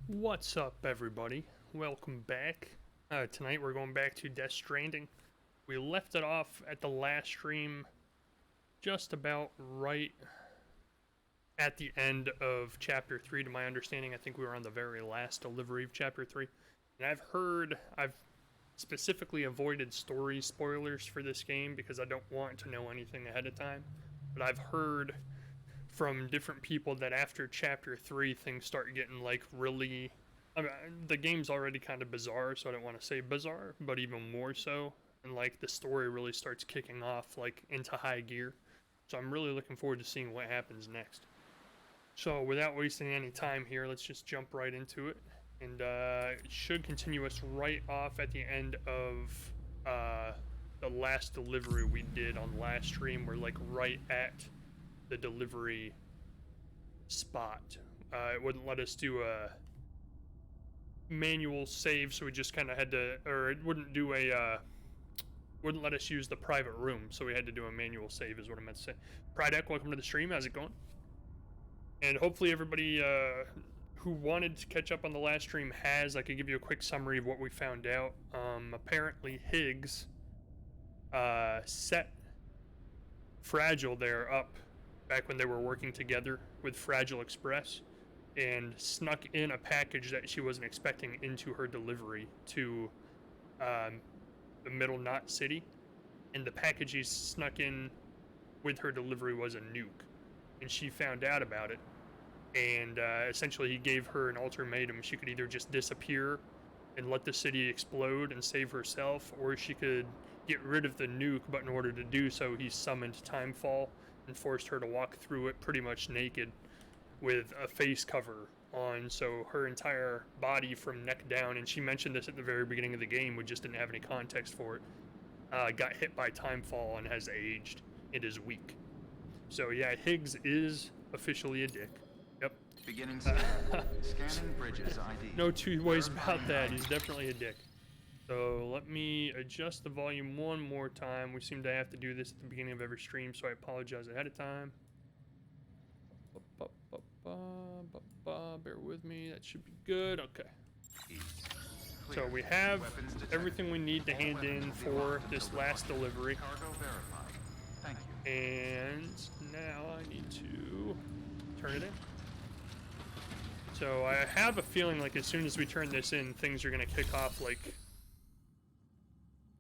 What's up, everybody? Welcome back. Tonight we're going back to Stranding. We left it off at the last stream just about right at the end of Chapter 3, to my understanding. I think we were on the very last delivery of Chapter 3. And I've specifically avoided story spoilers for this game because I don't want to know anything ahead of time. But I've heard from different people that after Chapter 3, things start getting, like, really... I mean, the game's already kind of bizarre, so I don't want to say bizarre, but even more so. And, like, the story really starts kicking off, like, into high gear. So I'm really looking forward to seeing what happens next. So without wasting any time here, let's just jump right into it. And it should continue us right off at the end of the last delivery we did on last stream. We're, like, right at the delivery spot. It wouldn't let us do a manual save, so we just kind of had to, or it wouldn't do a, wouldn't let us use the private room, so we had to do a manual save, is what I meant to say. Prydeck, welcome to the stream. How's it going? And hopefully everybody who wanted to catch up on the last stream has. I could give you a quick summary of what we found out. Apparently Higgs set Fragile there up back when they were working together with Fragile Express, and snuck in a package that she wasn't expecting into her delivery to the Middle Knot City. And the package he snuck in with her delivery was a nuke. And she found out about it. And essentially he gave her an ultimatum. She could either just disappear and let the city explode and save herself, or she could get rid of the nuke, but in order to do so, he summoned Timefall and forced her to walk through it pretty much naked with a face cover on, so her entire body from neck down, and she mentioned this at the very beginning of the game, we just didn't have any context for it, got hit by Timefall and has aged. It is weak. So yeah, Higgs is officially a dick. Yep. Beginning soon. Scanning Bridges ID. No two ways about that. He's definitely a dick. So let me adjust the volume one more time. We seem to have to do this at the beginning of every stream, so I apologize ahead of time. Bear with me. That should be good. Okay. So we have everything we need to hand in for this last delivery. Thank you. And now I need to turn it in. So I have a feeling like as soon as we turn this in, things are going to kick off like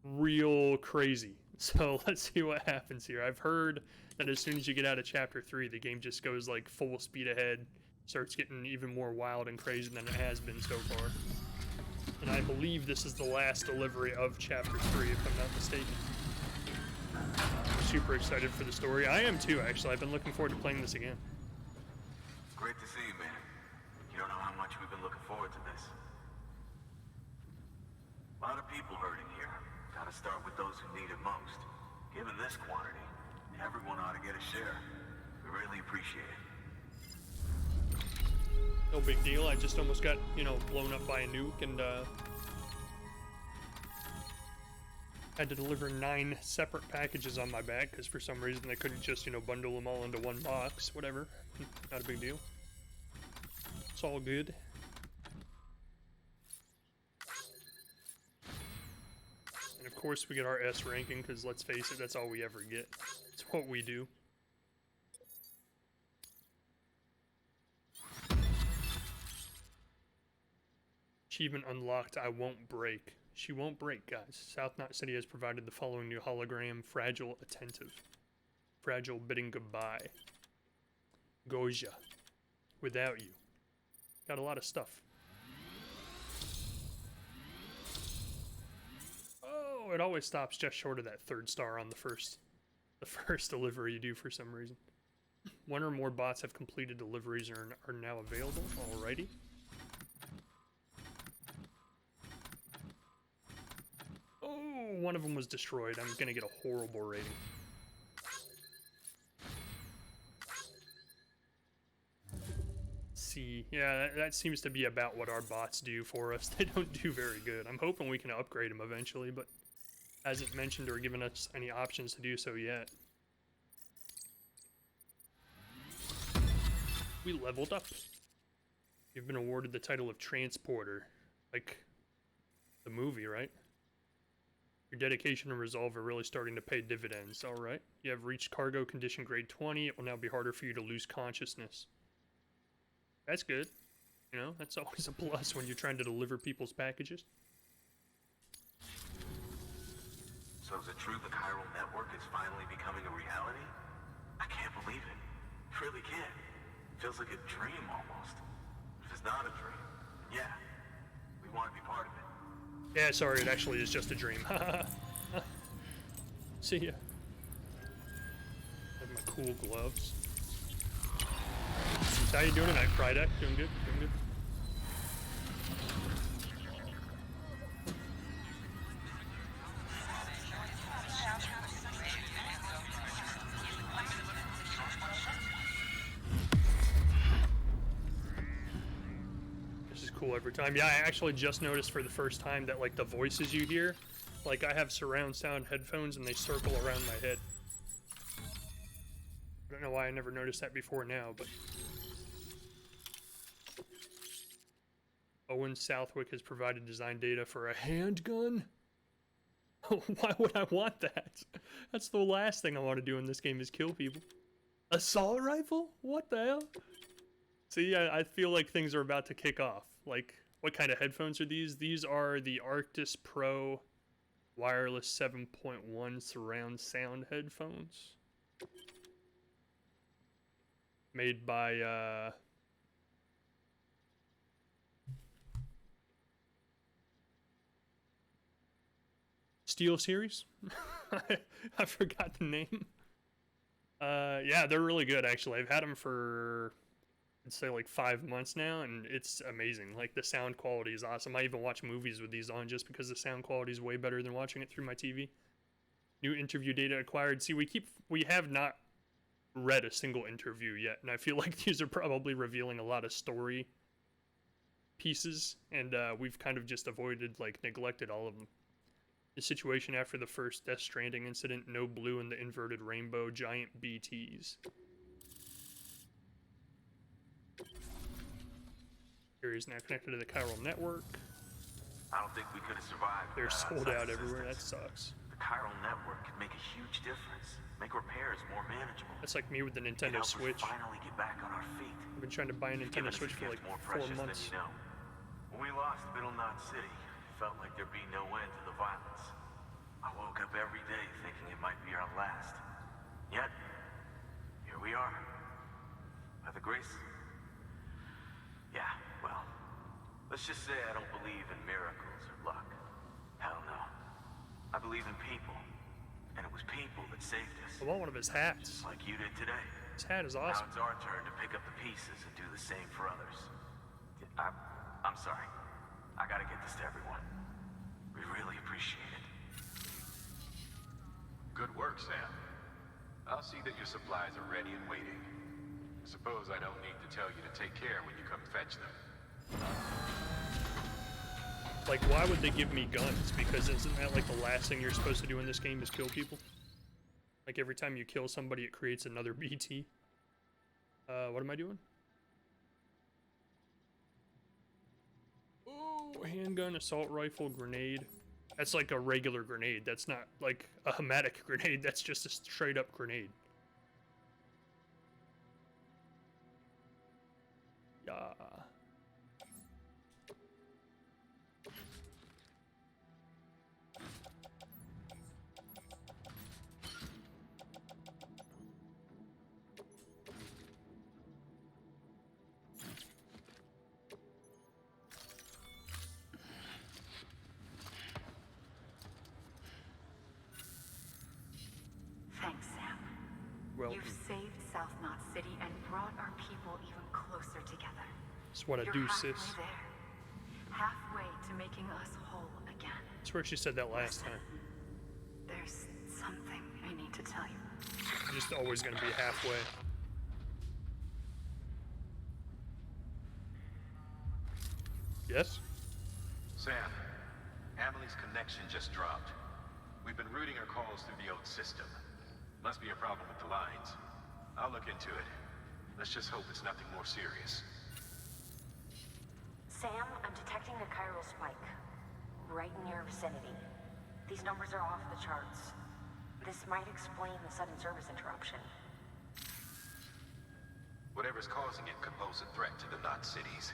real crazy. So let's see what happens here. I've heard that as soon as you get out of Chapter 3, the game just goes like full speed ahead, starts getting even more wild and crazy than it has been so far. And I believe this is the last delivery of Chapter 3, if I'm not mistaken. I'm super excited for the story. I am too, actually. I've been looking forward to playing this again. Great to see you, man. You don't know how much we've been looking forward to this. A lot of people hurting here. Gotta start with those who need it most. Given this quantity, everyone ought to get a share. We really appreciate it. No big deal. I just almost got, blown up by a nuke and had to deliver 9 separate packages on my back because for some reason they couldn't just, bundle them all into one box. Whatever. Not a big deal. It's all good. And of course we get our S ranking because let's face it, that's all we ever get. It's what we do. Achievement unlocked, I won't break. She won't break, guys. South Knot City has provided the following new hologram. Fragile attentive. Fragile bidding goodbye. Goja. Without you. Got a lot of stuff. Oh, it always stops just short of that 3rd star on the first delivery you do for some reason. One or more bots have completed deliveries and are now available. Alrighty. Oh, one of them was destroyed. I'm gonna get a horrible rating. See, yeah, that seems to be about what our bots do for us. They don't do very good. I'm hoping we can upgrade them eventually, but hasn't mentioned or given us any options to do so yet. We leveled up. You've been awarded the title of Transporter. Like the movie, right? Your dedication and resolve are really starting to pay dividends, alright? You have reached cargo condition grade 20. It will now be harder for you to lose consciousness. That's good. You know, that's always a plus when you're trying to deliver people's packages. So is it true the chiral network is finally becoming a reality? I can't believe it. Really can't. Feels like a dream almost. If it's not a dream, yeah, we want to be part of it. Yeah, sorry, it actually is just a dream. See ya. Have my cool gloves. So how you doing tonight, Friday? Doing good? Doing good? Cool every time. Yeah, I actually just noticed for the first time that like the voices you hear, like I have surround sound headphones and they circle around my head. I don't know why I never noticed that before now, but Owen Southwick has provided design data for a handgun. Why would I want that? That's the last thing I want to do in this game is kill people. Assault rifle? What the hell? See, I feel like things are about to kick off. Like, what kind of headphones are these? These are the Arctis Pro wireless 7.1 surround sound headphones. Made by, Steel Series? I forgot the name. Yeah, they're really good, actually. I've had them for... I'd say like 5 months now, and it's amazing. Like the sound quality is awesome. I even watch movies with these on just because the sound quality is way better than watching it through my TV. New interview data acquired. See, we have not read a single interview yet, and I feel like these are probably revealing a lot of story pieces, and we've kind of just avoided, like, neglected all of them. The situation after the first Death Stranding incident, no blue in the inverted rainbow, giant BTs. Is now connected to the chiral network. I don't think we could have survived. They're sold out everywhere. That sucks. The chiral network could make a huge difference. Make repairs more manageable. That's like me with the Nintendo Switch. Finally get back on our feet. I've been trying to buy a Nintendo Switch for like 4 months. You know. When we lost Middle Knot City, it felt like there'd be no end to the violence. I woke up every day thinking it might be our last. Yet, here we are. By the grace... Yeah, well, let's just say I don't believe in miracles or luck. Hell no. I believe in people. And it was people that saved us. I want one of his hats. Just like you did today. His hat is awesome. Now it's our turn to pick up the pieces and do the same for others. I'm sorry. I gotta get this to everyone. We really appreciate it. Good work, Sam. I'll see that your supplies are ready and waiting. Suppose I don't need to tell you to take care when you come fetch them. Like, why would they give me guns? Because isn't that like the last thing you're supposed to do in this game is kill people? Like every time you kill somebody, it creates another BT. What am I doing? Oh, handgun, assault rifle, grenade. That's like a regular grenade. That's not like a hematic grenade. That's just a straight up grenade. Yeah. Thanks, Sam. Welcome. You've saved South Knot City and brought our people even closer together. That's what I You're do, halfway sis. there. Halfway to making us whole again. I swear she said that last time. There's something I need to tell you. I'm just always gonna be halfway. Yes? Sam, Amelie's connection just dropped. We've been routing her calls through the old system. Must be a problem with the lines. I'll look into it. Let's just hope it's nothing more serious. Sam, I'm detecting a chiral spike. Right in your vicinity. These numbers are off the charts. This might explain the sudden service interruption. Whatever's causing it could pose a threat to the Knot cities.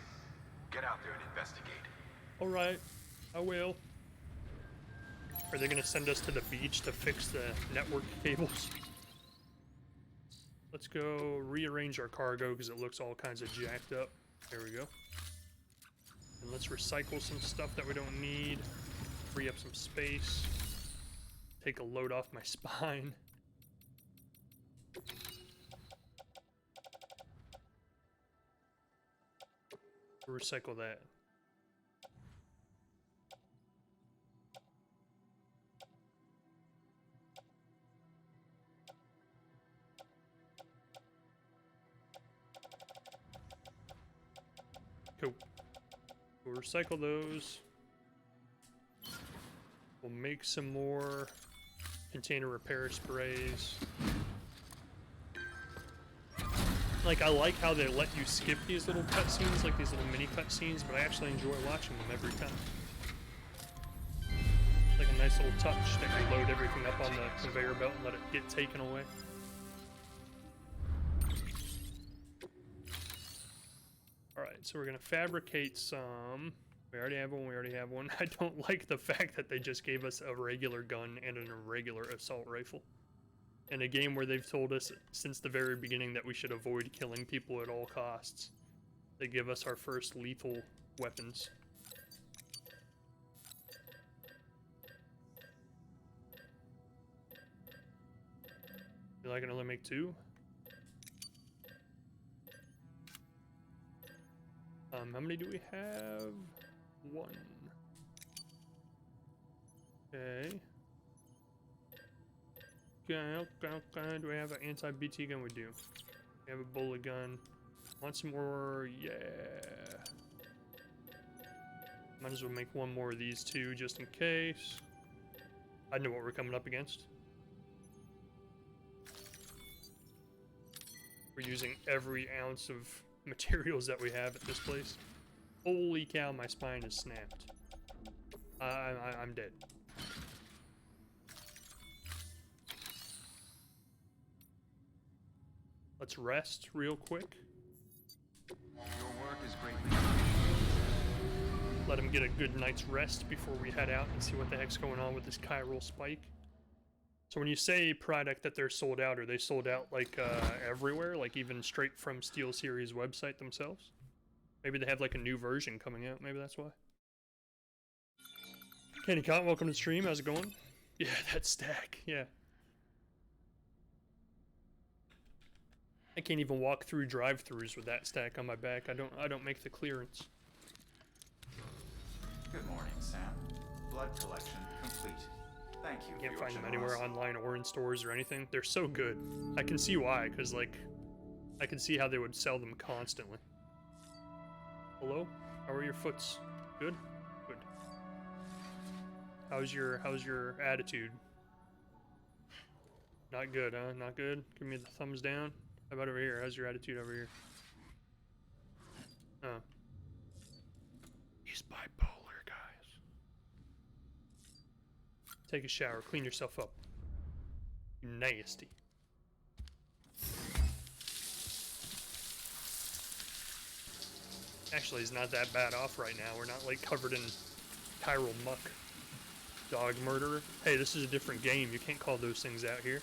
Get out there and investigate. Alright, I will. Are they gonna send us to the beach to fix the network cables? Let's go rearrange our cargo because it looks all kinds of jacked up. There we go. And let's recycle some stuff that we don't need. Free up some space. Take a load off my spine. Recycle that. Cool. We'll recycle those. We'll make some more container repair sprays. Like, I like how they let you skip these little cutscenes, like these little mini cutscenes, but I actually enjoy watching them every time. Like a nice little touch that you load everything up on the conveyor belt and let it get taken away. Alright, so we're gonna fabricate some. We already have one, we already have one. I don't like the fact that they just gave us a regular gun and an irregular assault rifle. In a game where they've told us since the very beginning that we should avoid killing people at all costs. They give us our first lethal weapons. Feel like I can only make two? How many do we have? One. Okay. Okay. Do we have an anti-BT gun? We do. We have a bullet gun. Want some more? Yeah. Might as well make one more of these two just in case. I know what we're coming up against. We're using every ounce of materials that we have at this place. Holy cow, my spine is snapped. I'm dead. Let's rest real quick. Your work is greatly Let him get a good night's rest before we head out and see what the heck's going on with this chiral spike. So when you say product that they're sold out, are they sold out like everywhere? Like even straight from SteelSeries website themselves? Maybe they have like a new version coming out. Maybe that's why. Candy Cotton, welcome to the stream. How's it going? Yeah, that stack. Yeah. I can't even walk through drive-thrus with that stack on my back. I don't make the clearance. Good morning, Sam. Blood collection complete. Thank you. Can't find them anywhere online or in stores or anything. They're so good. I can see why, because like I can see how they would sell them constantly. Hello? How are your foots? Good? Good. How's your attitude? Not good, huh? Not good? Give me the thumbs down. How about over here? How's your attitude over here? Oh. He's bipolar, guys. Take a shower. Clean yourself up. You nasty. Actually, he's not that bad off right now. We're not, like, covered in chiral muck. Dog murderer. Hey, this is a different game. You can't call those things out here.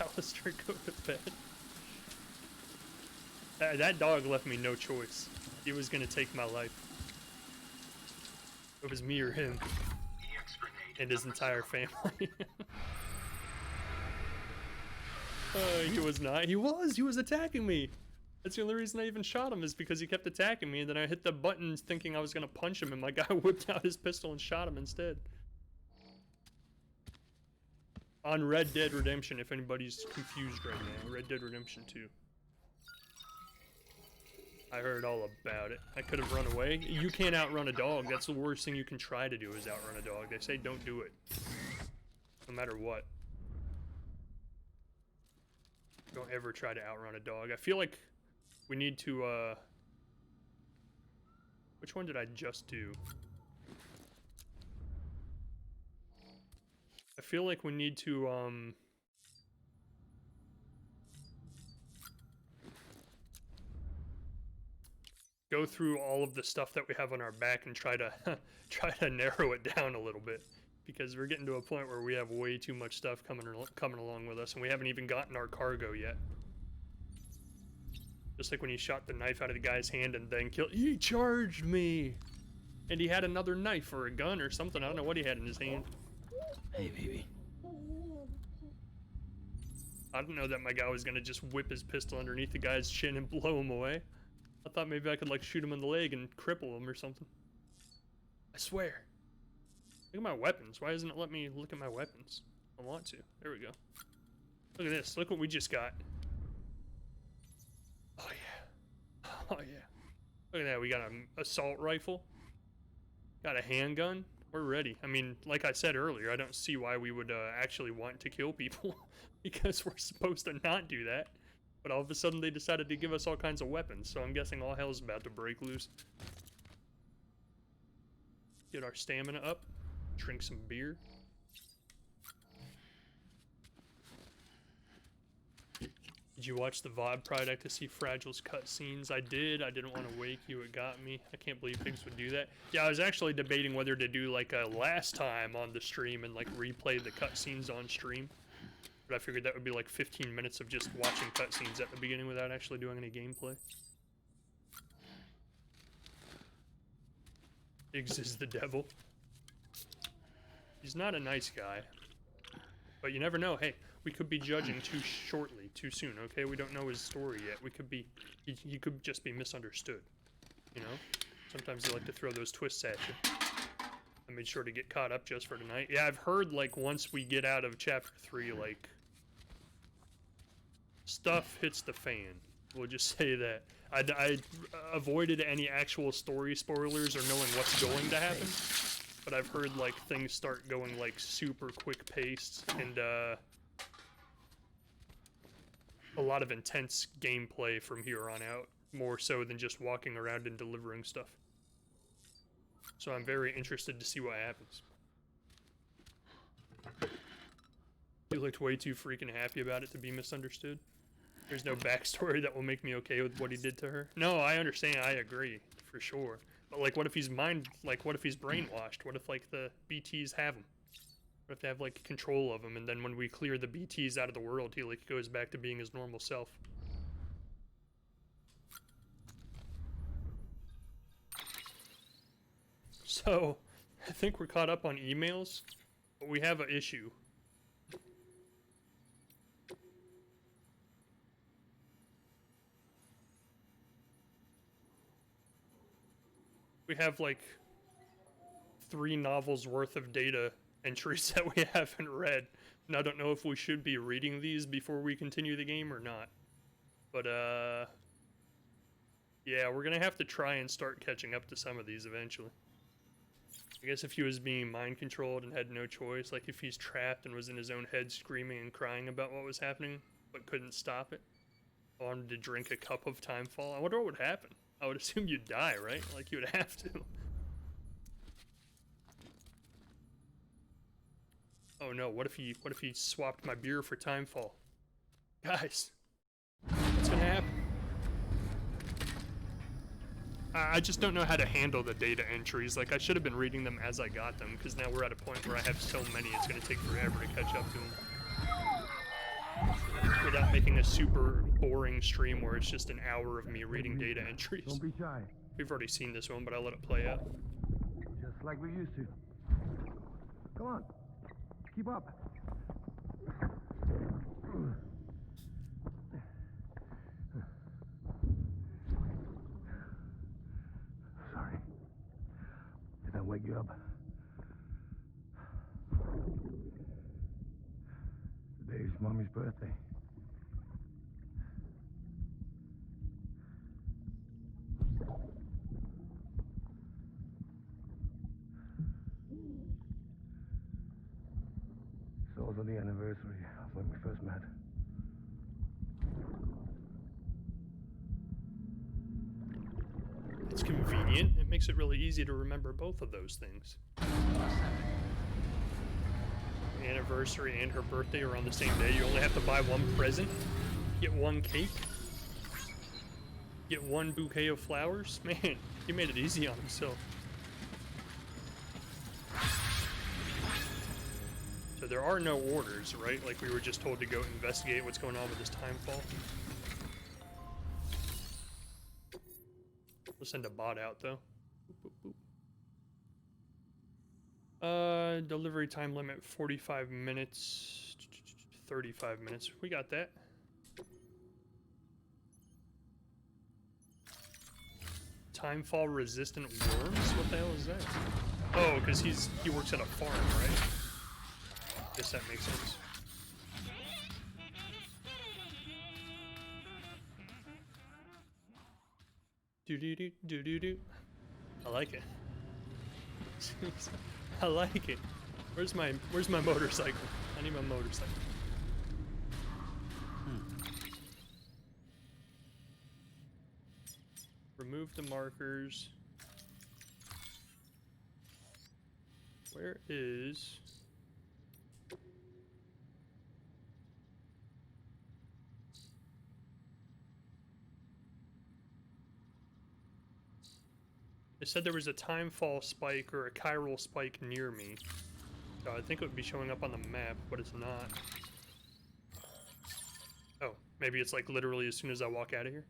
Alistair, go to bed. That dog left me no choice. He was gonna take my life. It was me or him. And his entire family. He was not. He was attacking me. That's the only reason I even shot him, is because he kept attacking me, and then I hit the button thinking I was gonna punch him, and my guy whipped out his pistol and shot him instead. On Red Dead Redemption, if anybody's confused right now. Red Dead Redemption 2. I heard all about it. I could have run away. You can't outrun a dog. That's the worst thing you can try to do, is outrun a dog. They say don't do it. No matter what. Don't ever try to outrun a dog. I feel like we need to Which one did I just do? I feel like we need to, go through all of the stuff that we have on our back and try to try to narrow it down a little bit, because we're getting to a point where we have way too much stuff coming along with us, and we haven't even gotten our cargo yet. Just like when he shot the knife out of the guy's hand and then killed. He charged me, and he had another knife or a gun or something. I don't know what he had in his hand. Hey, baby. I didn't know that my guy was gonna just whip his pistol underneath the guy's chin and blow him away. I thought maybe I could like shoot him in the leg and cripple him or something. I swear. Look at my weapons. Why doesn't it let me look at my weapons? I want to. There we go. Look at this. Look what we just got. Oh yeah. Oh yeah. Look at that. We got an assault rifle. Got a handgun. We're ready. I mean, like I said earlier, I don't see why we would actually want to kill people because we're supposed to not do that. But all of a sudden they decided to give us all kinds of weapons, so I'm guessing all hell's about to break loose. Get our stamina up. Drink some beer. Did you watch the VOD product to see Fragile's cutscenes? I did. I didn't want to wake you. It got me. I can't believe pigs would do that. Yeah, I was actually debating whether to do like a last time on the stream and like replay the cutscenes on stream. But I figured that would be like 15 minutes of just watching cutscenes at the beginning without actually doing any gameplay. Biggs is the devil. He's not a nice guy. But you never know. Hey, we could be judging too soon, okay? We don't know his story yet. We could be... He could just be misunderstood. You know? Sometimes they like to throw those twists at you. I made sure to get caught up just for tonight. Yeah, I've heard, like, once we get out of Chapter 3, like... stuff hits the fan. We'll just say that. I avoided any actual story spoilers or knowing what's going to happen. But I've heard, like, things start going, like, super quick-paced and, a lot of intense gameplay from here on out. More so than just walking around and delivering stuff. So I'm very interested to see what happens. You looked way too freaking happy about it to be misunderstood. There's no backstory that will make me okay with what he did to her. No, I understand. I agree. For sure. But, like, what if he's what if he's brainwashed? What if, like, the BTs have him? What if they have, like, control of him, and then when we clear the BTs out of the world, he, like, goes back to being his normal self? So, I think we're caught up on emails, but we have an issue. We have, like, 3 novels worth of data entries that we haven't read. And I don't know if we should be reading these before we continue the game or not. But, yeah, we're gonna have to try and start catching up to some of these eventually. I guess if he was being mind-controlled and had no choice, like if he's trapped and was in his own head screaming and crying about what was happening, but couldn't stop it. I wanted to drink a cup of Timefall. I wonder what would happen. I would assume you'd die, right? Like, you would have to. Oh no, what if he swapped my beer for Timefall? Guys, what's gonna happen? I just don't know how to handle the data entries. Like, I should have been reading them as I got them, because now we're at a point where I have so many, it's gonna take forever to catch up to them. Without making a super boring stream where it's just an hour of me reading data entries. Don't be shy. We've already seen this one, but I'll let it play out. Just like we used to. Come on. Keep up. Sorry. Did I wake you up? Today's Mommy's birthday. It's also the anniversary of when we first met. It's convenient convenient. It makes it really easy to remember both of those things. Anniversary and her birthday are on the same day. You only have to buy one present, get one cake, get one bouquet of flowers. Man, he made it easy on himself. So there are no orders, right? Like we were just told to go investigate what's going on with this time fall. We'll send a bot out though. Boop, boop, boop. Delivery time limit 45 minutes, 35 minutes. We got that. Timefall resistant worms? What the hell is that? Oh, because he works at a farm, right? Guess that makes sense. Do do do do do do. I like it. I like it. Where's my motorcycle? I need my motorcycle. Remove the markers. Where is... It said there was a timefall spike or a chiral spike near me. So I think it would be showing up on the map, but it's not. Oh, maybe it's like literally as soon as I walk out of here.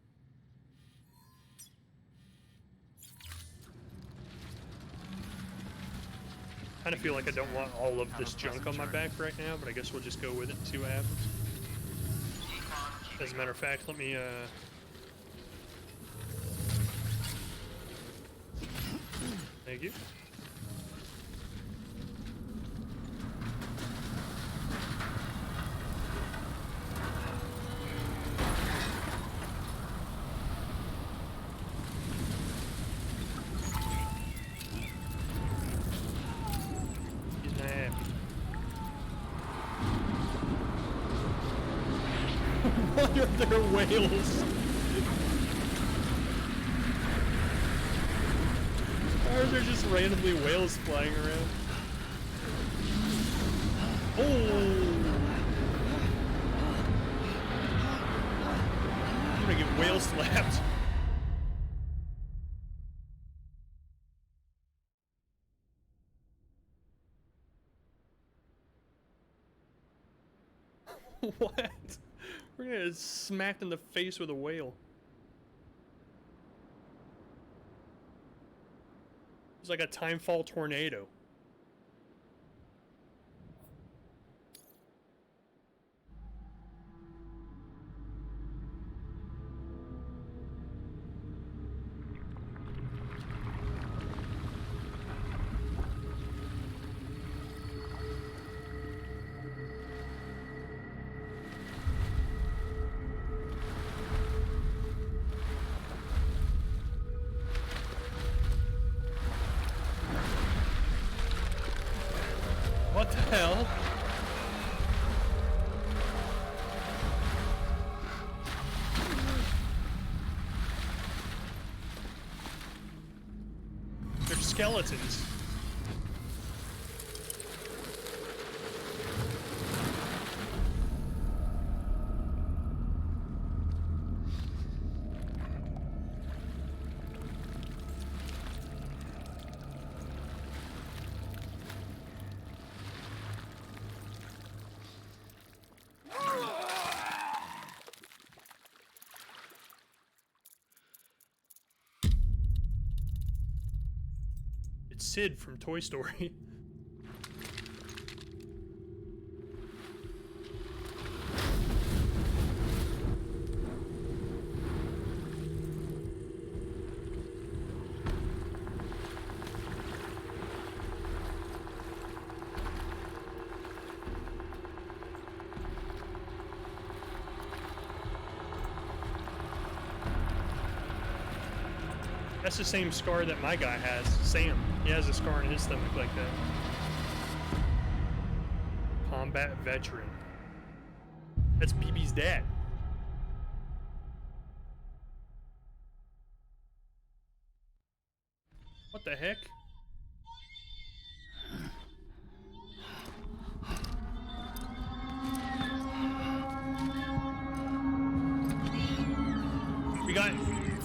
I kind of feel like I don't want all of this junk on my back right now, but I guess we'll just go with it and see what happens. As a matter of fact, let me thank you. He's not happy. Why are there whales? Why are there just randomly whales flying around? Oh! I'm gonna get whale slapped. What? We're gonna get smacked in the face with a whale. It's like a timefall tornado. What the hell? They're skeletons. It's Sid from Toy Story. That's the same scar that my guy has, Sam. He has a scar in his stomach like that. Combat veteran. That's BB's dad. What the heck?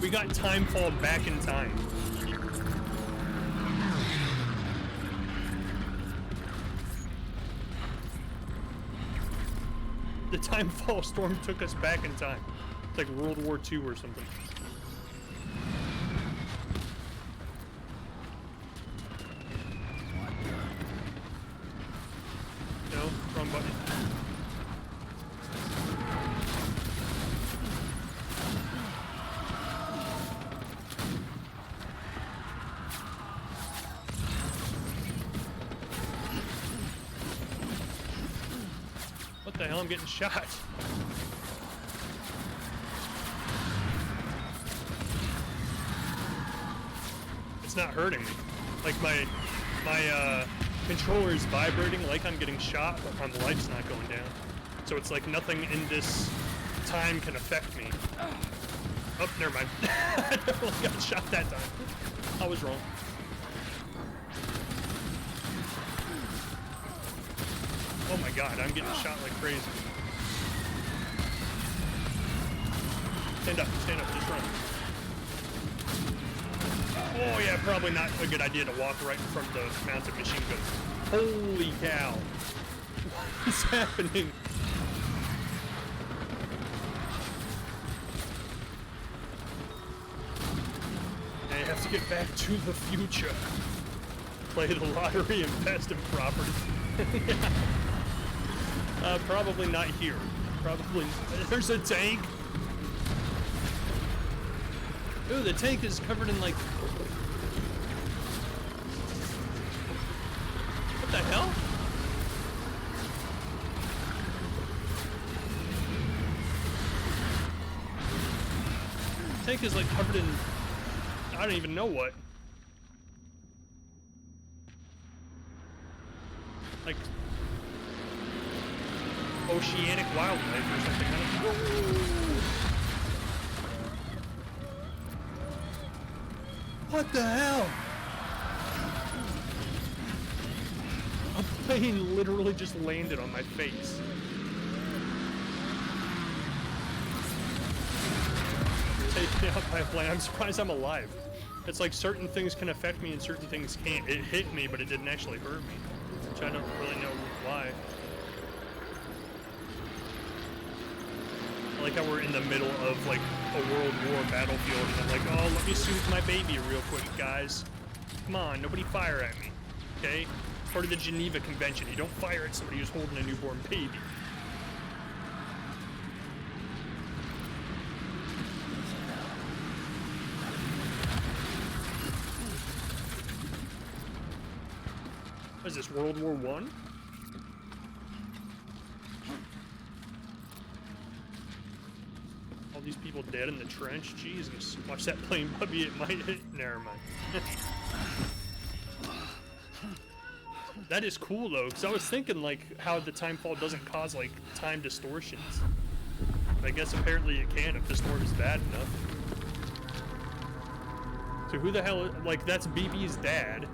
We got Timefall back in time. The Timefall storm took us back in time. It's like World War II or something. No, wrong button. What the hell? I'm getting shot. It's not hurting me. Like my controller is vibrating like I'm getting shot, but my life's not going down. So it's like nothing in this time can affect me. Oh, never mind. I definitely got shot that time. I was wrong. Oh my god, I'm getting shot like crazy. Stand up, just run. Oh yeah, probably not a good idea to walk right in front of the mounted machine gun. Holy cow. What is happening? I have to get back to the future. Play the lottery and invest in property. Probably not here. Probably. There's a tank. Ooh, the tank is covered in like. What the hell? The tank is like covered in. I don't even know what. Like. Oceanic wildlife or something. I don't know. What the hell? A plane literally just landed on my face. Taken out by a plane. I'm surprised I'm alive. It's like certain things can affect me and certain things can't. It hit me, but it didn't actually hurt me. Which I don't really know why. I like how we're in the middle of like a World War battlefield and I'm like, oh, let me soothe my baby real quick, guys. Come on, nobody fire at me, okay? It's part of the Geneva Convention. You don't fire at somebody who's holding a newborn baby. What is this, World War I? All these people dead in the trench? Jesus. Watch that plane, Bubby. It might hit. Never mind. That is cool, though, because I was thinking, like, how the timefall doesn't cause, like, time distortions. But I guess apparently it can if the storm is bad enough. So who the hell... Like, that's BB's dad.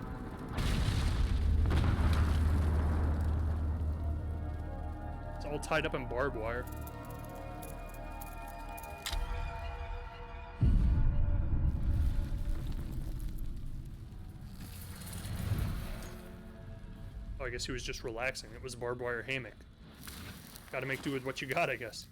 It's all tied up in barbed wire. I guess he was just relaxing. It was a barbed wire hammock. Gotta make do with what you got, I guess.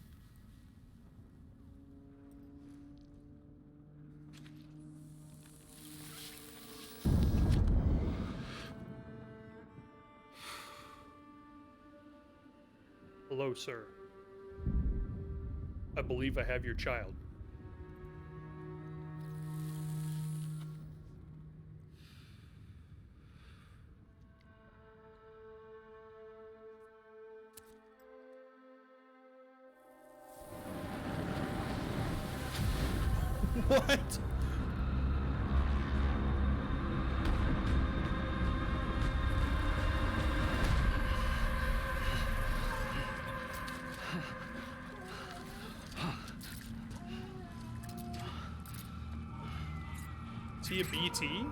Hello, sir. I believe I have your child. What? Is he a BT?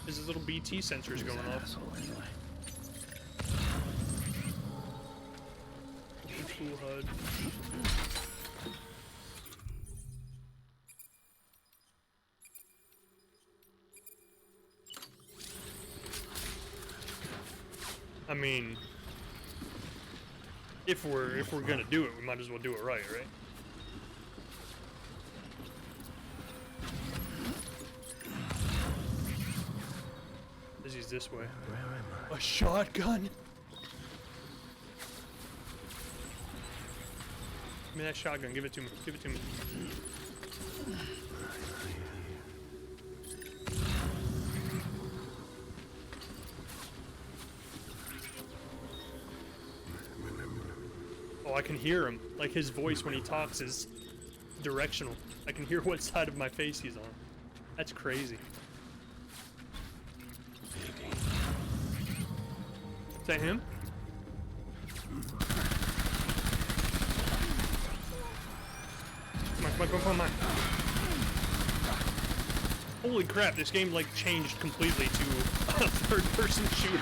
His little BT sensors going off. Asshole anyway. Cool HUD. I mean, if we're gonna do it, we might as well do it right, right? He's this way. Where am I? A shotgun? Give me that shotgun. Give it to me. Give it to me. Oh, I can hear him. Like, his voice when he talks is directional. I can hear what side of my face he's on. That's crazy. Is that him? Come on. Holy crap, this game, like, changed completely to a third-person shooter.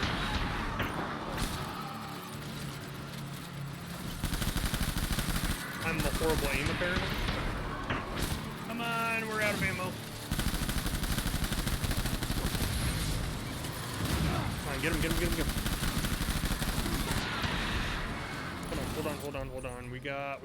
I'm a horrible aim, apparently. Come on, we're out of ammo. Come on, get him. Hold on. We got.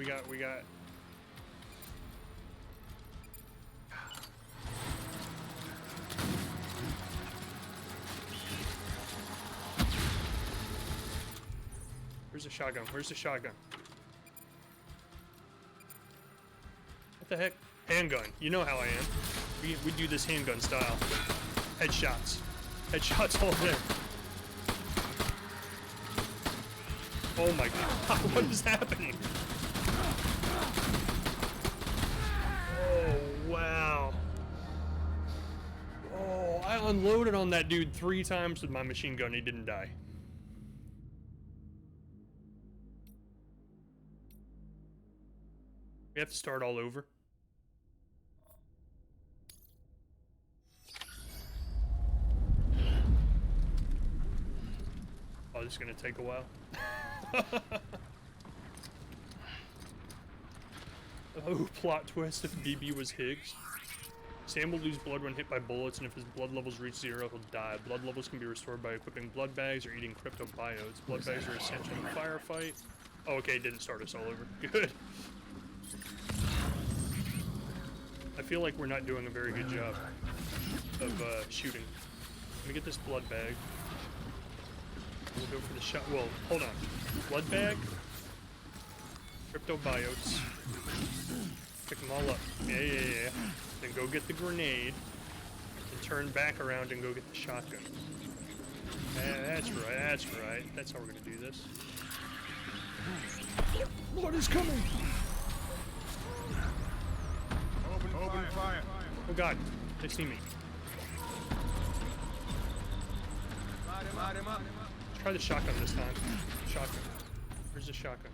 Where's the shotgun? What the heck? Handgun. You know how I am. We do this handgun style. Headshots all day. Oh my god, what is happening? Oh, wow. Oh, I unloaded on that dude 3 times with my machine gun. He didn't die. We have to start all over. Oh, this is gonna take a while. Oh, plot twist if BB was Higgs. Sam will lose blood when hit by bullets, and if his blood levels reach 0, he'll die. Blood levels can be restored by equipping blood bags or eating cryptobiotes. Blood bags are essential in a firefight. Oh, okay, didn't start us all over. Good. I feel like we're not doing a very good job of shooting. Let me get this blood bag. We'll go for the shot. Well, hold on. Blood bag. Cryptobiotes. Pick them all up. Yeah. Then go get the grenade. And turn back around and go get the shotgun. That's right. That's how we're gonna do this. What is coming? Open fire. Oh god, they see me. Light him up. Let's try the shotgun this time. Shotgun. Where's the shotgun?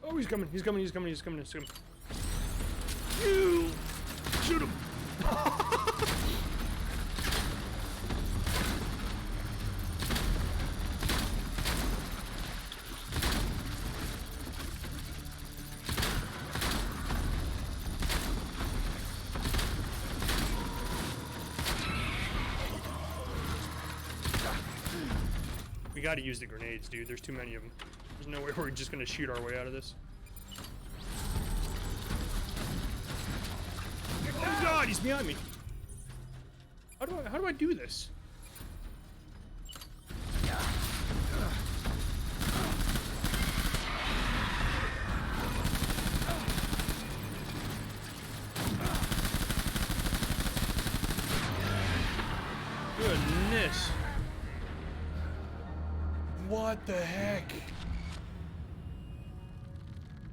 Oh, he's coming. You! Shoot him! We gotta use the grenades, dude. There's too many of them. There's no way we're just gonna shoot our way out of this. Oh god, he's behind me. How do I do this? Goodness. What the heck?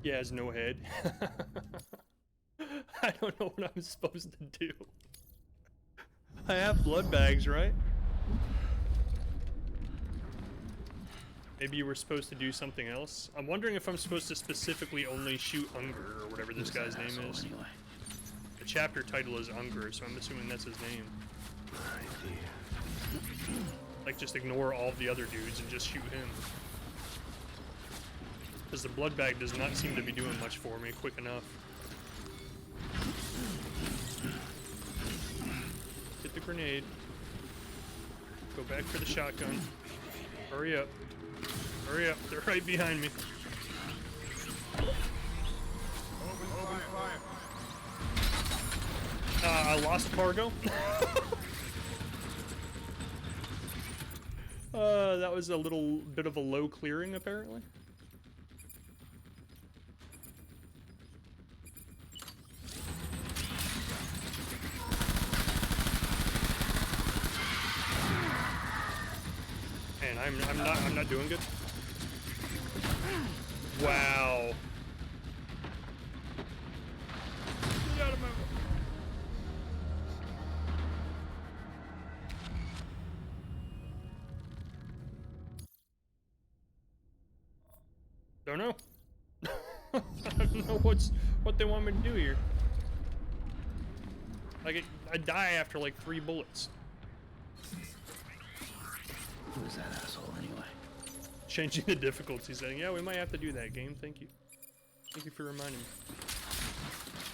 He has no head. I don't know what I'm supposed to do. I have blood bags, right? Maybe you were supposed to do something else. I'm wondering if I'm supposed to specifically only shoot Unger or whatever this guy's name is. Anyway. The chapter title is Unger, so I'm assuming that's his name. Like, just ignore all the other dudes and just shoot him. Because the blood bag does not seem to be doing much for me quick enough. Get the grenade. Go back for the shotgun. Hurry up. Hurry up. They're right behind me. I lost cargo. That was a little bit of a low clearing, apparently. Man, I'm not doing good. Wow. Get out of my way. Don't know. I don't know what they want me to do here. Like, I die after like 3 bullets. Who's that asshole anyway? Changing the difficulty setting. Yeah, we might have to do that, game. Thank you. Thank you for reminding me.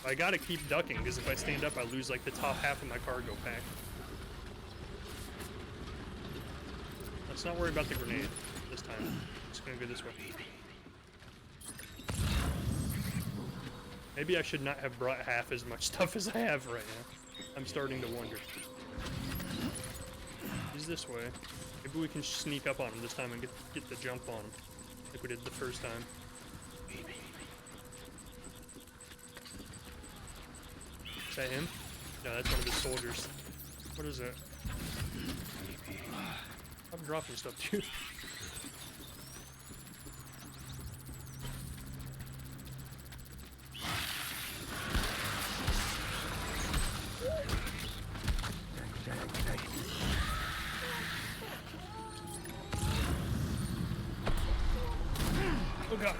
I gotta keep ducking, because if I stand up, I lose like the top half of my cargo pack. Let's not worry about the grenade this time. I'm just gonna go this way. Maybe I should not have brought half as much stuff as I have right now. I'm starting to wonder. He's this way. Maybe we can sneak up on him this time and get the jump on him, like we did the first time. Is that him? No, that's one of his soldiers. What is that? I'm dropping stuff too. Oh god.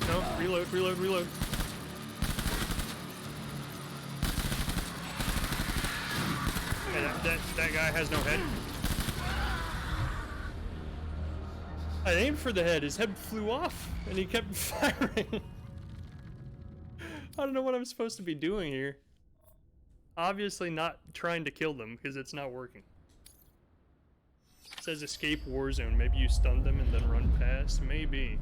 No, reload, reload, reload. Hey, that guy has no head. I aimed for the head, his head flew off, and he kept firing. I don't know what I'm supposed to be doing here. Obviously not trying to kill them, because it's not working. It says escape war zone. Maybe you stun them and then run past? Maybe.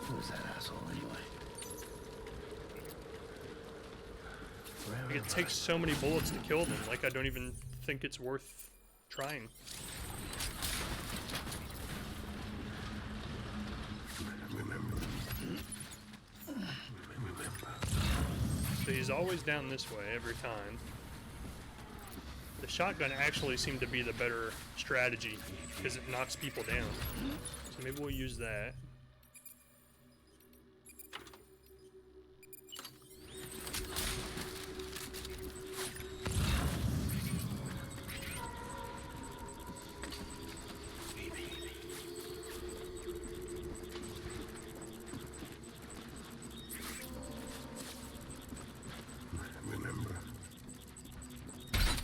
Who's that asshole anyway? Like, it takes so many bullets to kill them, like I don't even think it's worth trying. So he's always down this way every time. The shotgun actually seemed to be the better strategy because it knocks people down. So maybe we'll use that.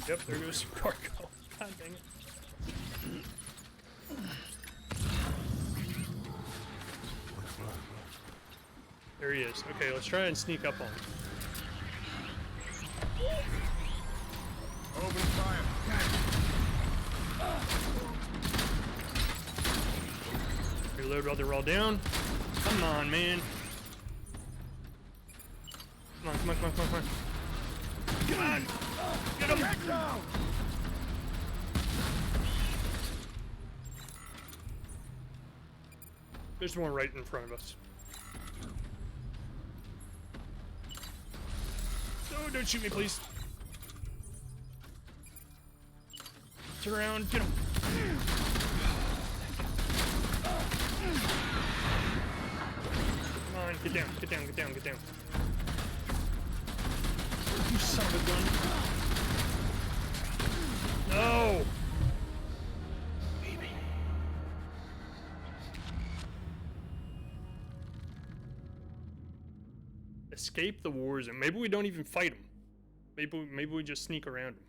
Yep, there goes some cargo. God dang it. There he is. Okay, let's try and sneak up on him. Open fire. Reload while they're all down. Come on, man. Come on, come on, come on, come on, come on. Come on! Get him! There's one right in front of us. No, don't shoot me, please. Turn around, get him. Come on, get down, get down, get down, get down. You son of a gun. No! Escape the war zone. Maybe we don't even fight them. Maybe we just sneak around them.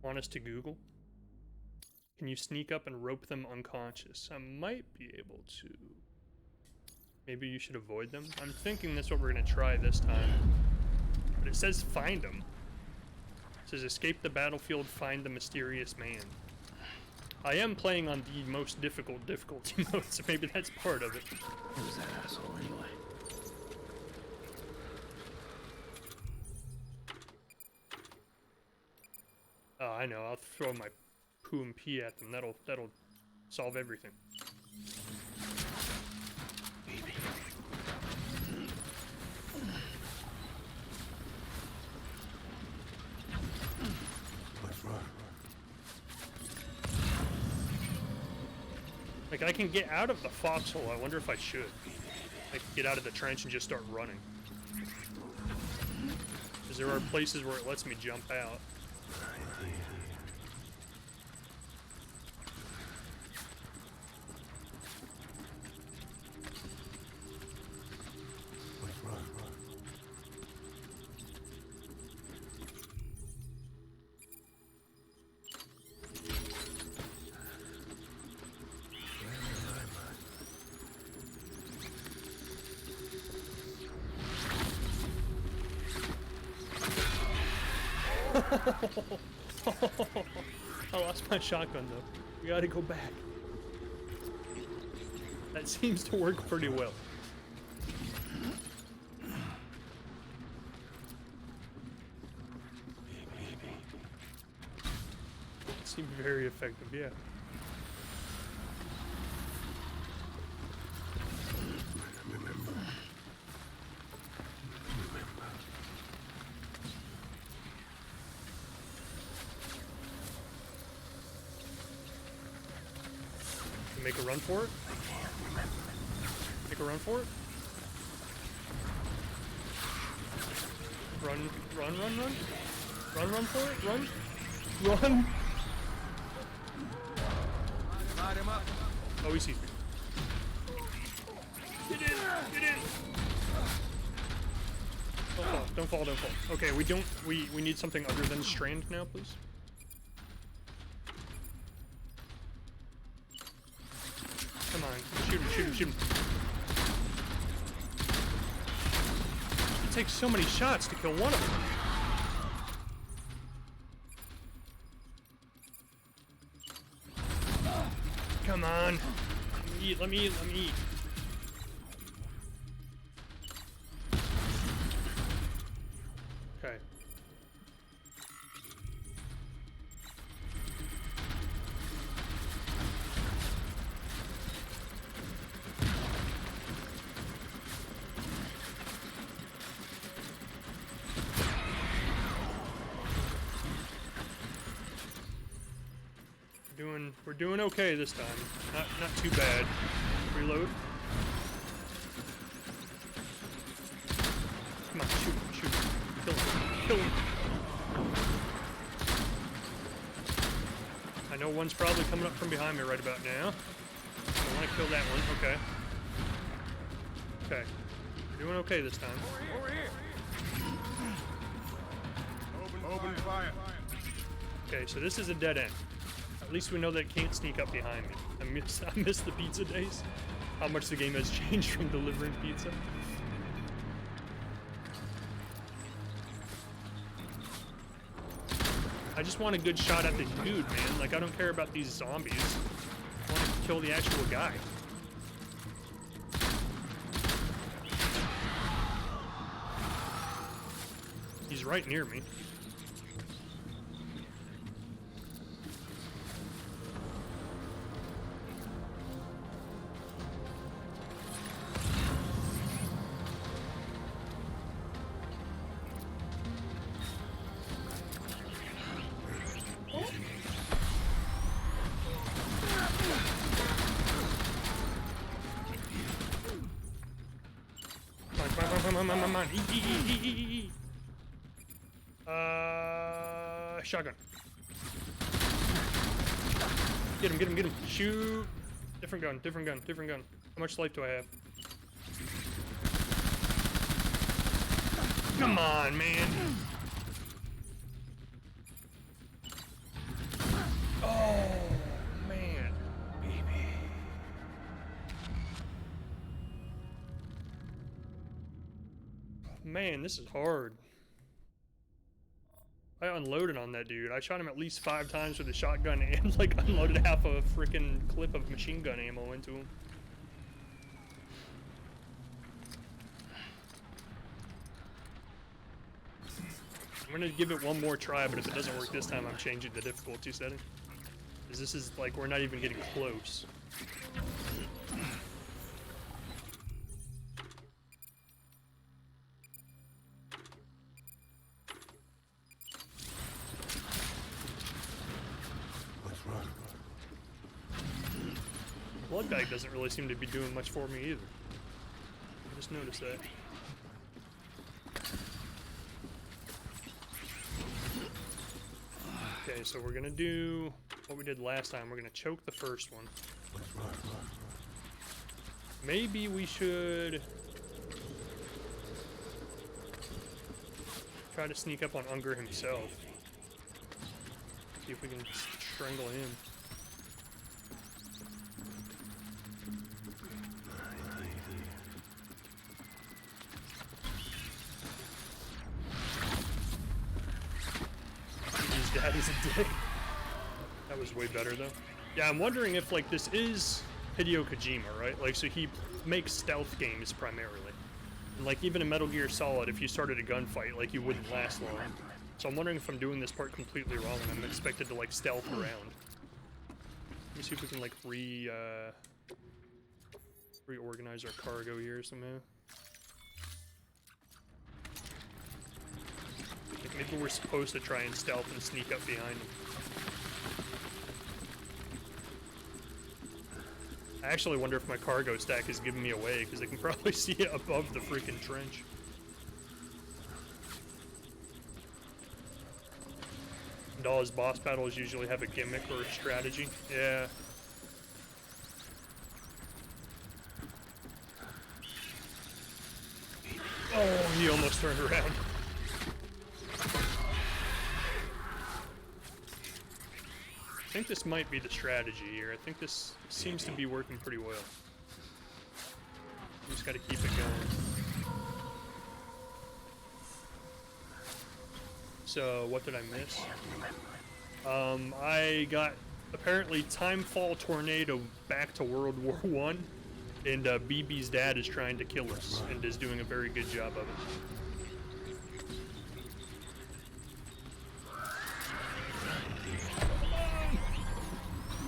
Want us to Google? Can you sneak up and rope them unconscious? I might be able to. Maybe you should avoid them. I'm thinking that's what we're gonna try this time. But it says find them. It says escape the battlefield, find the mysterious man. I am playing on the most difficult difficulty mode, so maybe that's part of it. Who's that asshole anyway? Oh, I know. I'll throw my poo and pee at them. That'll solve everything. Baby. Let's run. Like, I can get out of the foxhole. I wonder if I should. Like, get out of the trench and just start running. Because there are places where it lets me jump out. Let's run. I lost my shotgun though. We gotta go back. That seems to work pretty well. It seemed very effective, yeah. Remember. Make a run for it? Make a run for it? Run, run, run, run? Run, run for it? Run? Run! Light him up. Oh, he sees me. Get in! Get in! Don't fall, don't fall, don't fall. Okay, we need something other than strand now, please. Come on, shoot him, shoot him, shoot him. It takes so many shots to kill one of them. Come on. Let me eat, let me eat, let me eat. Okay. We're doing okay this time. Not too bad. Reload. Come on, shoot him, shoot him. Kill him. Kill him. I know one's probably coming up from behind me right about now. I want to kill that one. Okay. Okay. We're doing okay this time. Over here. Open fire. Okay, so this is a dead end. At least we know that it can't sneak up behind me. I miss the pizza days. How much the game has changed from delivering pizza. I just want a good shot at the dude, man. Like, I don't care about these zombies. I want to kill the actual guy. He's right near me. Come on. Eat. Shotgun. Get him, get him, get him. Shoot. Different gun, different gun, different gun. How much life do I have? Come on, man. Oh, man. Baby. Man, this is hard. I unloaded on that dude. I shot him at least 5 times with a shotgun and like unloaded half a freaking clip of machine gun ammo into him. I'm gonna give it one more try, but if it doesn't work this time, I'm changing the difficulty setting. Because this is like, we're not even getting close. Blood bag doesn't really seem to be doing much for me either. I just noticed that. Okay, so we're gonna do what we did last time. We're gonna choke the first one. Maybe we should try to sneak up on Unger himself. See if we can strangle him. Daddy's a dick. That was way better though. Yeah, I'm wondering if like this is Hideo Kojima, right? Like, so he makes stealth games primarily. And like even in Metal Gear Solid, if you started a gunfight, like you wouldn't last long. So I'm wondering if I'm doing this part completely wrong and I'm expected to like stealth around. Let me see if we can like reorganize our cargo here somehow. Maybe we're supposed to try and stealth and sneak up behind them. I actually wonder if my cargo stack is giving me away, because they can probably see it above the freaking trench. And all his boss battles usually have a gimmick or a strategy. Yeah. Oh, he almost turned around. I think this might be the strategy here. I think this seems to be working pretty well. We just gotta keep it going. So, what did I miss? I got, apparently, Timefall Tornado back to World War I, and BB's dad is trying to kill us, and is doing a very good job of it.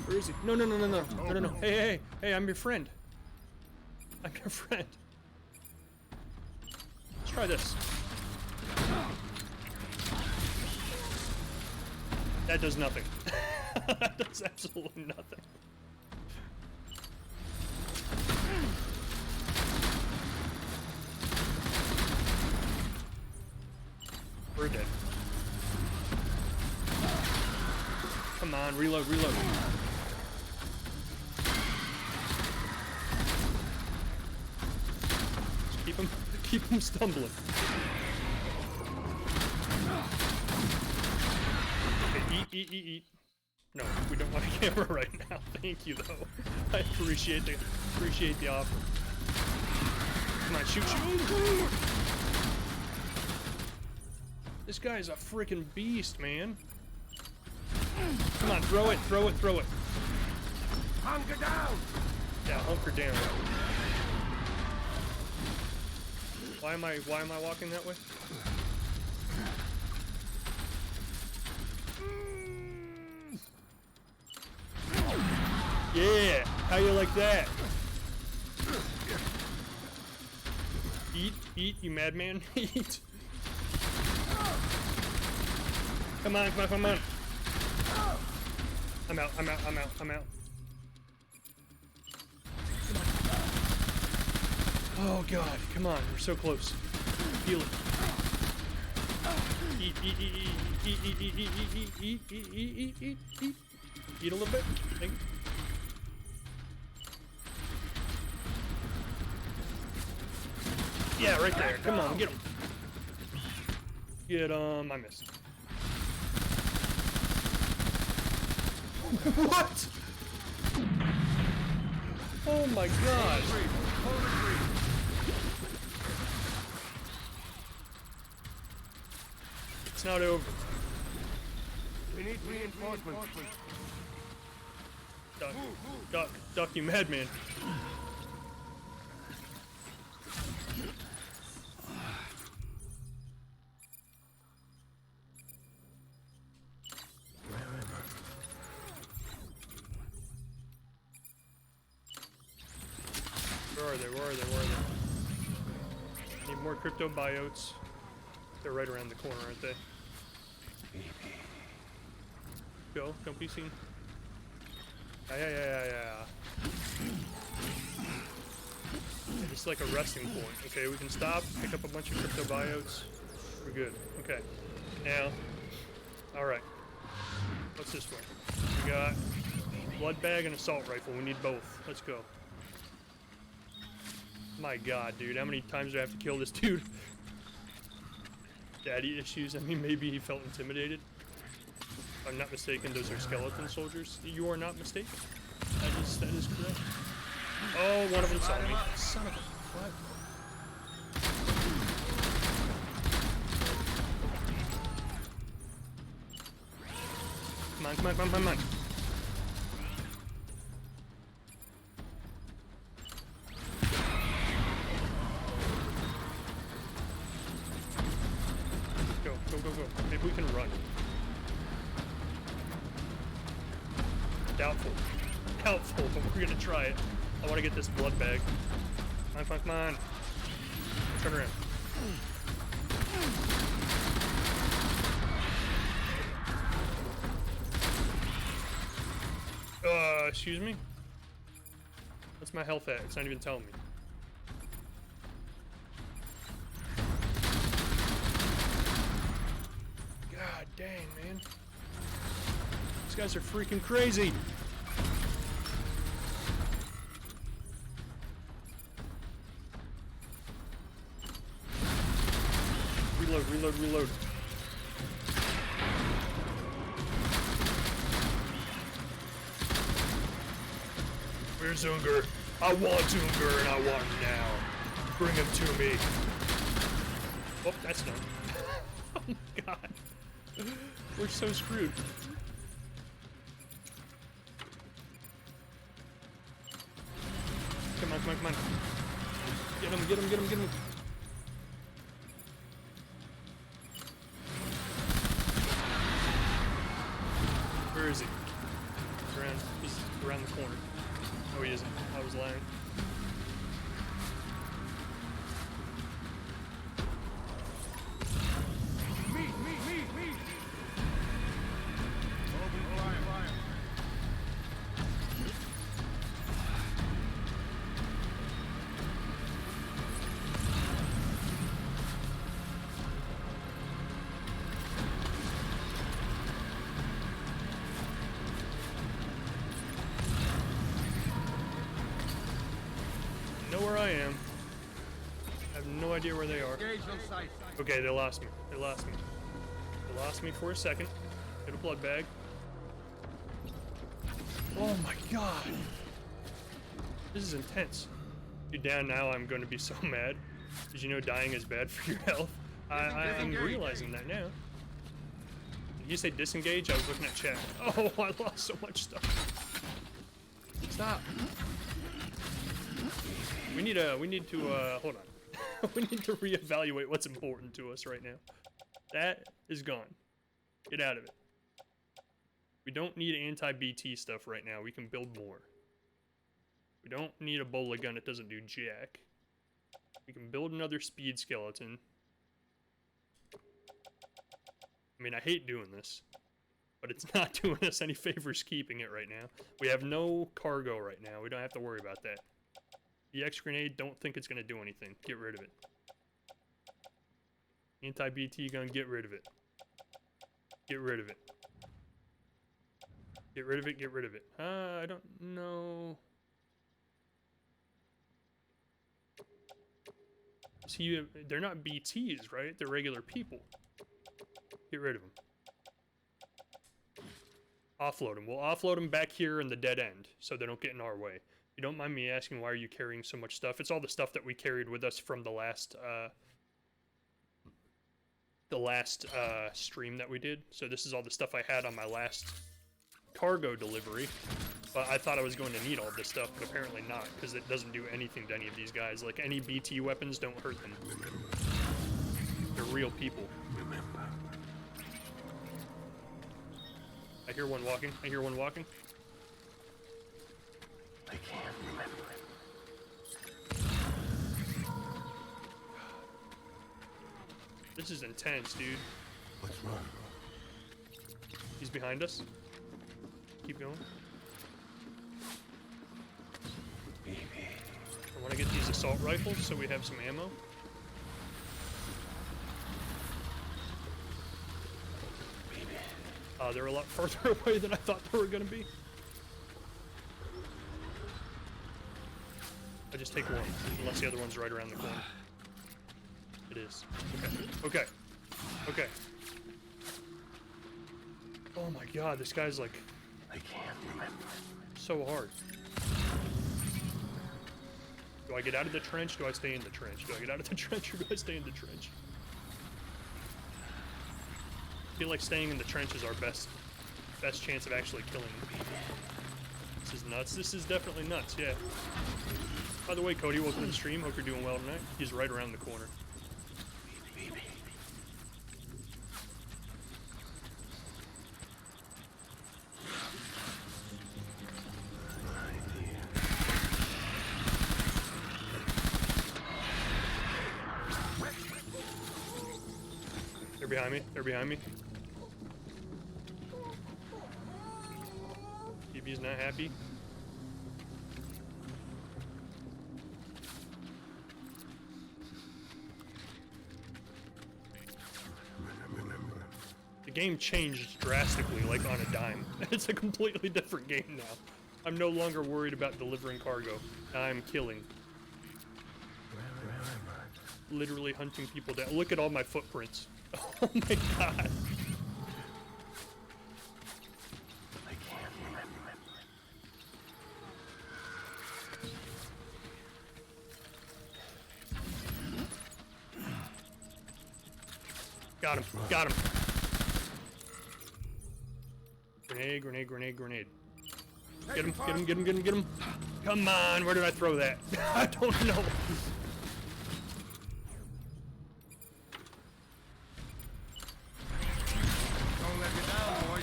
Where is he? No, no, no, no, no. No, no, no. Hey, hey, hey, I'm your friend. I'm your friend. Let's try this. That does nothing. That does absolutely nothing. We're dead. Come on, reload, reload. Keep him stumbling. Okay, eat. No, we don't want a camera right now. Thank you though. I appreciate the offer. Come on, shoot. This guy's a freaking beast, man. Come on, throw it. Hunker down! Yeah, hunker down. Why am I walking that way? Yeah, how you like that? Eat, you madman. Eat. Come on. I'm out. Oh god, come on, we're so close. Heal it. Eat, eat, eat, eat, eat, eat, eat, eat, eat, eat, eat, eat, eat, eat. Eat a little bit. Thank you. Yeah, right there. Come on, get him. Get him. I missed. What? Oh my god. It's not over. We need reinforcements. Duck. Duck. Duck, you madman. Where are they? Where are they? Where are they? Need more crypto biotes. They're right around the corner, aren't they? Go. Don't be seen. Yeah. It's like a resting point. Okay, we can stop, pick up a bunch of crypto biotes. We're good. Okay. Now, alright. What's this way? We got blood bag and assault rifle. We need both. Let's go. My god, dude. How many times do I have to kill this dude? Daddy issues. I mean, maybe he felt intimidated. If I'm not mistaken, those are skeleton soldiers. You are not mistaken. That is correct. Oh, one of them saw me. Son of a... What? Come on, come on, come on, come on. Go, go, go, go. Maybe we can run. Doubtful. Doubtful, but we're gonna try it. I want to get this blood bag. Come on, come on, come on. Turn around. Excuse me? What's my health at? It's not even telling me. God dang, man. These guys are freaking crazy. Reload, reload, reload. Where's Unger? I want Unger and I want him now. Bring him to me. Oh, that's done. Oh my god. We're so screwed. Come on, come on, come on. Get him, get him, get him, get him. Where is he? He's around the corner. Oh, he isn't. I was lying. Me! Know where I am. I have no idea where they are. Okay, they lost me. They lost me. They lost me for a second. Get a blood bag. Oh my god. This is intense. Dude, down now I'm going to be so mad. Did you know dying is bad for your health? I'm realizing that now. Did you say disengage? I was looking at chat. Oh, I lost so much stuff. Stop. We need to, hold on. We need to reevaluate what's important to us right now. That is gone. Get out of it. We don't need anti-BT stuff right now. We can build more. We don't need a bola gun. It doesn't do jack. We can build another speed skeleton. I mean, I hate doing this, but it's not doing us any favors keeping it right now. We have no cargo right now. We don't have to worry about that. The X grenade, don't think it's going to do anything. Get rid of it. Anti-BT gun, get rid of it. Get rid of it. Get rid of it, get rid of it. I don't know. See, they're not BTs, right? They're regular people. Get rid of them. Offload them. We'll offload them back here in the dead end, so they don't get in our way. If you don't mind me asking, why are you carrying so much stuff? It's all the stuff that we carried with us from the last stream that we did. So this is all the stuff I had on my last cargo delivery. But I thought I was going to need all this stuff, but apparently not, because it doesn't do anything to any of these guys. Like, any BT weapons don't hurt them. They're real people. I hear one walking. I hear one walking. I can't remember. This is intense, dude. What's wrong? He's behind us. Keep going. Baby. I want to get these assault rifles so we have some ammo. Baby. They're a lot further away than I thought they were going to be. I just take one, unless the other one's right around the corner. It is. Okay. Okay. Okay. Oh my god, this guy's like... I can't remember. so hard. Do I get out of the trench? Do I stay in the trench? Do I get out of the trench or do I stay in the trench? I feel like staying in the trench is our best chance of actually killing him. This is nuts. This is definitely nuts, yeah. By the way, Cody, welcome to the stream. Hope you're doing well tonight. He's right around the corner. They're behind me. They're behind me. BB's not happy. The game changed drastically, like on a dime. It's a completely different game now. I'm no longer worried about delivering cargo. I'm killing. Literally hunting people down. Look at all my footprints. Oh my god. I can't remember. Got him. Got him. Grenade, grenade, grenade, grenade. Get him, get him, get him, get him, get him. Come on, where did I throw that? I don't know. Don't let me down, boy.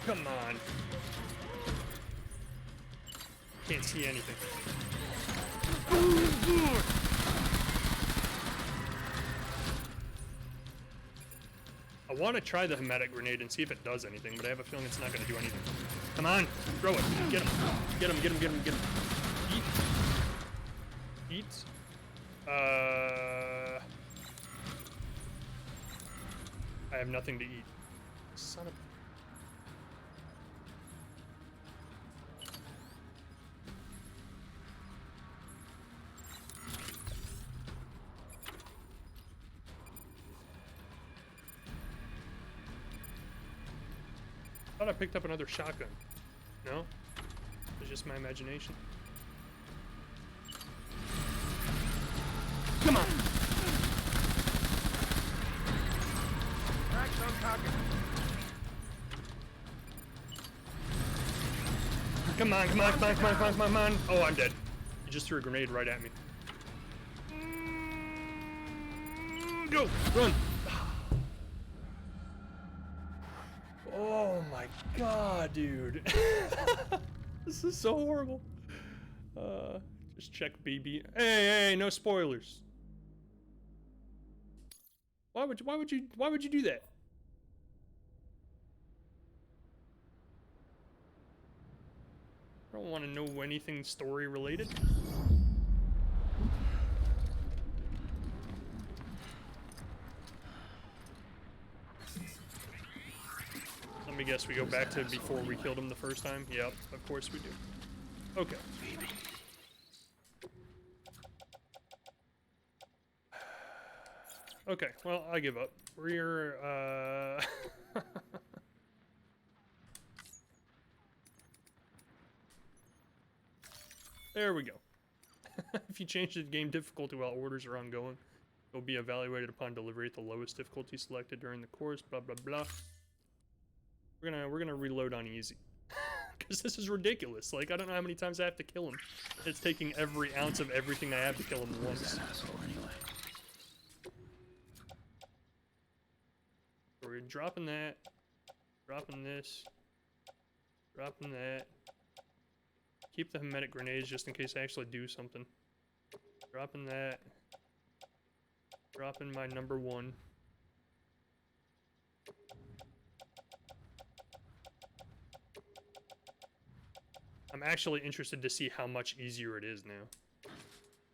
Come on. Can't see anything. I want to try the hematic grenade and see if it does anything, but I have a feeling it's not going to do anything. Come on, throw it. Get him. Get him, get him, get him, get him. Eat. Eat. I have nothing to eat. Son of a... I thought I picked up another shotgun. No? It was just my imagination. Come on! Cracks on target. Come on, come on, come on, come on, come on, come on, come on. Oh, I'm dead. You just threw a grenade right at me. Go! Run! Oh my god, dude. This is so horrible. Just check BB. Hey, no spoilers. Why would you do that? I don't want to know anything story related. me guess, we go back to before we killed him the first time? Yep, of course we do. Okay. Okay, well, I give up. We're, There we go. If you change the game difficulty while orders are ongoing, it will be evaluated upon delivery at the lowest difficulty selected during the course, blah, blah, blah. We're gonna reload on easy. Because this is ridiculous. Like, I don't know how many times I have to kill him. It's taking every ounce of everything I have to kill him once. So we're dropping that. Dropping this. Dropping that. Keep the hermetic grenades just in case I actually do something. Dropping that. Dropping my number 1. I'm actually interested to see how much easier it is now.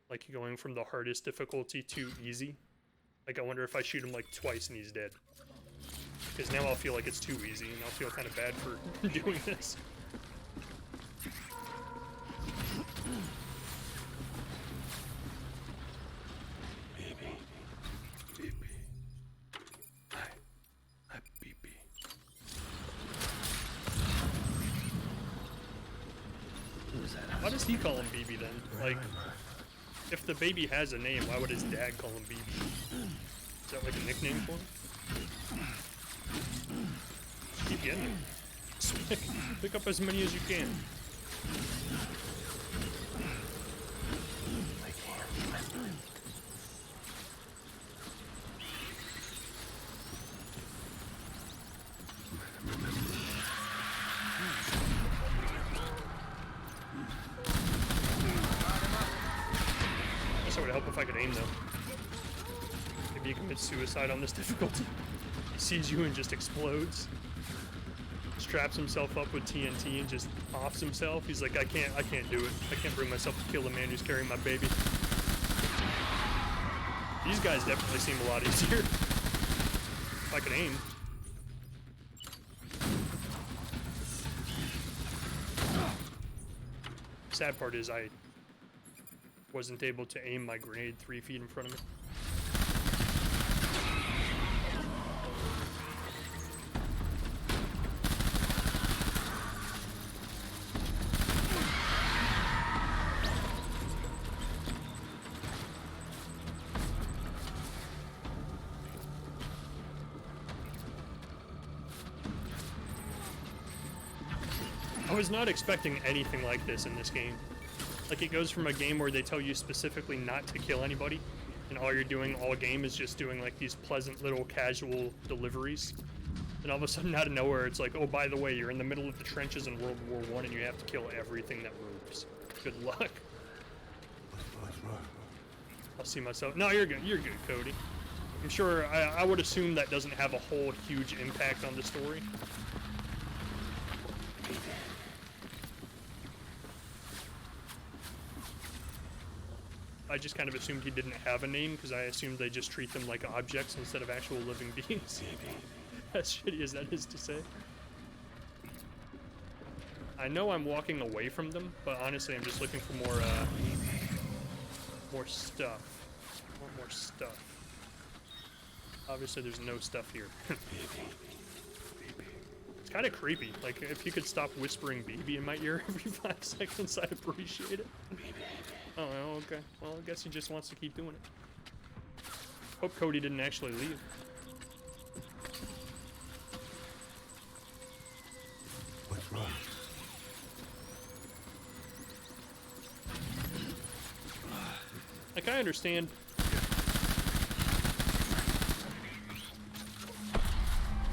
Like, going from the hardest difficulty to easy. Like, I wonder if I shoot him like twice and he's dead. Because now I'll feel like it's too easy and I'll feel kind of bad for doing this. Why does he call him BB then? Like, if the baby has a name, why would his dad call him BB? Is that like a nickname for him? Keep getting it. Pick up as many as you can. It would help if I could aim though. Maybe he commits suicide on this difficulty. He sees you and just explodes. Straps himself up with TNT and just offs himself. He's like, I can't do it. I can't bring myself to kill the man who's carrying my baby. These guys definitely seem a lot easier. If I could aim. Sad part is I wasn't able to aim my grenade 3 feet in front of me. I was not expecting anything like this in this game. Like, it goes from a game where they tell you specifically not to kill anybody, and all you're doing all game is just doing, like, these pleasant little casual deliveries. And all of a sudden, out of nowhere, it's like, oh, by the way, you're in the middle of the trenches in World War I, and you have to kill everything that moves. Good luck. I'll see myself. No, you're good. You're good, Cody. I'm sure, I would assume that doesn't have a whole huge impact on the story. I just kind of assumed he didn't have a name because I assumed they just treat them like objects instead of actual living beings. As shitty as that is to say. I know I'm walking away from them, but honestly I'm just looking for more stuff. I want more stuff. Obviously there's no stuff here. It's kind of creepy. Like, if you could stop whispering BB in my ear every 5 seconds, I'd appreciate it. Oh, okay. Well, I guess he just wants to keep doing it. Hope Cody didn't actually leave. What's wrong? Like, I understand.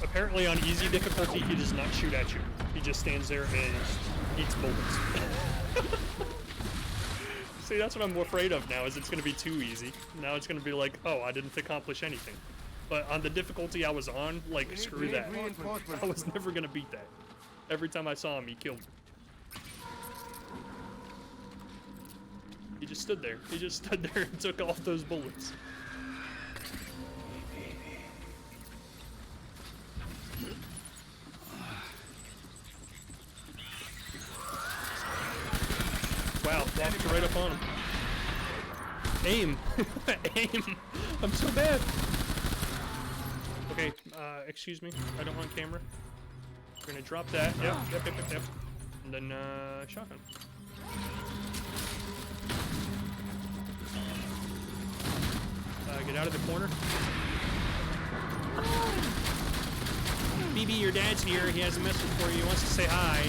Apparently on easy difficulty, he does not shoot at you. He just stands there and eats bullets. See, that's what I'm afraid of now, is it's going to be too easy. Now it's going to be like, oh, I didn't accomplish anything. But on the difficulty I was on, like, screw that. I was never going to beat that. Every time I saw him, he killed me. He just stood there. He just stood there and took off those bullets. walked right up on him. Aim! Aim! I'm so bad! Okay, excuse me. I don't want camera. We're gonna drop that. Yep. And then, shotgun. Get out of the corner. BB, your dad's here. He has a message for you. He wants to say hi.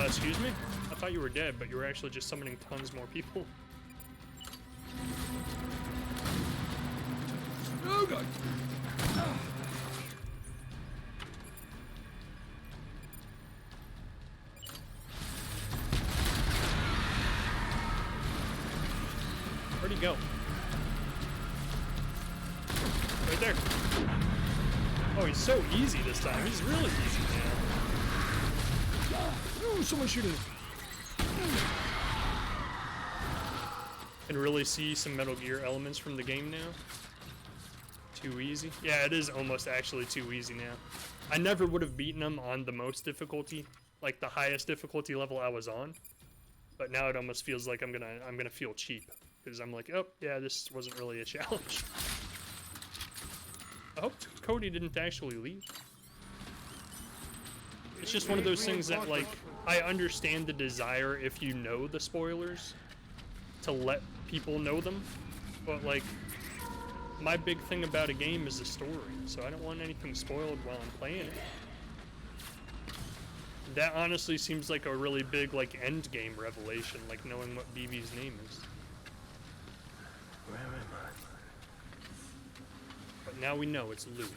Excuse me? I thought you were dead, but you were actually just summoning tons more people. Oh god! Where'd he go? Right there. Oh, he's so easy this time. He's really easy now. Oh, someone shooting. Can really see some Metal Gear elements from the game now. Too easy. Yeah, it is almost actually too easy now. I never would have beaten him on the most difficulty, like the highest difficulty level I was on. But now it almost feels like I'm gonna feel cheap because I'm like, oh yeah, this wasn't really a challenge. I hope Cody didn't actually leave. It's just one of those things that, like, I understand the desire if you know the spoilers to let people know them, but like, my big thing about a game is the story, so I don't want anything spoiled while I'm playing it. That honestly seems like a really big, like, end game revelation, like knowing what BB's name is. Where am I? But now we know it's Luke.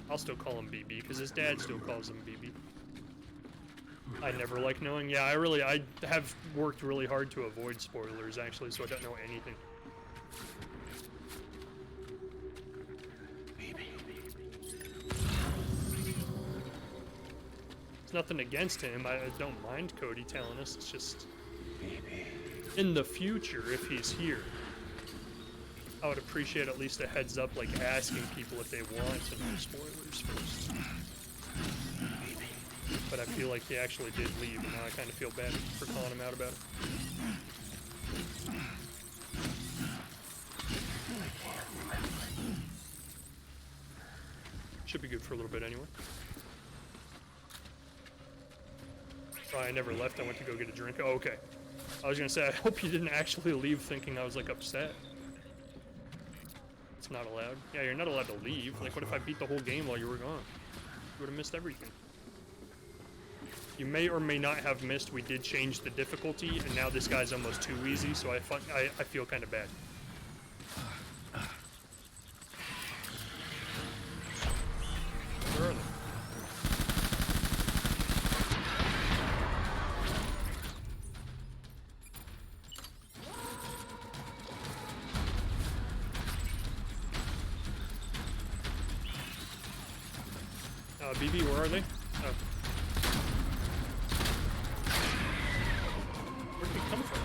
I'll still call him BB, because his dad still calls him BB. I never like knowing. Yeah, I have worked really hard to avoid spoilers, actually, so I don't know anything. It's nothing against him. I don't mind Cody telling us. It's just in the future, if he's here, I would appreciate at least a heads up, like asking people if they want to know spoilers first. But I feel like he actually did leave, and now I kind of feel bad for calling him out about it. Should be good for a little bit anyway. Oh, I never left. I went to go get a drink. Oh, okay. I was gonna say, I hope you didn't actually leave thinking I was, like, upset. It's not allowed. Yeah, you're not allowed to leave. Like, what if I beat the whole game while you were gone? You would have missed everything. You may or may not have missed, we did change the difficulty, and now this guy's almost too easy, so I feel kind of bad. Where are they? BB, where are they? Oh. Where did he come from?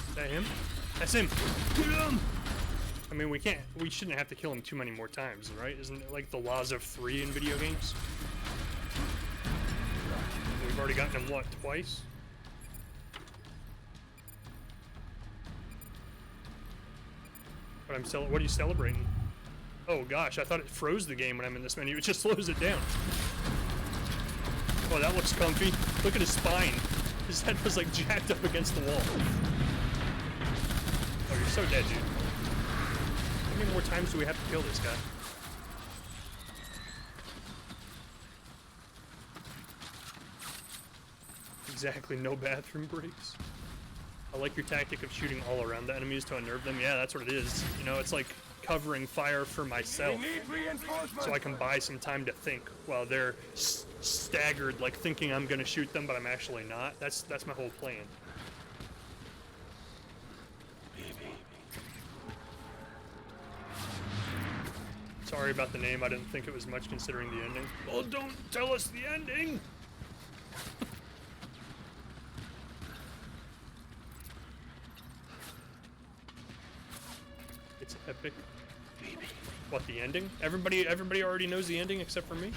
Is that him? That's him! Get him! I mean, we shouldn't have to kill him too many more times, right? Isn't it like the laws of 3 in video games? We've already gotten him, what, twice? But what are you celebrating? Oh gosh, I thought it froze the game when I'm in this menu. It just slows it down. Oh, that looks comfy. Look at his spine. His head was like jacked up against the wall. Oh, you're so dead, dude. How many more times do we have to kill this guy? Exactly, no bathroom breaks. I like your tactic of shooting all around the enemies to unnerve them. Yeah, that's what it is. You know, it's like covering fire for myself, so I can buy some time to think while they're staggered, like thinking I'm gonna shoot them, but I'm actually not. That's my whole plan. Sorry, Sorry about the name. I didn't think it was much considering the ending. Well, don't tell us the ending. It's epic. What, the ending? Everybody already knows the ending except for me.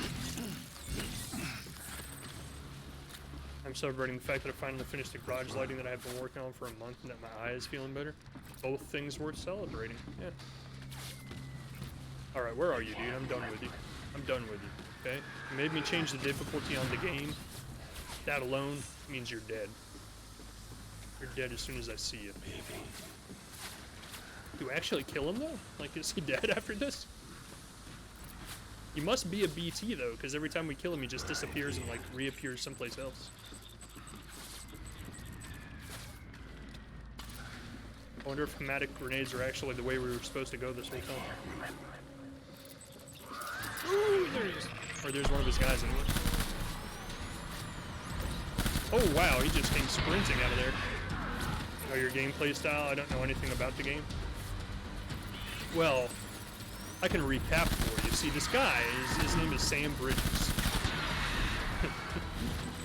I'm celebrating the fact that I finally finished the garage lighting that I've been working on for a month and that my eye is feeling better. Both things worth celebrating. Yeah. Alright, where are you, dude? I'm done with you. I'm done with you, okay? You made me change the difficulty on the game. That alone means you're dead. You're dead as soon as I see you. Do I actually kill him, though? Like, is he dead after this? He must be a BT, though, because every time we kill him, he just disappears and, like, reappears someplace else. I wonder if hematic grenades are actually the way we were supposed to go this whole time. Ooh, there he is. Or there's one of his guys anyway. Oh wow, he just came sprinting out of there. Know your gameplay style? I don't know anything about the game. Well, I can recap for you. See, this guy, his name is Sam Bridges.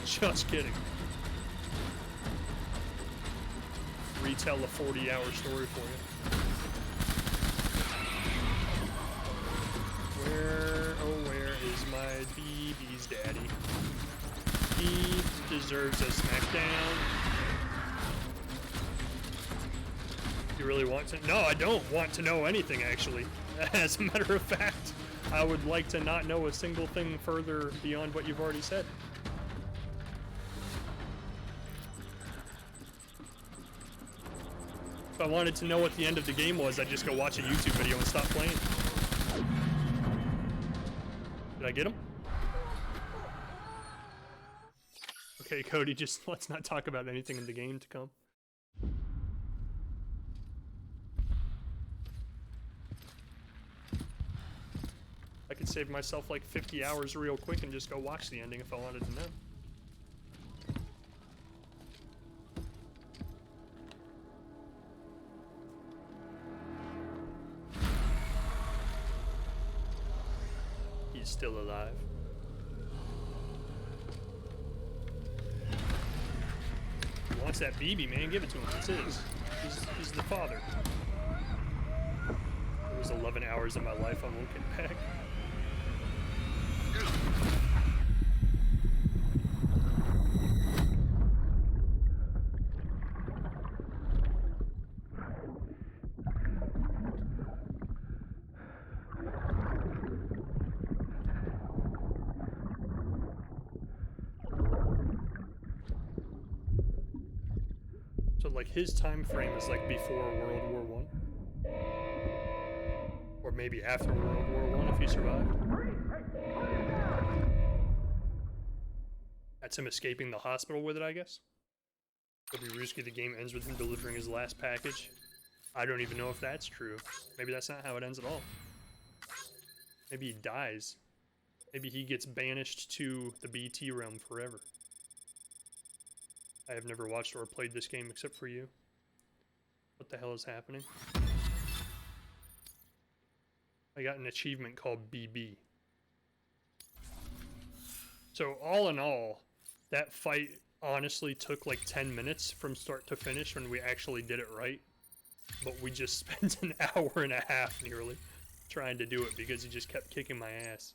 Just kidding. Retell a 40-hour story for you. Where is my BB's daddy? He deserves a smackdown. You really want to? No, I don't want to know anything, actually. As a matter of fact, I would like to not know a single thing further beyond what you've already said. If I wanted to know what the end of the game was, I'd just go watch a YouTube video and stop playing. Did I get him? Okay, Cody, just let's not talk about anything in the game to come. I could save myself like 50 hours real quick and just go watch the ending if I wanted to know. He's still alive. He wants that BB, man. Give it to him. It's his. He's the father. It was 11 hours of my life I'm looking back. So like his time frame is like before World War I, or maybe after World War I if he survived. That's him escaping the hospital with it, I guess. Could be risky. The game ends with him delivering his last package. I don't even know if that's true. Maybe that's not how it ends at all. Maybe he dies. Maybe he gets banished to the BT realm forever. I have never watched or played this game except for you. What the hell is happening? I got an achievement called BB. So all in all, that fight honestly took like 10 minutes from start to finish when we actually did it right. But we just spent an hour and a half nearly trying to do it because he just kept kicking my ass.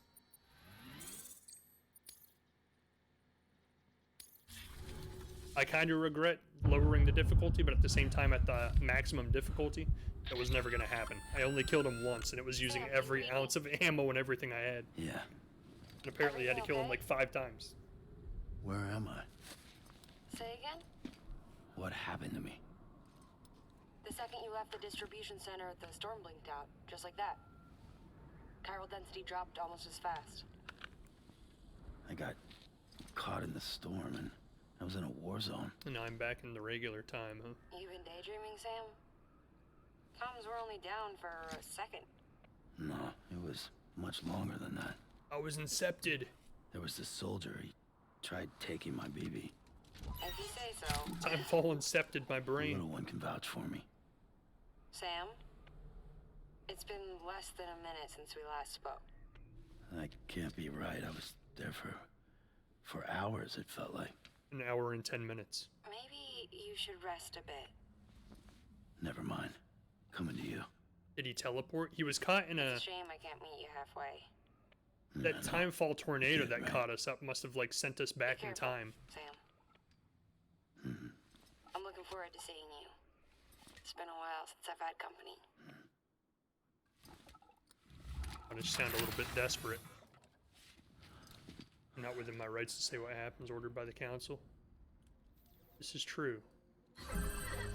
I kind of regret lowering the difficulty, but at the same time at the maximum difficulty, it was never going to happen. I only killed him once, and it was using every ounce of ammo and everything I had. Yeah. And apparently I had to kill him like 5 times. Where am I? Say again? What happened to me? The second you left the distribution center, the storm blinked out, just like that. Chiral density dropped almost as fast. I got caught in the storm and I was in a war zone. And now I'm back in the regular time, huh? You been daydreaming, Sam? Comms were only down for a second. No, it was much longer than that. I was incepted. There was this soldier, he tried taking my BB. If you say so. Timefall incepted my The brain. little one can vouch for me. Sam? It's been less than a minute since we last spoke. That can't be right. I was there for hours, it felt like. An hour and 10 minutes. Maybe you should rest a bit. Never mind. Coming to you. Did he teleport? He was caught in It's a shame I can't meet you halfway. that timefall tornado that Right. caught us up must have like sent us back Be in careful, time. Sam. Hmm. I'm looking forward to seeing you. It's been a while since I've had company. I just sound a little bit desperate. I'm not within my rights to say what happens ordered by the council. This is true.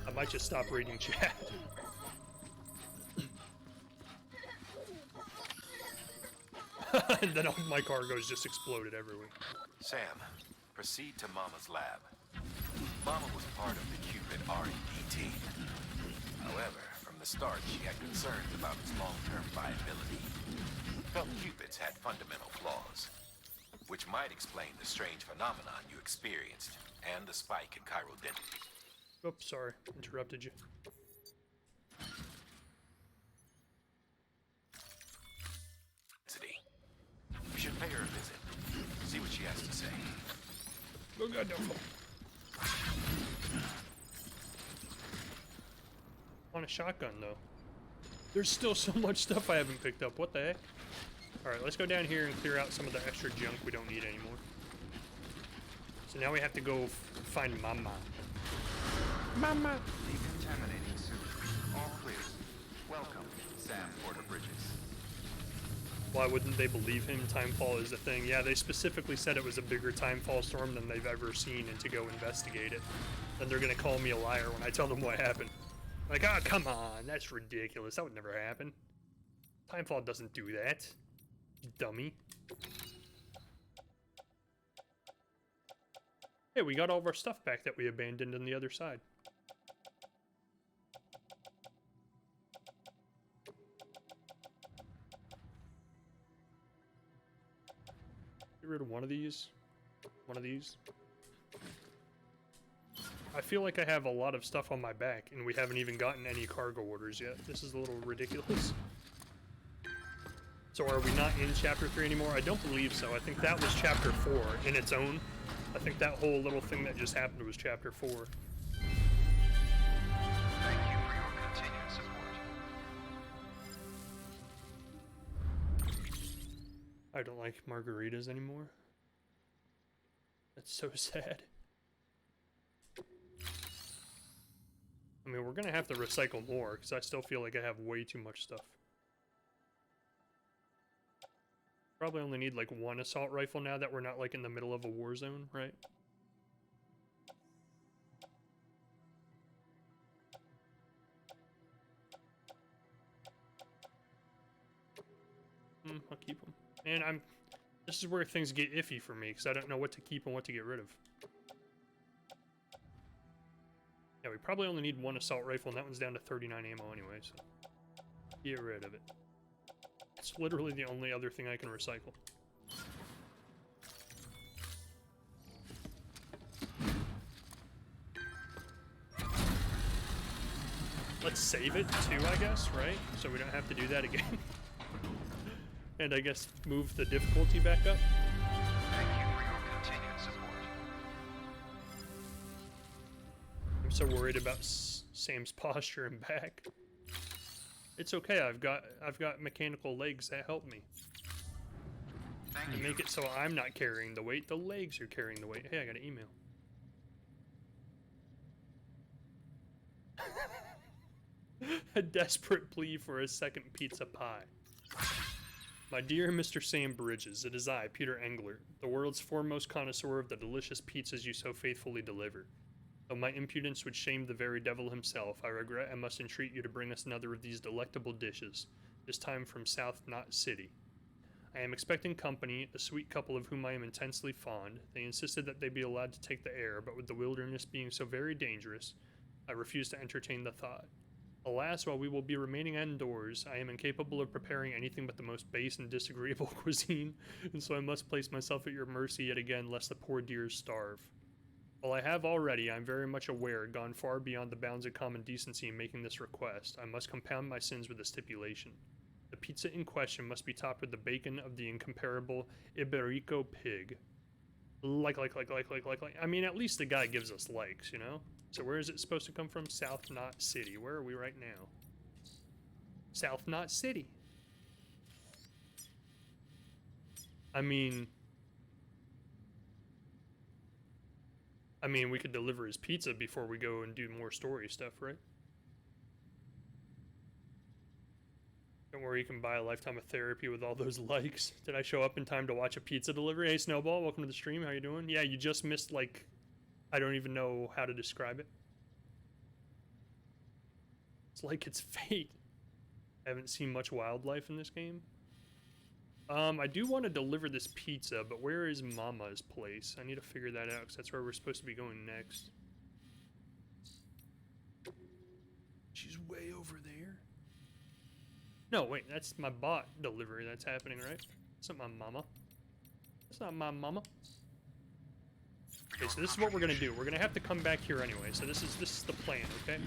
I might just stop reading chat. And then all my cargo's just exploded everywhere. Sam, proceed to Mama's lab. Mama was part of the Cupid R&D team. However, from the start, she had concerns about its long-term viability. Felt Cupids had fundamental flaws, which might explain the strange phenomenon you experienced and the spike in chiral density. Oops, sorry, interrupted you. We should pay her a visit. See what she has to say. Oh god, no. On a shotgun, though. There's still so much stuff I haven't picked up. What the heck? Alright, let's go down here and clear out some of the extra junk we don't need anymore. So now we have to go find Mama. Mama! Decontaminating suit. All clear. Welcome, Sam Porter Bridges. Why wouldn't they believe him? Timefall is a thing. Yeah, they specifically said it was a bigger timefall storm than they've ever seen and to go investigate it. Then they're gonna call me a liar when I tell them what happened. Like, oh, come on, that's ridiculous. That would never happen. Timefall doesn't do that. You dummy. Hey, we got all of our stuff back that we abandoned on the other side. Get rid of one of these. One of these. I feel like I have a lot of stuff on my back, and we haven't even gotten any cargo orders yet. This is a little ridiculous. So are we not in Chapter 3 anymore? I don't believe so. I think that was Chapter 4 in its own. I think that whole little thing that just happened was Chapter 4. Thank you for your continued support. I don't like margaritas anymore. That's so sad. I mean, we're gonna have to recycle more, because I still feel like I have way too much stuff. Probably only need like one assault rifle now that we're not like in the middle of a war zone, right? I'll keep them. And this is where things get iffy for me, because I don't know what to keep and what to get rid of. Yeah, we probably only need one assault rifle, and that one's down to 39 ammo anyway, so get rid of it. It's literally the only other thing I can recycle. Let's save it too, I guess, right? So we don't have to do that again. And I guess move the difficulty back up. Thank you for your continued support. I'm so worried about Sam's posture and back. It's okay. I've got mechanical legs that help me. Thank To you. make it so I'm not carrying the weight, the legs are carrying the weight. Hey, I got an email. A desperate plea for a second pizza pie. My dear Mr. Sam Bridges, it is I, Peter Engler, the world's foremost connoisseur of the delicious pizzas you so faithfully deliver. Though my impudence would shame the very devil himself, I regret I must entreat you to bring us another of these delectable dishes, this time from South Knot City. I am expecting company, a sweet couple of whom I am intensely fond. They insisted that they be allowed to take the air, but with the wilderness being so very dangerous, I refuse to entertain the thought. Alas, while we will be remaining indoors, I am incapable of preparing anything but the most base and disagreeable cuisine, and so I must place myself at your mercy yet again, lest the poor dears starve. While I have already, I'm very much aware, gone far beyond the bounds of common decency in making this request. I must compound my sins with a stipulation. The pizza in question must be topped with the bacon of the incomparable Iberico pig. Like. I mean, at least the guy gives us likes, you know? So where is it supposed to come from? South Knot City. Where are we right now? South Knot City. I mean, we could deliver his pizza before we go and do more story stuff, right? Don't worry, you can buy a lifetime of therapy with all those likes. Did I show up in time to watch a pizza delivery? Hey, Snowball, welcome to the stream. How you doing? Yeah, you just missed, like, I don't even know how to describe it. It's like it's fate. I haven't seen much wildlife in this game. I do want to deliver this pizza, but where is Mama's place? I need to figure that out, because that's where we're supposed to be going next. She's way over there. No, wait, that's my bot delivery that's happening, right? That's not my mama. That's not my mama. Okay, so this is what we're gonna do. We're gonna have to come back here anyway, so this is the plan, okay?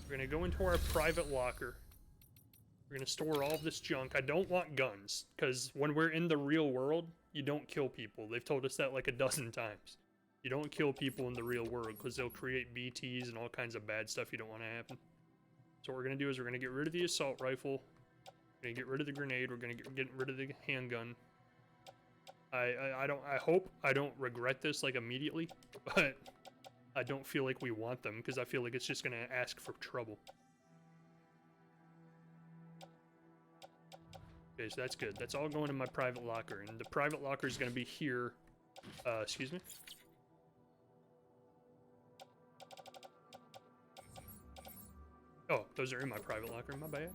We're gonna go into our private locker. We're gonna store all of this junk. I don't want guns, because when we're in the real world, you don't kill people. They've told us that like a dozen times. You don't kill people in the real world, because they'll create BTs and all kinds of bad stuff you don't want to happen. So what we're gonna do is we're gonna get rid of the assault rifle. We're gonna get rid of the grenade. We're gonna get rid of the handgun. I hope I don't regret this like immediately, but I don't feel like we want them, because I feel like it's just gonna ask for trouble. Okay, so that's good. That's all going in my private locker, and the private locker is going to be here. Excuse me? Oh, those are in my private locker. My bad.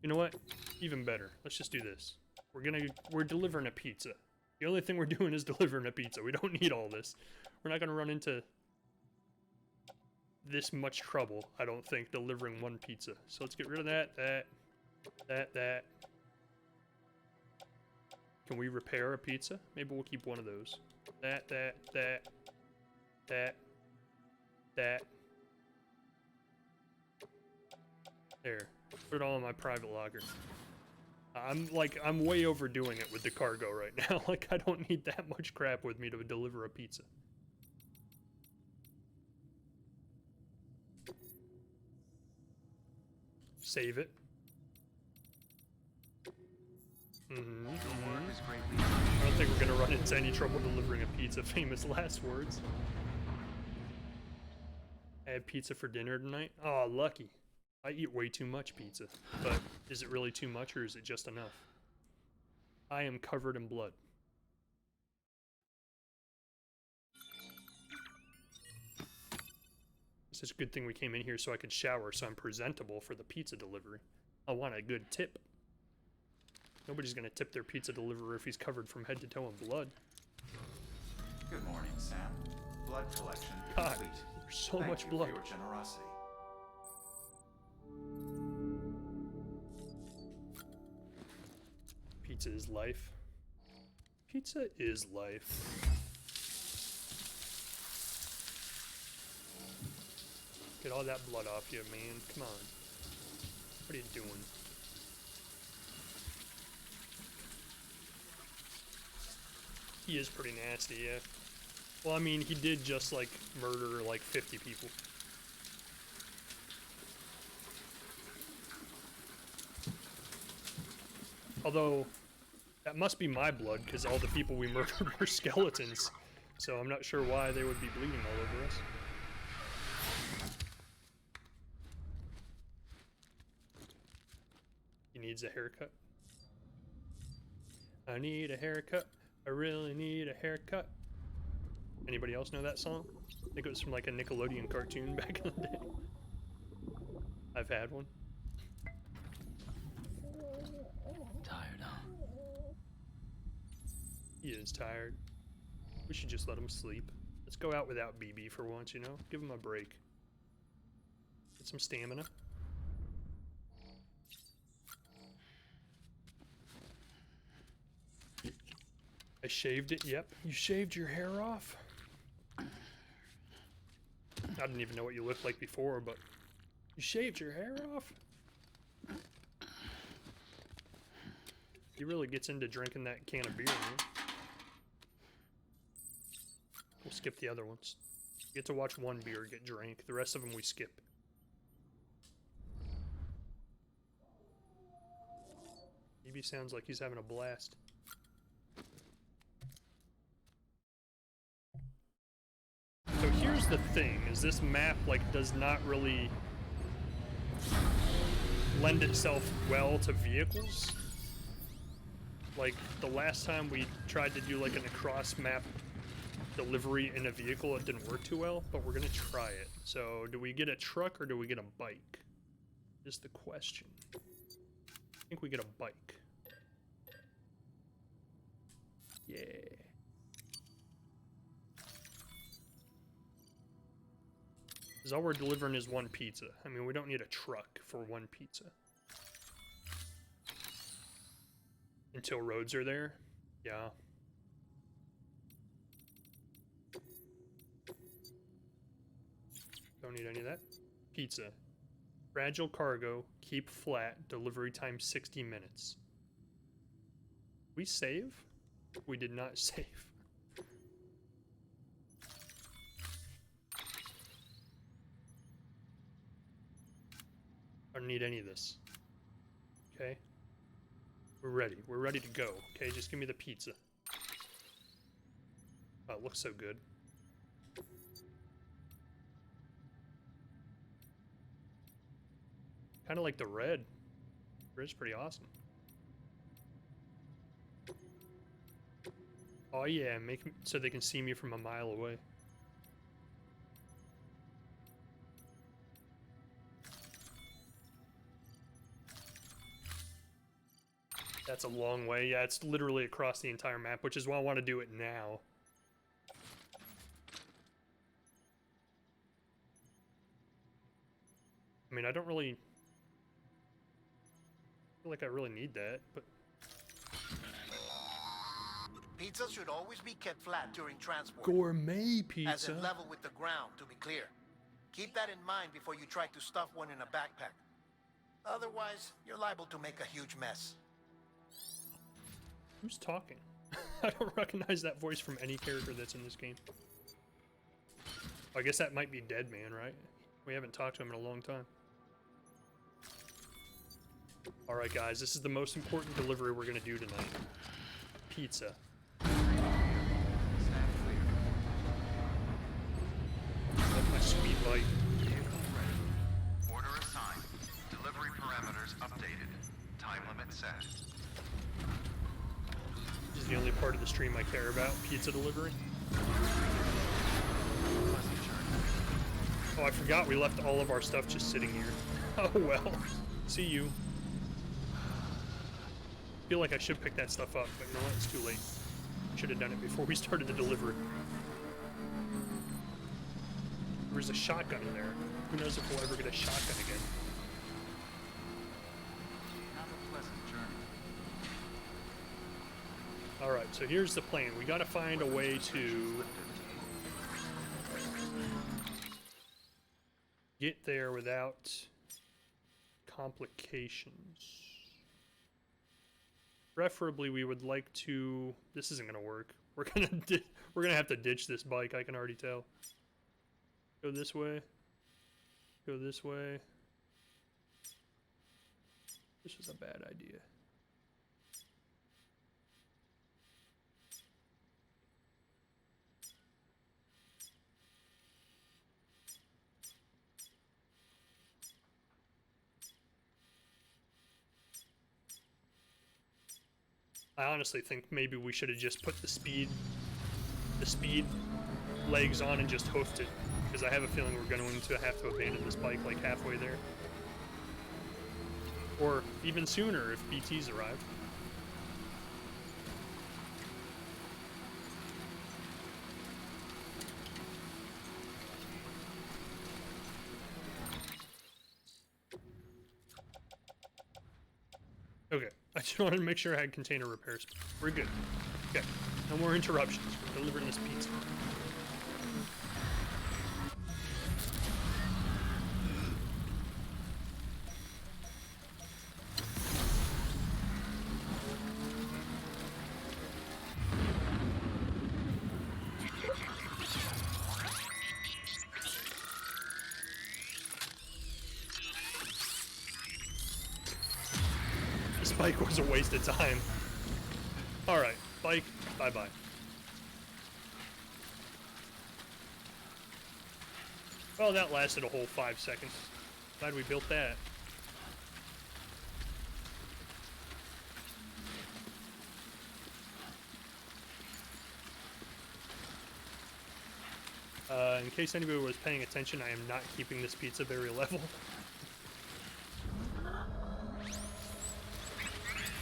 You know what? Even better. Let's just do this. We're delivering a pizza. The only thing we're doing is delivering a pizza. We don't need all this. We're not gonna run into this much trouble, I don't think, delivering one pizza. So let's get rid of that. Can we repair a pizza? Maybe we'll keep one of those. That. There. Put it all in my private locker. I'm way overdoing it with the cargo right now. Like, I don't need that much crap with me to deliver a pizza. Save it. I don't think we're gonna run into any trouble delivering a pizza. Famous last words. I had pizza for dinner tonight. Oh, lucky. I eat way too much pizza, but is it really too much or is it just enough? I am covered in blood. It's just a good thing we came in here so I could shower so I'm presentable for the pizza delivery. I want a good tip. Nobody's gonna tip their pizza deliverer if he's covered from head to toe in blood. Good morning, Sam. Blood collection God, complete. there's so Thank much you blood. for your generosity. Pizza is life. Pizza is life. Get all that blood off you, man. Come on. What are you doing? He is pretty nasty, yeah. Well, I mean, he did just, like, murder, like, 50 people. Although, that must be my blood, because all the people we murdered were skeletons. So I'm not sure why they would be bleeding all over us. He needs a haircut. I need a haircut. I really need a haircut. Anybody else know that song? I think it was from like a Nickelodeon cartoon back in the day. I've had one. Tired, huh? He is tired. We should just let him sleep. Let's go out without BB for once, you know? Give him a break. Get some stamina. I shaved it. Yep. You shaved your hair off? I didn't even know what you looked like before, but you shaved your hair off? He really gets into drinking that can of beer, man. We'll skip the other ones. You get to watch one beer get drank. The rest of them we skip. EB sounds like he's having a blast. So here's the thing, is this map, like, does not really lend itself well to vehicles. Like, the last time we tried to do, like, an across-map delivery in a vehicle, it didn't work too well, but we're gonna try it. So, do we get a truck or do we get a bike? Is the question. I think we get a bike. Yeah. Because all we're delivering is one pizza. I mean, we don't need a truck for one pizza. Until roads are there? Yeah. Don't need any of that. Pizza. Fragile cargo, keep flat, delivery time 60 minutes. We save? We did not save. I don't need any of this. Okay. We're ready. We're ready to go. Okay, just give me the pizza. Oh, it looks so good. Kind of like the red. Red's pretty awesome. Oh yeah, make so they can see me from a mile away. That's a long way. Yeah, it's literally across the entire map, which is why I want to do it now. I mean, I don't really feel like I really need that, but Pizza should always be kept flat during transport. gourmet As in pizza. level with the ground, to be clear. Keep that in mind before you try to stuff one in a backpack. Otherwise, you're liable to make a huge mess. Who's talking? I don't recognize that voice from any character that's in this game. I guess that might be Dead Man, right? We haven't talked to him in a long time. Alright guys, this is the most important delivery we're gonna do tonight. Pizza. Stand clear. Like my sweet bike. Vehicle ready. Order assigned. Delivery parameters updated. Time limit set. This is the only part of the stream I care about. Pizza delivery. Pleasant journey. Oh, I forgot we left all of our stuff just sitting here. Oh well. See you. I feel like I should pick that stuff up, but you know what? It's too late. Should have done it before we started the delivery. There's a shotgun in there. Who knows if we'll ever get a shotgun again. Have a pleasant journey. Alright, so here's the plan. We gotta find a way to get there without complications. Preferably, we would like to. This isn't gonna work. We're gonna have to ditch this bike. I can already tell. Go this way. Go this way. This was a bad idea. I honestly think maybe we should have just put the speed legs on and just hoofed it, because I have a feeling we're going to have to abandon this bike like halfway there. Or even sooner if BT's arrived. Okay, I just wanted to make sure I had container repairs. We're good. Okay, no more interruptions. We're delivering this pizza. This bike was a waste of time. Alright, bike, bye-bye. Well, that lasted a whole 5 seconds. Glad we built that. In case anybody was paying attention, I am not keeping this pizza very level.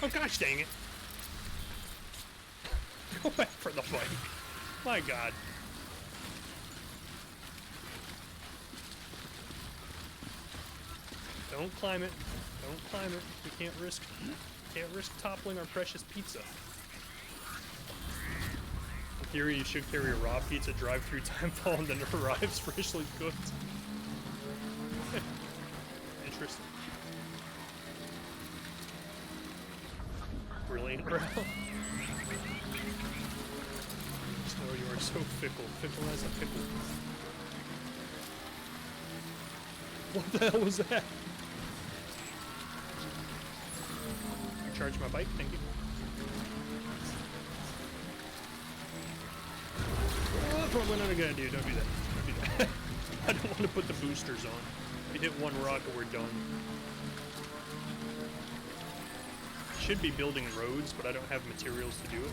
Oh gosh dang it. Go back for the fight. My god. Don't climb it. Don't climb it. We can't risk toppling our precious pizza. In theory, you should carry a raw pizza drive-through timefall and then it arrives freshly cooked. Interesting. Brilliant, bro. Snow, you are so fickle. Fickle as a pickle. What the hell was that? Charge my bike, thank you. Oh, probably not a good idea. Don't do that. Don't do that. I don't want to put the boosters on. We hit one rock and we're done. Should be building roads, but I don't have materials to do it.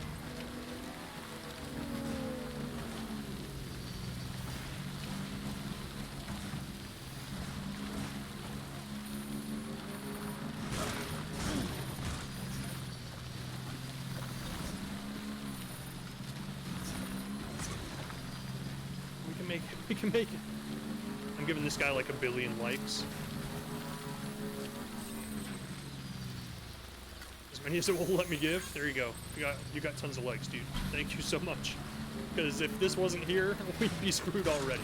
We can make it. I'm giving this guy like 1 billion likes. As many as it will let me give. There you go. You got tons of likes, dude. Thank you so much. Because if this wasn't here, we'd be screwed already.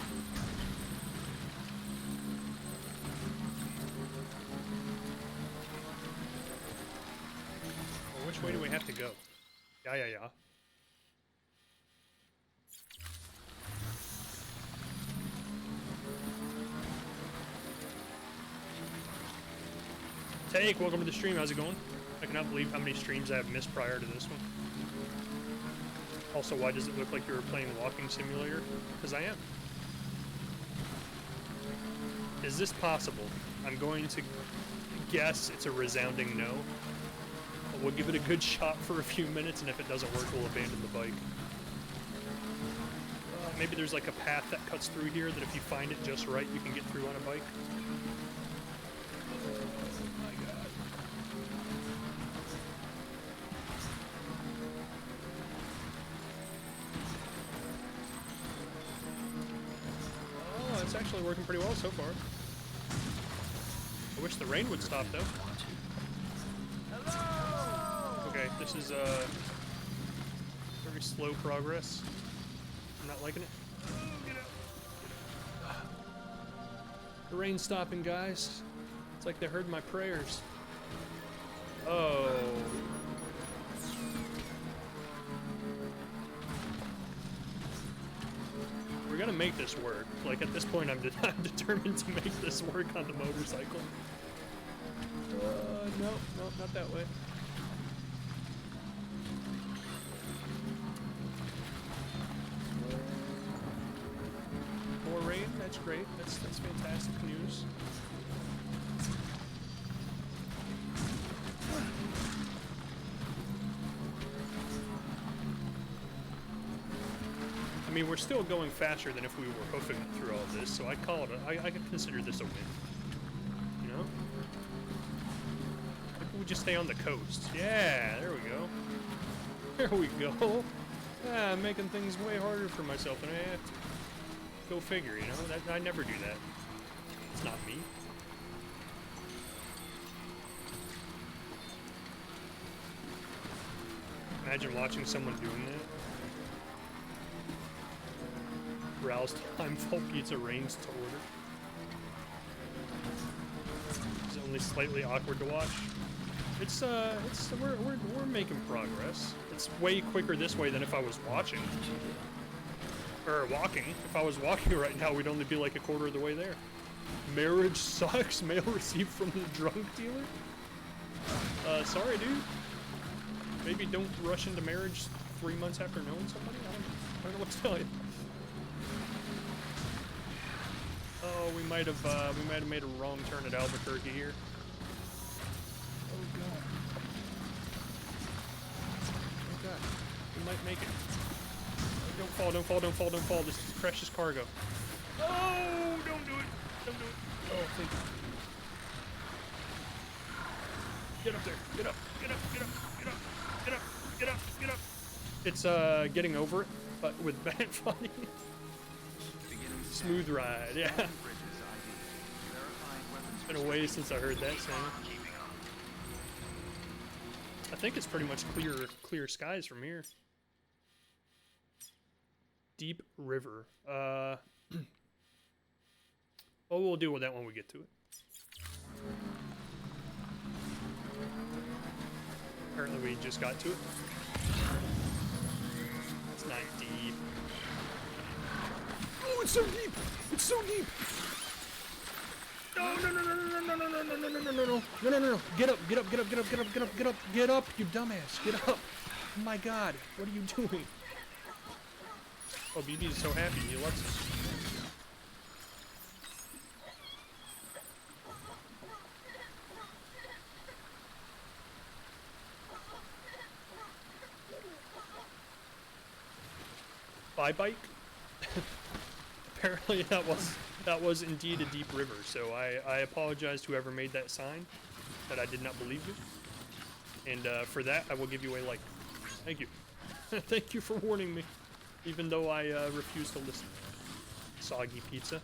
Well, which way do we have to go? Yeah. Take, welcome to the stream. How's it going? I cannot believe how many streams I have missed prior to this one. Also, why does it look like you were playing Walking Simulator? Because I am. Is this possible? I'm going to guess it's a resounding no. But we'll give it a good shot for a few minutes, and if it doesn't work, we'll abandon the bike. Maybe there's like a path that cuts through here that if you find it just right, you can get through on a bike. It's actually working pretty well so far. I wish the rain would stop though. Okay, this is very slow progress. I'm not liking it. Get out. The rain's stopping, guys. It's like they heard my prayers. Oh. We're gonna make this work. Like, at this point, I'm determined to make this work on the motorcycle. No, not that way. More rain, that's great. That's fantastic news. I mean, we're still going faster than if we were hoofing it through all this, so I could consider this a win. You know? Maybe we just stay on the coast. Yeah, there we go. There we go. Yeah, I'm making things way harder for myself than I have to. Go figure, you know? I never do that. It's not me. Imagine watching someone doing that. Rouse Timefall Pizza reigns to order. It's only slightly awkward to watch. We're making progress. It's way quicker this way than if I was watching. Or walking. If I was walking right now, we'd only be like a quarter of the way there. Marriage sucks. Mail received from the drunk dealer. Sorry, dude. Maybe don't rush into marriage 3 months after knowing somebody. I don't know what to tell you. Oh, we might have made a wrong turn at Albuquerque here. Oh god. Oh god. We might make it. Oh, don't fall, don't fall, don't fall, don't fall. This is precious cargo. Oh, don't do it. Don't do it. Oh, thank you. Get up there. Get up. Get up. Get up. Get up. Get up. Get up. Get up. It's getting over it, but with bad funny. Smooth ride, yeah. It's been a ways since I heard that sound. I think it's pretty much clear skies from here. Deep River. Oh, we'll deal with that when we get to it. Apparently we just got to it. It's not deep. Oh, it's so deep! It's so deep! No, no, no, no, no, no, no, no, no, no, no, no, no, no, no, no, no, get up, get up, get up, get up, get up, get up, get up, get up, you dumbass, get up! Oh my god, what are you doing? Oh, BB is so happy, he loves us. Bye bike? Apparently that was indeed a deep river, so I apologize to whoever made that sign that I did not believe you. And for that I will give you a like. Thank you. Thank you for warning me. Even though I refuse to listen. Soggy pizza.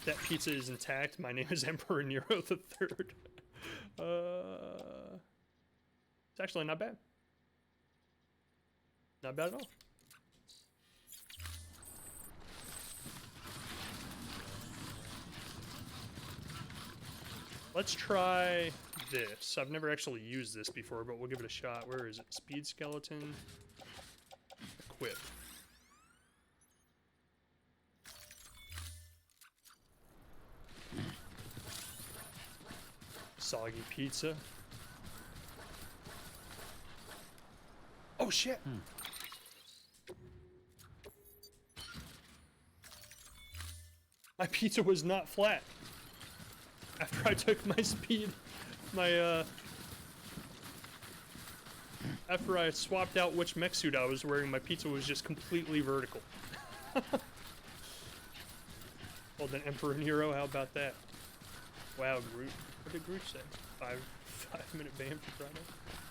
That pizza is intact. My name is Emperor Nero the Third. It's actually not bad. Not bad at all. Let's try this. I've never actually used this before, but we'll give it a shot. Where is it? Speed skeleton. Equip. Soggy pizza. Oh shit! My pizza was not flat. After I took my speed, after I swapped out which mech suit I was wearing, my pizza was just completely vertical. Well then, Emperor Nero, how about that? Wow, Groot. What did Groot say? 5-minute ban for Friday?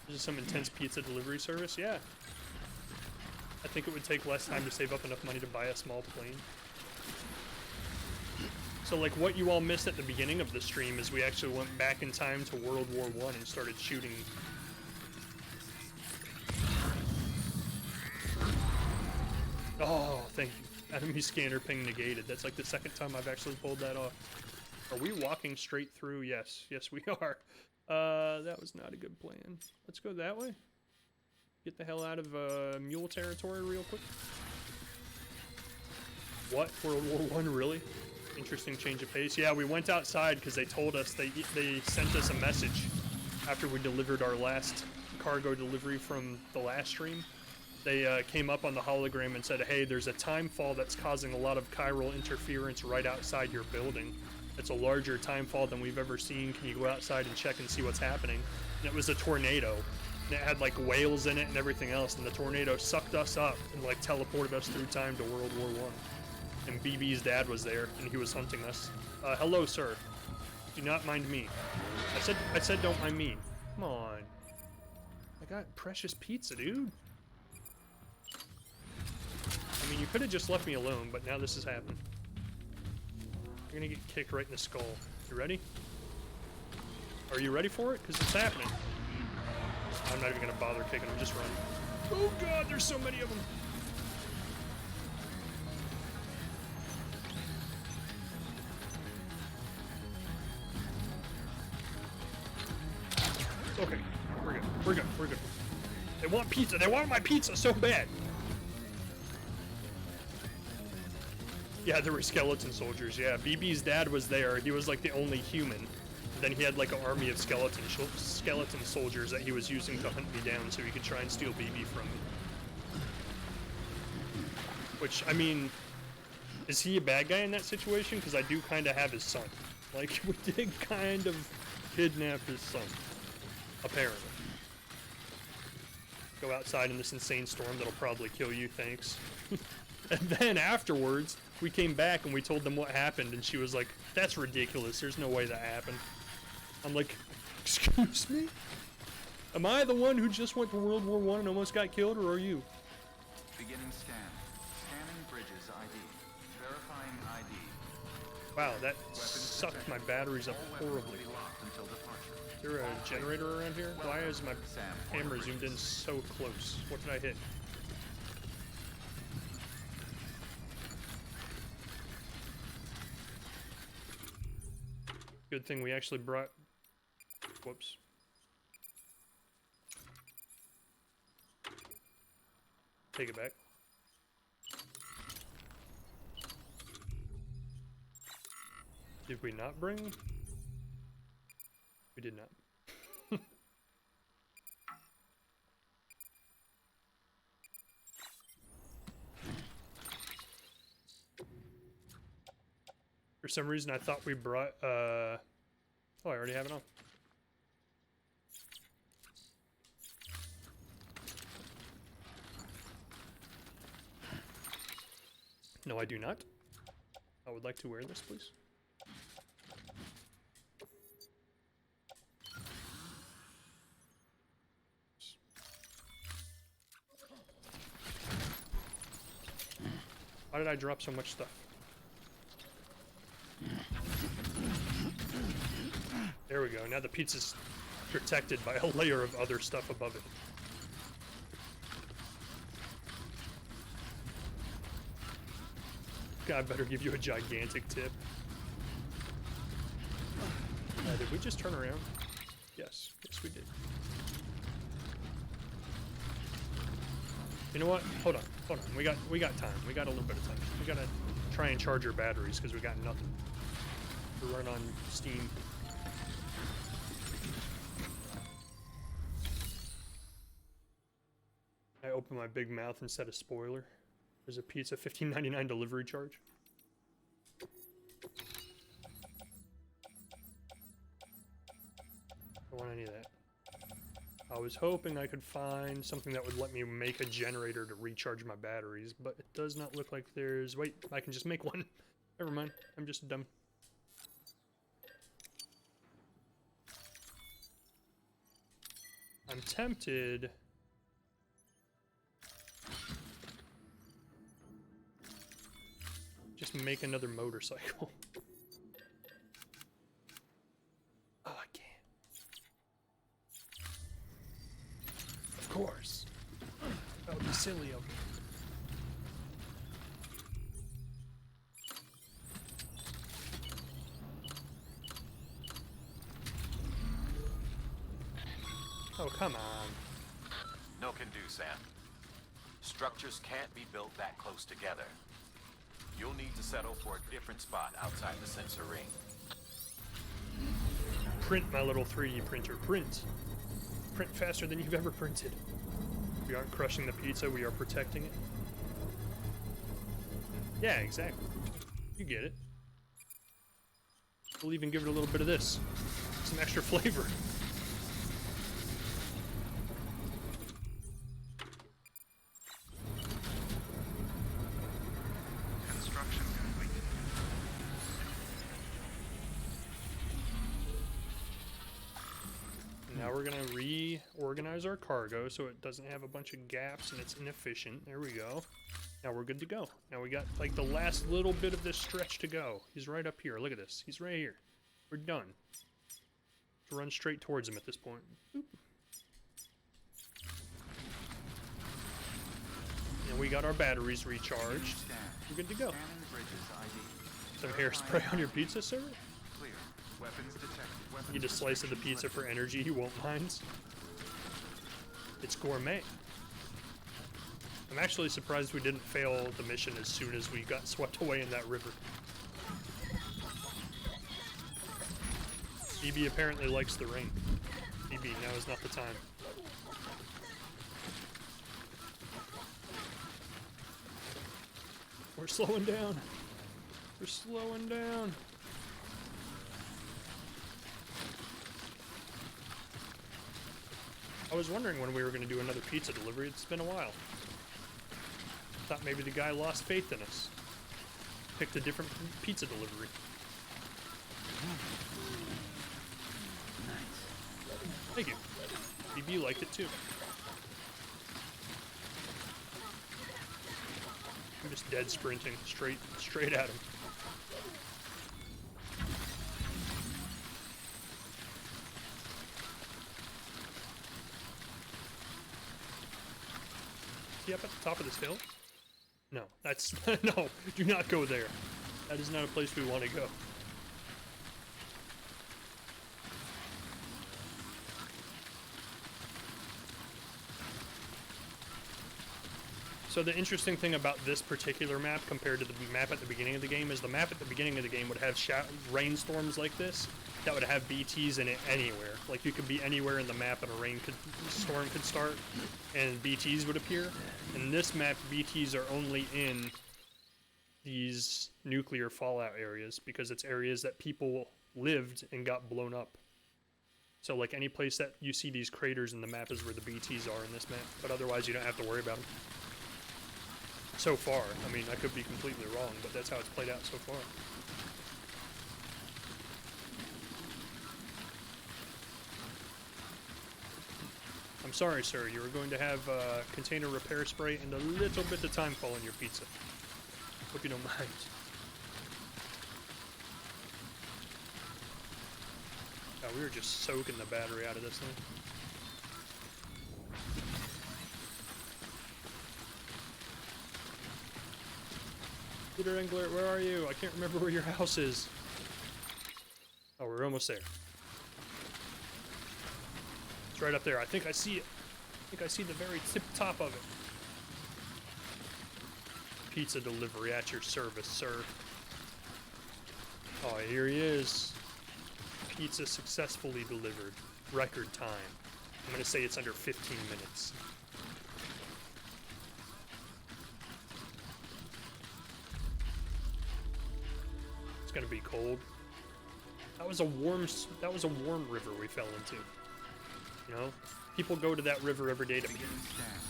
This is some intense pizza delivery service? Yeah. I think it would take less time to save up enough money to buy a small plane. So like what you all missed at the beginning of the stream is we actually went back in time to World War I and started shooting. Oh, thank you. Enemy scanner ping negated. That's like the second time I've actually pulled that off. Are we walking straight through? Yes. Yes, we are. That was not a good plan. Let's go that way. Get the hell out of mule territory real quick. What? World War I, really? Interesting change of pace. Yeah, we went outside because they told us, they sent us a message after we delivered our last cargo delivery from the last stream. They came up on the hologram and said, hey, there's a time fall that's causing a lot of chiral interference right outside your building. It's a larger time fall than we've ever seen. Can you go outside and check and see what's happening? And it was a tornado. And it had like whales in it and everything else. And the tornado sucked us up and like teleported us through time to World War I. And BB's dad was there, and he was hunting us. Hello, sir. Do not mind me. I said don't mind me. Come on. I got precious pizza, dude. I mean, you could have just left me alone, but now this has happened. You're gonna get kicked right in the skull. You ready? Are you ready for it? Because it's happening. I'm not even gonna bother kicking them, just run. Oh god, there's so many of them! Okay, we're good, we're good, we're good. They want pizza, they want my pizza so bad! Yeah, there were skeleton soldiers, yeah. BB's dad was there, he was like the only human. Then he had like an army of skeleton soldiers that he was using to hunt me down so he could try and steal BB from me. Which, I mean, is he a bad guy in that situation? Because I do kind of have his son. Like, we did kind of kidnap his son. Apparently. Go outside in this insane storm that'll probably kill you, thanks. And then afterwards, we came back and we told them what happened, and she was like, that's ridiculous, there's no way that happened. I'm like, excuse me? Am I the one who just went to World War I and almost got killed, or are you? Beginning scan. Scanning bridges ID. Verifying ID. Wow, that sucked my batteries up horribly. Is there a generator around here? Why is my camera zoomed in so close? What did I hit? Good thing we actually brought... Whoops. Take it back. Did we not bring? We did not. For some reason I thought we brought, oh, I already have it on. No, I do not. I would like to wear this, please. Why did I drop so much stuff? There we go. Now the pizza's protected by a layer of other stuff above it. God, better give you a gigantic tip. Did we just turn around? Yes. Yes, we did. You know what? Hold on. Hold on. We got time. We got a little bit of time. We gotta try and charge our batteries because we got nothing. We run on steam. I open my big mouth and set a spoiler. There's a pizza $15.99 delivery charge. Don't want any of that. I was hoping I could find something that would let me make a generator to recharge my batteries, but it does not look like there's... Wait, I can just make one. Never mind, I'm just dumb. I'm tempted... Just make another motorcycle. Oh, I can't. Of course. That would be silly of me. Oh, come on. No can do, Sam. Structures can't be built that close together. You'll need to settle for a different spot outside the sensor ring. Print, my little 3D printer. Print. Print faster than you've ever printed. We aren't crushing the pizza, we are protecting it. Yeah, exactly. You get it. We'll even give it a little bit of this. Some extra flavor. Construction complete. Now we're gonna reorganize our cargo so it doesn't have a bunch of gaps and it's inefficient. There we go. Now we're good to go. Now we got like the last little bit of this stretch to go. He's right up here. Look at this. He's right here. We're done. Run straight towards him at this point. Boop. got our batteries recharged. We're good to go. Some hairspray on your pizza, sir? You just slice of the pizza for energy, you won't mind. It's gourmet. I'm actually surprised we didn't fail the mission as soon as we got swept away in that river. BB apparently likes the rain. BB, now is not the time. We're slowing down. We're slowing down. I was wondering when we were going to do another pizza delivery. It's been a while. Thought maybe the guy lost faith in us. Picked a different pizza delivery. Nice. Thank you. BB liked it too. I'm just dead sprinting straight at him. Is he up at the top of this hill? No, that's no. Do not go there. That is not a place we want to go. So the interesting thing about this particular map compared to the map at the beginning of the game is the map at the beginning of the game would have rainstorms like this that would have BTs in it anywhere. Like you could be anywhere in the map and a storm could start and BTs would appear. In this map, BTs are only in these nuclear fallout areas because it's areas that people lived and got blown up. So like any place that you see these craters in the map is where the BTs are in this map, but otherwise you don't have to worry about them. So far. I mean, I could be completely wrong, but that's how it's played out so far. I'm sorry, sir. You were going to have container repair spray and a little bit of time fall on your pizza. Hope you don't mind. Oh, we were just soaking the battery out of this thing. Peter Engler, where are you? I can't remember where your house is. Oh, we're almost there. It's right up there. I think I see it. I think I see the very tip top of it. Pizza delivery at your service, sir. Oh, here he is. Pizza successfully delivered. Record time. I'm gonna say it's under 15 minutes. Gonna be cold. That was a warm river we fell into. You know, people go to that river every day to meet.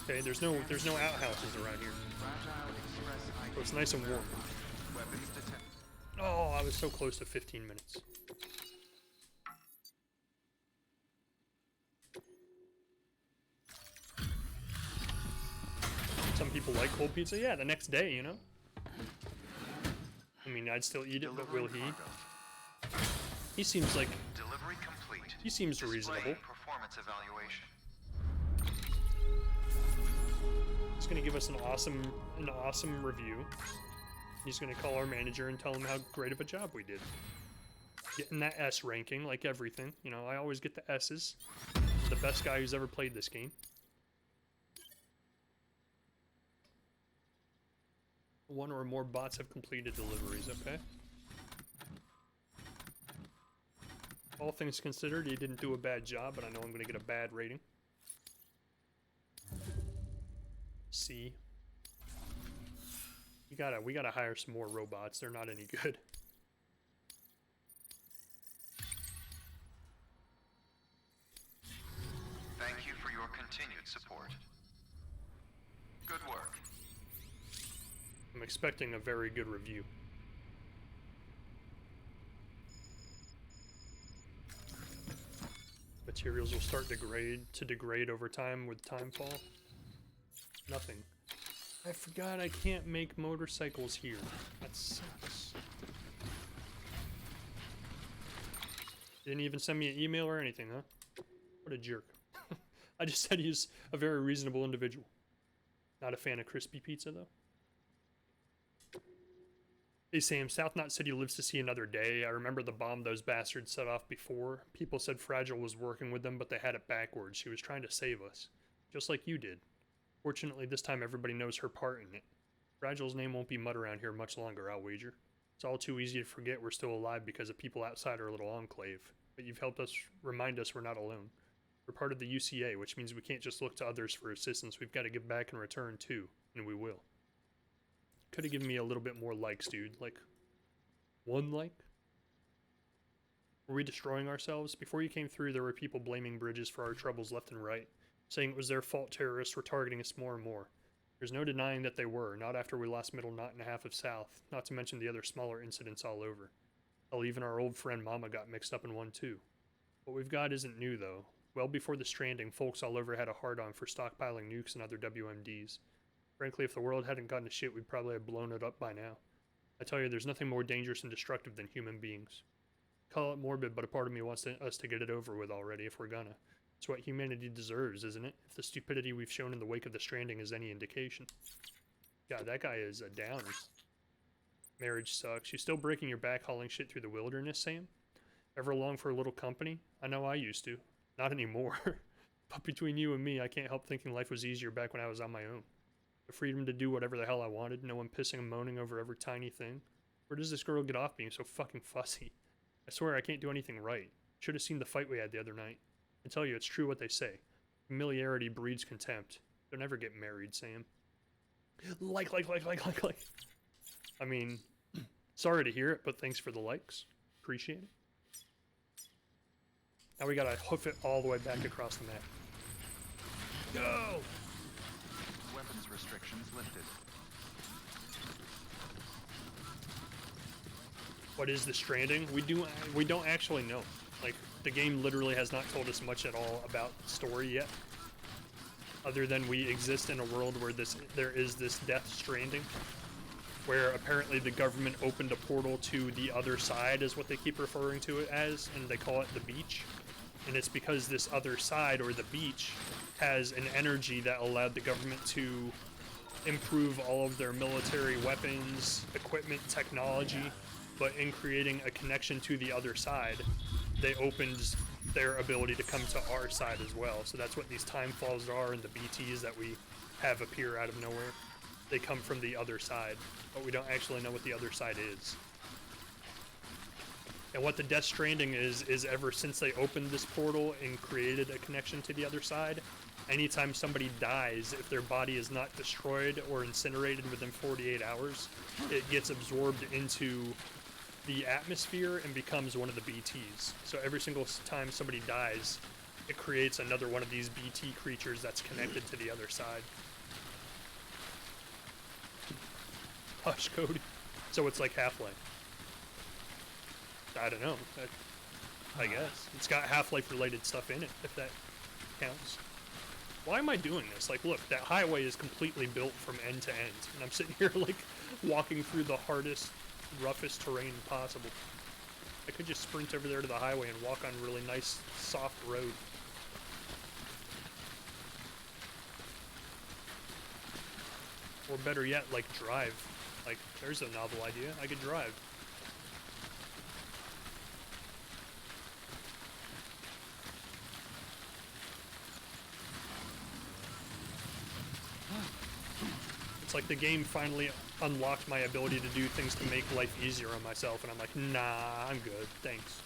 Okay, there's no outhouses around here, so it's nice and warm. Oh, I was so close to 15 minutes. Some people like cold pizza. Yeah, the next day, you know. I mean, I'd still eat it, but will he? He seems like... Delivery complete. He seems reasonable. Performance evaluation. He's gonna give us an awesome review. He's gonna call our manager and tell him how great of a job we did. Getting that S ranking, like everything. You know, I always get the S's. I'm the best guy who's ever played this game. One or more bots have completed deliveries, okay? All things considered, he didn't do a bad job, but I know I'm gonna get a bad rating. C. We gotta hire some more robots. They're not any good. Thank you for your continued support. Good work. I'm expecting a very good review. Materials will start to degrade over time with timefall. Nothing. I forgot I can't make motorcycles here. That sucks. Didn't even send me an email or anything, huh? What a jerk. I just said he's a very reasonable individual. Not a fan of crispy pizza, though. Hey Sam, South Knot City lives to see another day. I remember the bomb those bastards set off before. People said Fragile was working with them, but they had it backwards. She was trying to save us. Just like you did. Fortunately, this time everybody knows her part in it. Fragile's name won't be mud around here much longer, I'll wager. It's all too easy to forget we're still alive because of people outside our little enclave. But you've helped us remind us we're not alone. We're part of the UCA, which means we can't just look to others for assistance. We've got to give back in return, too. And we will. Could have given me a little bit more likes, dude. Like, 1 like? Were we destroying ourselves? Before you came through, there were people blaming Bridges for our troubles left and right, saying it was their fault terrorists were targeting us more and more. There's no denying that they were, not after we lost Middle Knot and a half of South, not to mention the other smaller incidents all over. Hell, even our old friend Mama got mixed up in one too. What we've got isn't new, though. Well before the Stranding, folks all over had a hard-on for stockpiling nukes and other WMDs. Frankly, if the world hadn't gone to shit, we'd probably have blown it up by now. I tell you, there's nothing more dangerous and destructive than human beings. Call it morbid, but a part of me wants us to get it over with already if we're gonna. It's what humanity deserves, isn't it? If the stupidity we've shown in the wake of the Stranding is any indication. God, that guy is a downer. Marriage sucks. You still breaking your back hauling shit through the wilderness, Sam? Ever long for a little company? I know I used to. Not anymore. But between you and me, I can't help thinking life was easier back when I was on my own. The freedom to do whatever the hell I wanted, no one pissing and moaning over every tiny thing. Where does this girl get off being so fucking fussy? I swear I can't do anything right. Should have seen the fight we had the other night. I tell you, it's true what they say. Familiarity breeds contempt. Don't ever get married, Sam. Like. I mean, sorry to hear it, but thanks for the likes. Appreciate it. Now we gotta hoof it all the way back across the map. Go! Weapons restrictions lifted. What is the Stranding? We don't actually know. Like, the game literally has not told us much at all about the story yet. Other than we exist in a world where there is this Death Stranding, where apparently the government opened a portal to the other side, is what they keep referring to it as, and they call it the beach. And it's because this other side, or the beach, has an energy that allowed the government to improve all of their military weapons, equipment, technology, but in creating a connection to the other side, they opened their ability to come to our side as well. So that's what these time falls are, and the BTs that we have appear out of nowhere. They come from the other side, but we don't actually know what the other side is. And what the Death Stranding is ever since they opened this portal and created a connection to the other side, anytime somebody dies, if their body is not destroyed or incinerated within 48 hours, it gets absorbed into the atmosphere and becomes one of the BTs. So every single time somebody dies, it creates another one of these BT creatures that's connected to the other side. Hush, Cody. So it's like Half-Life. I don't know. I guess. It's got Half-Life related stuff in it, if that counts. Why am I doing this? Like, look, that highway is completely built from end to end, and I'm sitting here, like, walking through the hardest, roughest terrain possible. I could just sprint over there to the highway and walk on a really nice, soft road. Or better yet, like, drive. Like, there's a novel idea. I could drive. It's like the game finally unlocked my ability to do things to make life easier on myself, and I'm like, nah, I'm good, thanks.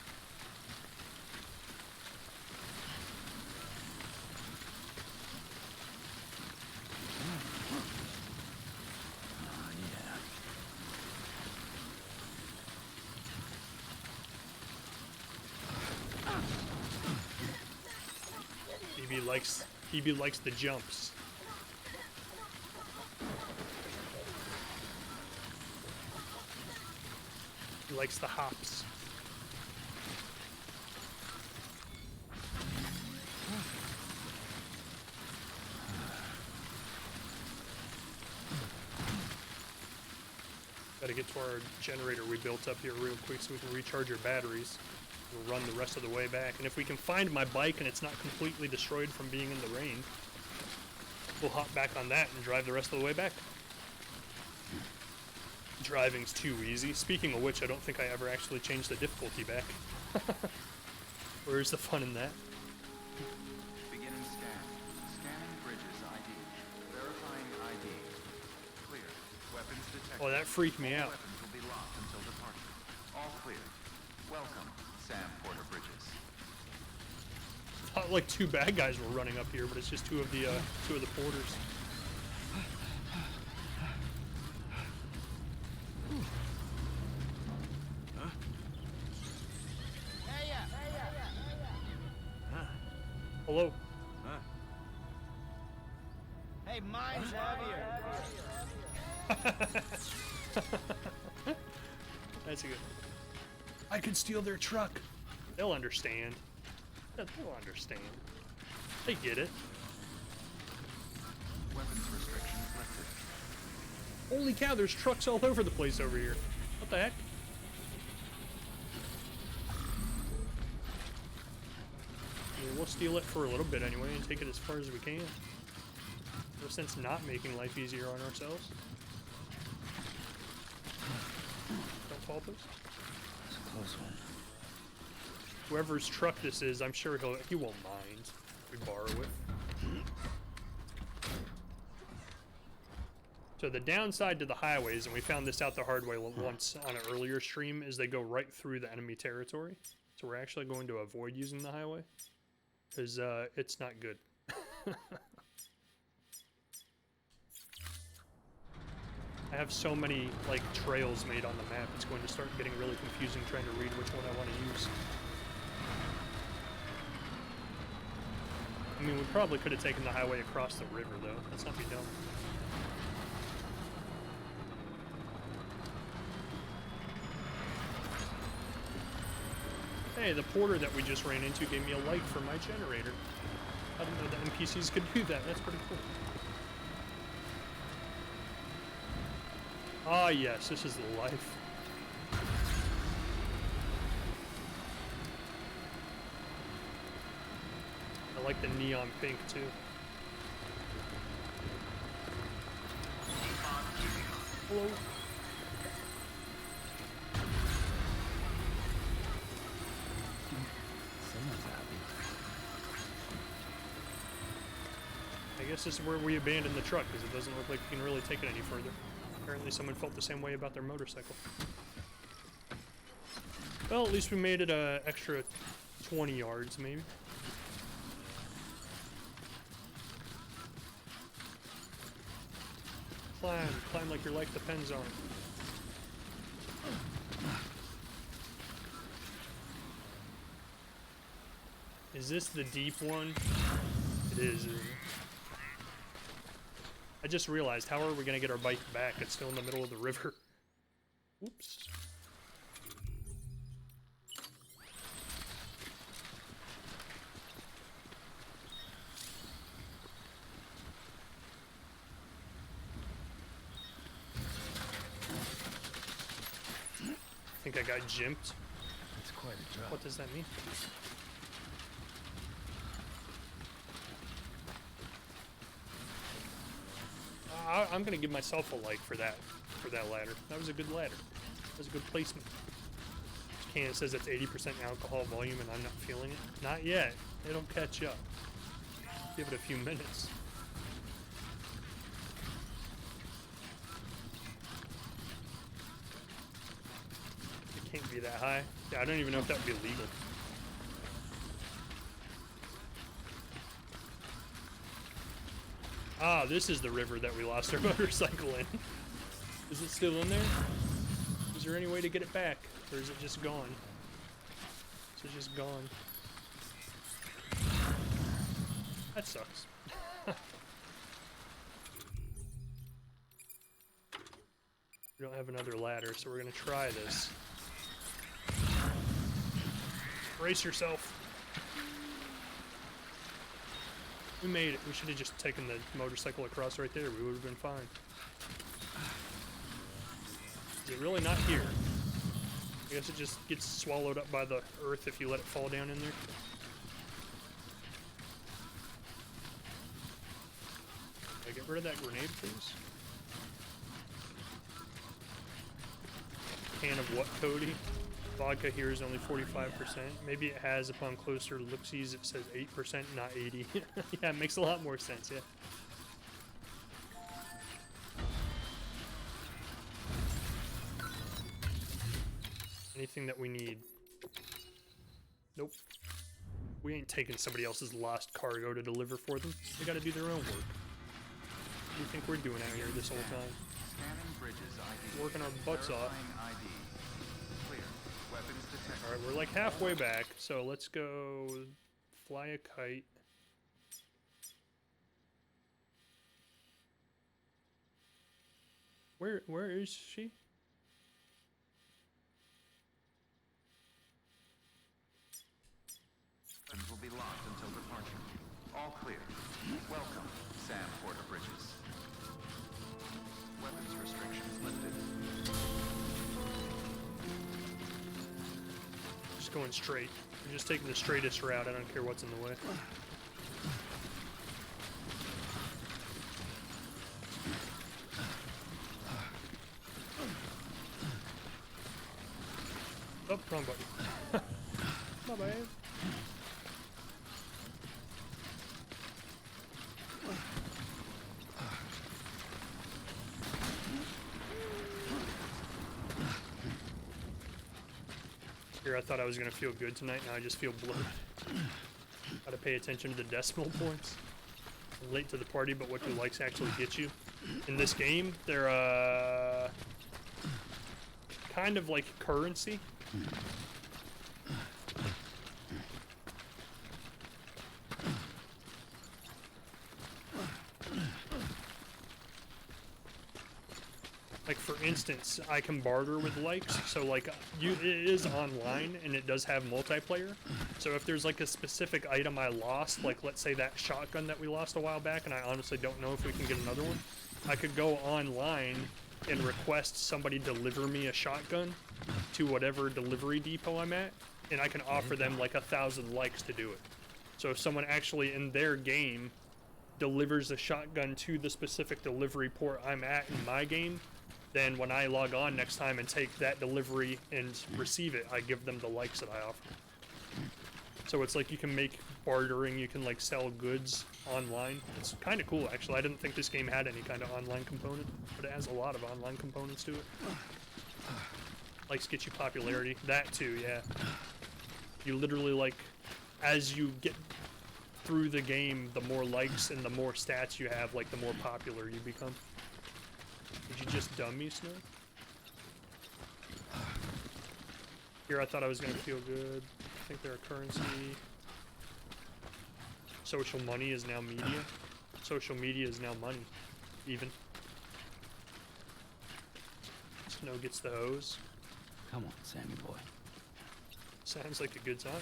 Phoebe likes the jumps. He likes the hops. Gotta get to our generator we built up here real quick so we can recharge our batteries. We'll run the rest of the way back. And if we can find my bike and it's not completely destroyed from being in the rain, We'll hop back on that and drive the rest of the way back. Driving's too easy. Speaking of which, I don't think I ever actually changed the difficulty back. Where's the fun in that? Beginning scan. Scanning bridges ID. Verifying ID. Clear. Weapons detected. Oh, that freaked me All out. weapons will be locked until departure. All clear. Welcome, Sam Porter Bridges. Thought like 2 bad guys were running up here, but it's just two of the porters. Hello. Hey, mine's heavier. That's a good. I could steal their truck. They'll understand. They'll understand. They get it. Weapons restrictions lifted. Holy cow, there's trucks all over the place over here. What the heck? I mean, we'll steal it for a little bit anyway and take it as far as we can. No sense not making life easier on ourselves. Don't fall, please. It's a close one. Whoever's truck this is, I'm sure he won't mind if we borrow it. So the downside to the highways, and we found this out the hard way once on an earlier stream, is they go right through the enemy territory. So we're actually going to avoid using the highway, because it's not good. I have so many like trails made on the map, it's going to start getting really confusing trying to read which one I want to use. I mean, we probably could have taken the highway across the river, though. Let's not be dumb. Hey, the porter that we just ran into gave me a light for my generator. I didn't know the NPCs could do that. That's pretty cool. Ah, yes, this is the life. I like the neon pink, too. Hello. Someone's happy. I guess this is where we abandoned the truck, because it doesn't look like we can really take it any further. Apparently someone felt the same way about their motorcycle. Well, at least we made it an extra 20 yards, maybe. Climb like your life depends on it. Is this the deep one? It is, isn't it? I just realized, how are we gonna get our bike back? It's still in the middle of the river. Oops. I think I got jimped. That's quite a drop. What does that mean? I'm gonna give myself a like for that ladder. That was a good ladder. That was a good placement. This can says it's 80% alcohol volume and I'm not feeling it. Not yet. It'll catch up. Give it a few minutes. It can't be that high. Yeah, I don't even know if that would be legal. Ah, this is the river that we lost our motorcycle in. Is it still in there? Is there any way to get it back? Or is it just gone? Is it just gone? That sucks. We don't have another ladder, so we're gonna try this. Brace yourself. We made it. We should have just taken the motorcycle across right there. We would have been fine. Is it really not here? I guess it just gets swallowed up by the earth if you let it fall down in there. Where did that grenade, please? Can of what, Cody? Vodka here is only 45%. Maybe it has, upon closer look-sees, it says 8%, not 80. Yeah, it makes a lot more sense, yeah. Anything that we need? Nope. We ain't taking somebody else's lost cargo to deliver for them. They gotta do their own work. What do you think we're doing out here this whole time? Scanning bridges ID. Working our butts off. Verifying ID. Clear. Weapons detected. Alright, we're like halfway back, so let's go fly a kite. Where is she? Weapons will be locked until departure. All clear. Welcome, Sam Porter Bridges. Weapons restrictions lifted. Just going straight. I'm just taking the straightest route. I don't care what's in the way. Oh, wrong button. My bad. Here, I thought I was gonna feel good tonight. Now I just feel bloated. Gotta pay attention to the decimal points. I'm late to the party, but what do likes actually get you? In this game, they're kind of like currency. Like for instance, I can barter with likes, so like it is online and it does have multiplayer. So if there's like a specific item I lost, like let's say that shotgun that we lost a while back, and I honestly don't know if we can get another one, I could go online and request somebody deliver me a shotgun to whatever delivery depot I'm at, and I can offer them like 1,000 likes to do it. So if someone actually in their game delivers a shotgun to the specific delivery port I'm at in my game, then when I log on next time and take that delivery and receive it, I give them the likes that I offer. So it's like you can make bartering, you can like sell goods online. It's kind of cool actually. I didn't think this game had any kind of online component, but it has a lot of online components to it. Likes get you popularity. That too, yeah. You literally like, as you get through the game, the more likes and the more stats you have, like the more popular you become. Did you just dumb me, Snow? Here, I thought I was gonna feel good. I think they're a currency. Social money is now media. Social media is now money, even. Snow gets the hose. Come on, Sammy boy. Sounds like a good time.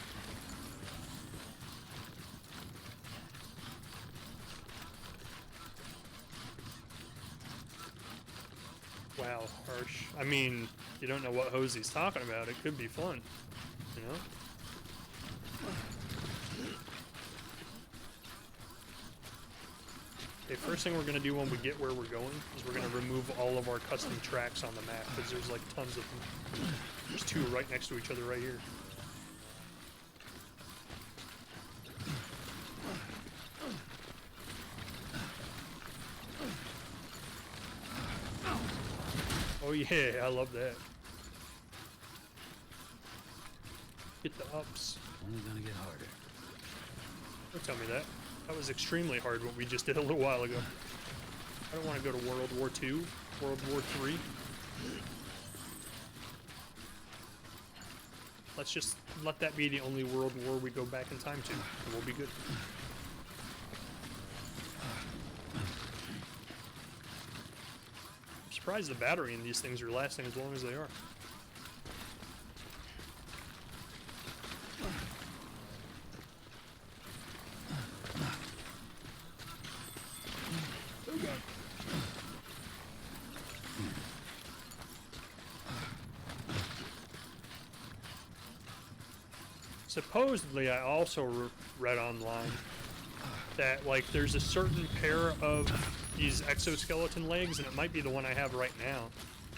Wow, harsh. I mean, you don't know what hose he's talking about. It could be fun, you know? Okay, first thing we're going to do when we get where we're going is we're going to remove all of our custom tracks on the map, because there's like tons of them. There's two right next to each other right here. Oh yeah, I love that. Get the ups. Only gonna get harder. Don't tell me that. That was extremely hard what we just did a little while ago. I don't want to go to World War II, World War III. Let's just let that be the only world war we go back in time to, and we'll be good. I'm surprised the battery in these things are lasting as long as they are. Supposedly, I also read online that like there's a certain pair of these exoskeleton legs, and it might be the one I have right now,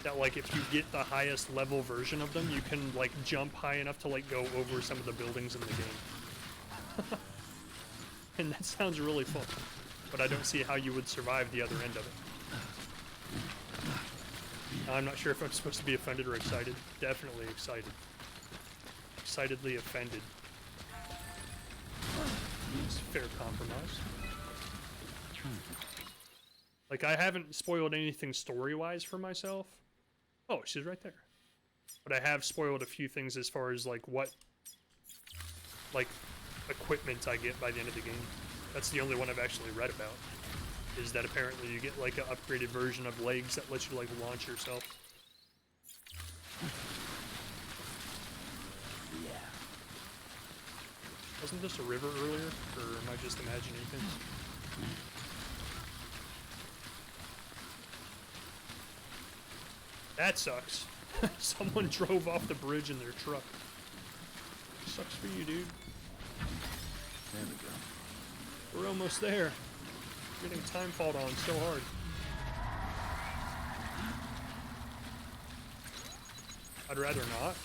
that like if you get the highest level version of them, you can like jump high enough to like go over some of the buildings in the game. And that sounds really fun, but I don't see how you would survive the other end of it. I'm not sure if I'm supposed to be offended or excited. Definitely excited. Excitedly offended. It's a fair compromise. Like, I haven't spoiled anything story-wise for myself. Oh, she's right there. But I have spoiled a few things as far as, like, what, like, equipment I get by the end of the game. That's the only one I've actually read about. Is that apparently you get, like, an upgraded version of legs that lets you, like, launch yourself. Yeah. Wasn't this a river earlier? Or am I just imagining things? That sucks. Someone drove off the bridge in their truck. Sucks for you, dude. There we go. We're almost there. Getting time fought on so hard. I'd rather not.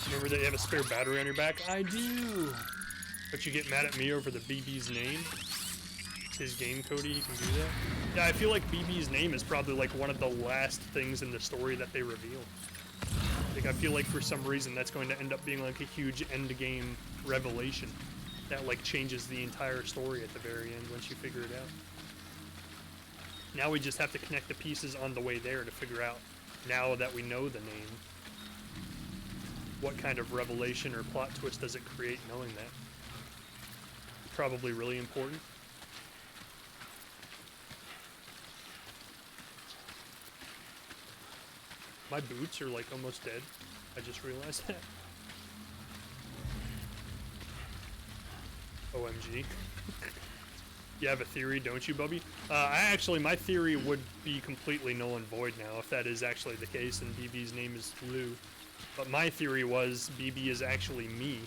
Remember that you have a spare battery on your back? I do! But you get mad at me over the BB's name? It's his game, Cody, he can do that. Yeah, I feel like BB's name is probably like one of the last things in the story that they reveal. Like, I feel like for some reason that's going to end up being like a huge end game revelation that like changes the entire story at the very end once you figure it out. Now we just have to connect the pieces on the way there to figure out, now that we know the name, what kind of revelation or plot twist does it create knowing that? Probably really important. My boots are like almost dead. I just realized that. OMG. You have a theory, don't you, Bubby? My theory would be completely null and void now if that is actually the case and BB's name is Lou. But my theory was BB is actually me,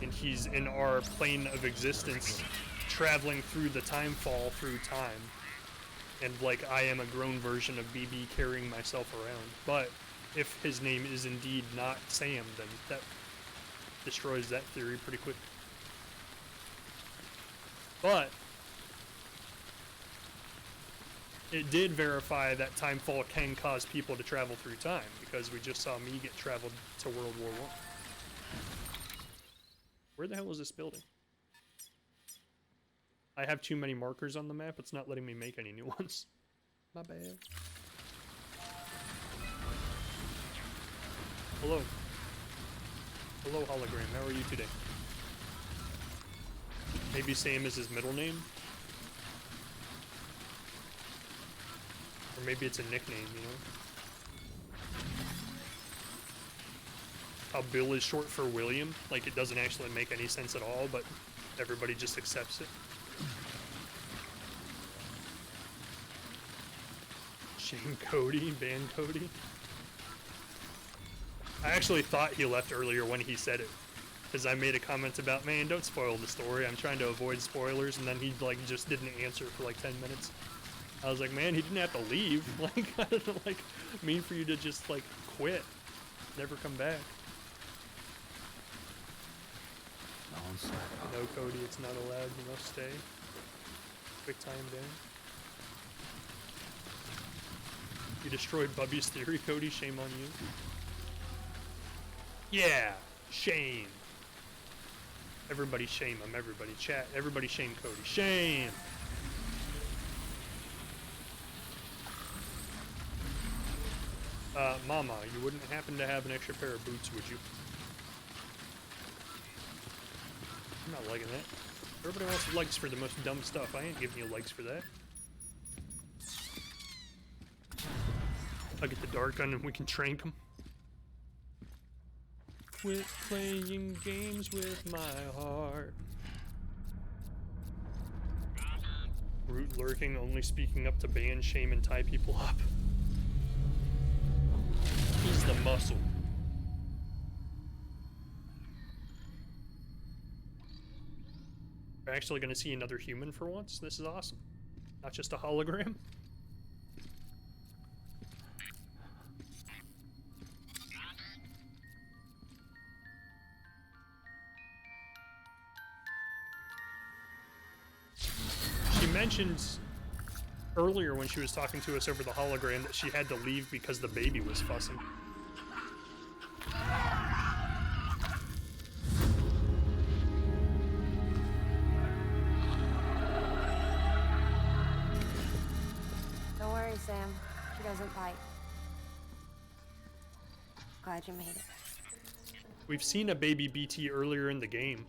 and he's in our plane of existence, traveling through the time fall through time. And like I am a grown version of BB carrying myself around. But if his name is indeed not Sam, then that destroys that theory pretty quick. But it did verify that time fall can cause people to travel through time, because we just saw me get traveled to World War I. Where the hell is this building? I have too many markers on the map, it's not letting me make any new ones. My bad. Hello. Hello, hologram, how are you today? Maybe Sam is his middle name? Or maybe it's a nickname, you know? How Bill is short for William, like it doesn't actually make any sense at all, but everybody just accepts it. Shane Cody, ban Cody. I actually thought he left earlier when he said it, because I made a comment about, man, don't spoil the story, I'm trying to avoid spoilers, and then he like just didn't answer for like 10 minutes. I was like, man, he didn't have to leave. Like, I don't like mean for you to just like quit, never come back. No, Cody, it's not allowed. You must stay. Quick time down. You destroyed Bubby's theory, Cody. Shame on you. Yeah, shame. Everybody shame him. Everybody chat. Everybody shame Cody. Shame. Mama, you wouldn't happen to have an extra pair of boots, would you? I'm not liking that. Everybody wants legs for the most dumb stuff. I ain't giving you legs for that. I'll get the dart gun and we can trank them. Quit playing games with my heart. Root lurking, only speaking up to ban, shame, and tie people up. He's the muscle. We're actually going to see another human for once. This is awesome. Not just a hologram. She mentioned earlier when she was talking to us over the hologram that she had to leave because the baby was fussing. Don't worry, Sam. She doesn't bite. Glad you made it. We've seen a baby BT earlier in the game.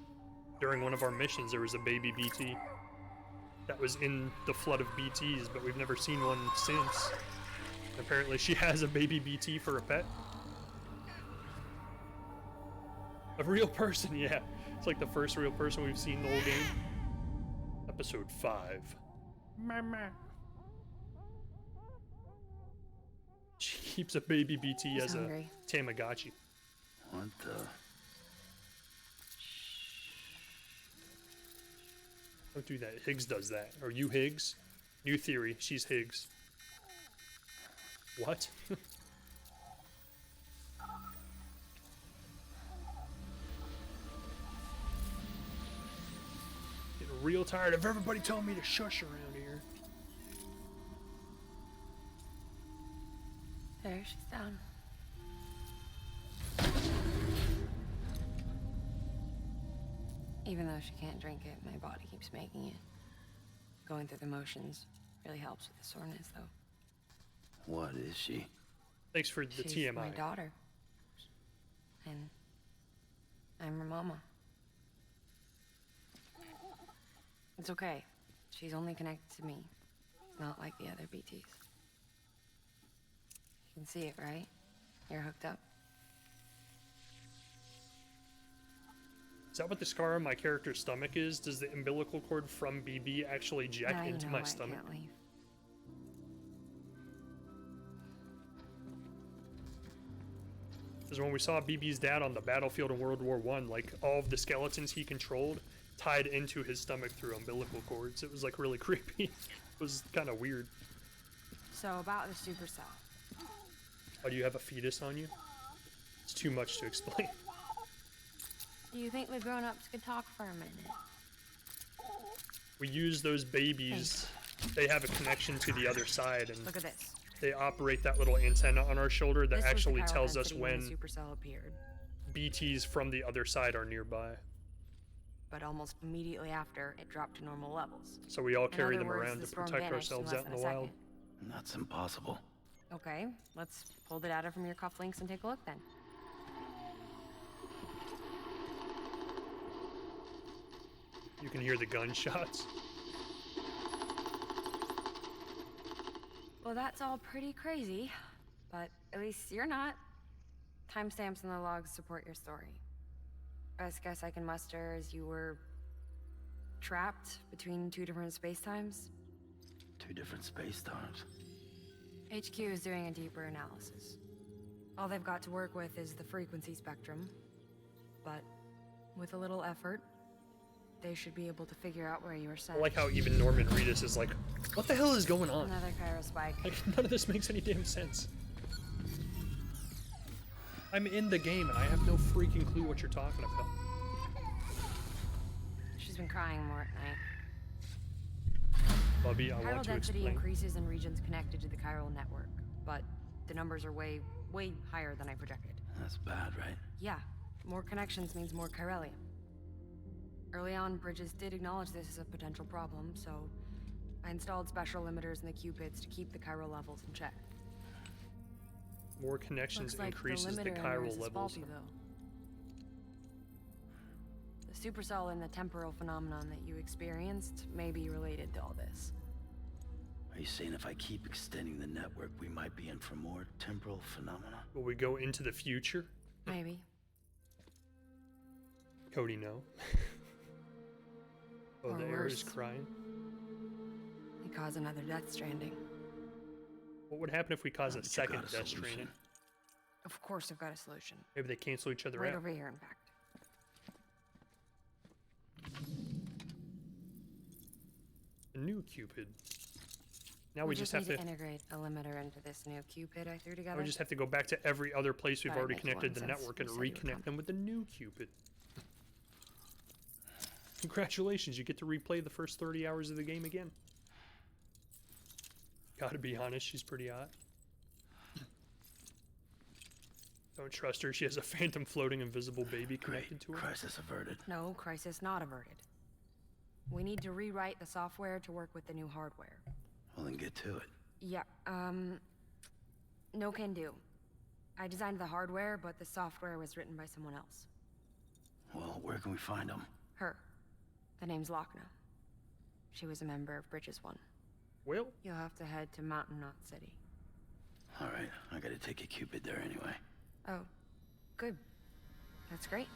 During one of our missions, there was a baby BT that was in the flood of BTs, but we've never seen one since. Apparently she has a baby BT for a pet. A real person, yeah. It's like the first real person we've seen the whole game. Episode 5. Mama. She keeps a baby BT He's as hungry. a Tamagotchi. What the? Don't do that. Higgs does that. Are you Higgs? New theory. She's Higgs. What? Getting real tired of everybody telling me to shush around here. There, she's down. Even though she can't drink it, my body keeps making it. Going through the motions really helps with the soreness, though. What is she? Thanks for the She's TMI. my daughter. And I'm her mama. It's okay. She's only connected to me. Not like the other BTs. You can see it, right? You're hooked up. Is that what the scar on my character's stomach is? Does the umbilical cord from BB actually jack Now you into know my why I stomach? can't leave. Because when we saw BB's dad on the battlefield in World War I, like all of the skeletons he controlled tied into his stomach through umbilical cords. It was like really creepy. It was kind of weird. So about the supercell. Oh, do you have a fetus on you? It's too much to explain. Do you think the grown-ups could talk for a minute? We use those babies. They have a connection to the other side, and Look at this. they operate that little antenna on our shoulder that This was the actually chiral tells us density when the supercell appeared. BTs from the other side are nearby. But almost immediately after, it dropped to normal levels. So we all In carry other them words, around the to storm protect vanished ourselves less out in than the a wild. second. That's impossible. Okay, let's pull the data from your cufflinks and take a look then. You can hear the gunshots. Well, that's all pretty crazy, but at least you're not. Timestamps in the logs support your story. Best guess I can muster is you were trapped between two different spacetimes. Two different space times. HQ is doing a deeper analysis. All they've got to work with is the frequency spectrum, but with a little effort, they should be able to figure out where you were I sent. like how even Norman Reedus is like, what the hell is going on? Another chiral spike. Like, none of this makes any damn sense. I'm in the game and I have no freaking clue what you're talking about. She's been crying more at night. Bubby, I Chiral want to density explain. increases in regions connected to the chiral network, but the numbers are way higher than I projected. That's bad, right? Yeah, more connections means more chiralium. Early on, Bridges did acknowledge this as a potential problem, so I installed special limiters in the Cupids to keep the chiral levels in check. More connections Looks like increases the limiter in yours chiral is levels. faulty, though. The supercell and the temporal phenomenon that you experienced may be related to all this. Are you saying if I keep extending the network, we might be in for more temporal phenomena? Will we go into the future? Maybe. Cody, no. Oh, Or the air is worse. crying. You cause another death stranding. What would happen if we cause a Haven't you second got a death solution? stranding? Of course I've got a solution. Maybe they cancel each other Right out. over here, in fact. new Cupid. Now we we just have need to integrate a limiter into this new Cupid I threw together. we just have to go back to every other place we've Thought it'd already make you connected one the since network you and said you would reconnect come. them with the new Cupid. Congratulations, you get to replay the first 30 hours of the game again. Gotta be honest, she's pretty hot. Don't trust her, she has a phantom floating invisible baby connected to her. Crisis averted. No, crisis not averted. We need to rewrite the software to work with the new hardware. Well, then get to it. Yeah, no can do. I designed the hardware, but the software was written by someone else. Well, where can we find them? Her. The name's Lochna. She was a member of Bridges 1. Well, You'll have to head to Mountain Knot City. All right, I gotta take a Cupid there anyway. Oh, good. That's great.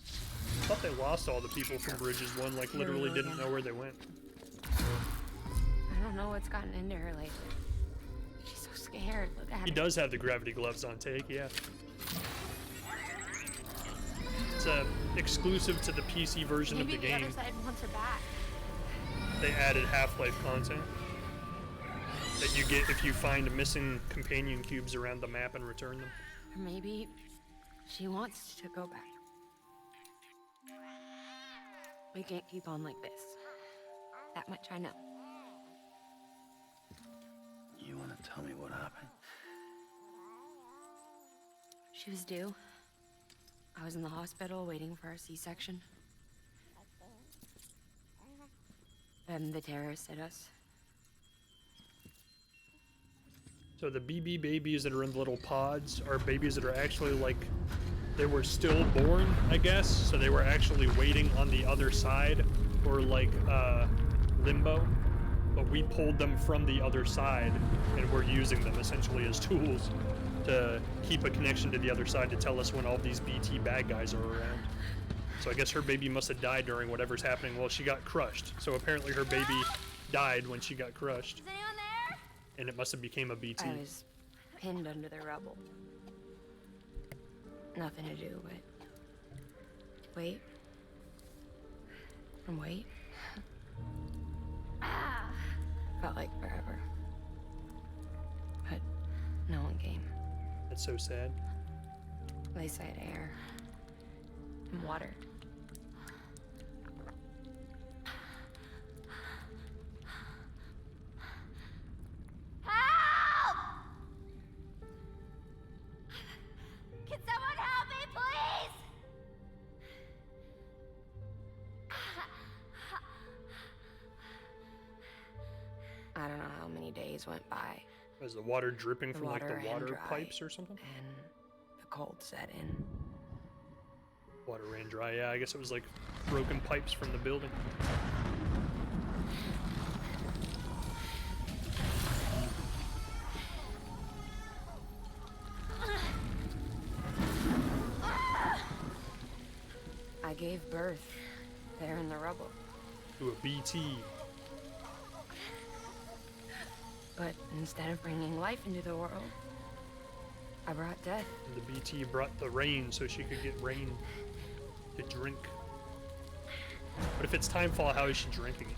I thought they lost all the people from Bridges 1, like Here we literally go didn't again. know where they went. I don't know what's gotten into her lately. She's so scared. Look at He her. does have the gravity gloves on take, yeah. It's exclusive to the PC version Maybe of the the game. other side wants her back. They added Half-Life content that you get if you find missing companion cubes around the map and return them. Or maybe she wants to go back. We can't keep on like this. That much I know. You wanna tell me what happened? She was due. I was in the hospital waiting for a C-section. And the terrorists hit us. So the BB babies that are in the little pods are babies that are actually like, they were stillborn, I guess. So they were actually waiting on the other side, or like limbo. But we pulled them from the other side, and we're using them essentially as tools to keep a connection to the other side to tell us when all these BT bad guys are around. So I guess her baby must have died during whatever's happening. Well, she got crushed. So apparently her baby died when she got crushed. Is anyone there? And it must have became a BT. I was pinned under the rubble. Nothing to do but wait. And wait. Felt like forever. But no one came. That's so sad. They said air and water. Help! Can someone help me, please? I don't know how many days went by. Was the water dripping The from like water the ran water dry, pipes or something? And the cold set in. Water ran dry, yeah, I guess it was like broken pipes from the building. I gave birth there in the rubble. To a BT. But instead of bringing life into the world, I brought death. And the BT brought the rain so she could get rain to drink. But if it's timefall, how is she drinking it?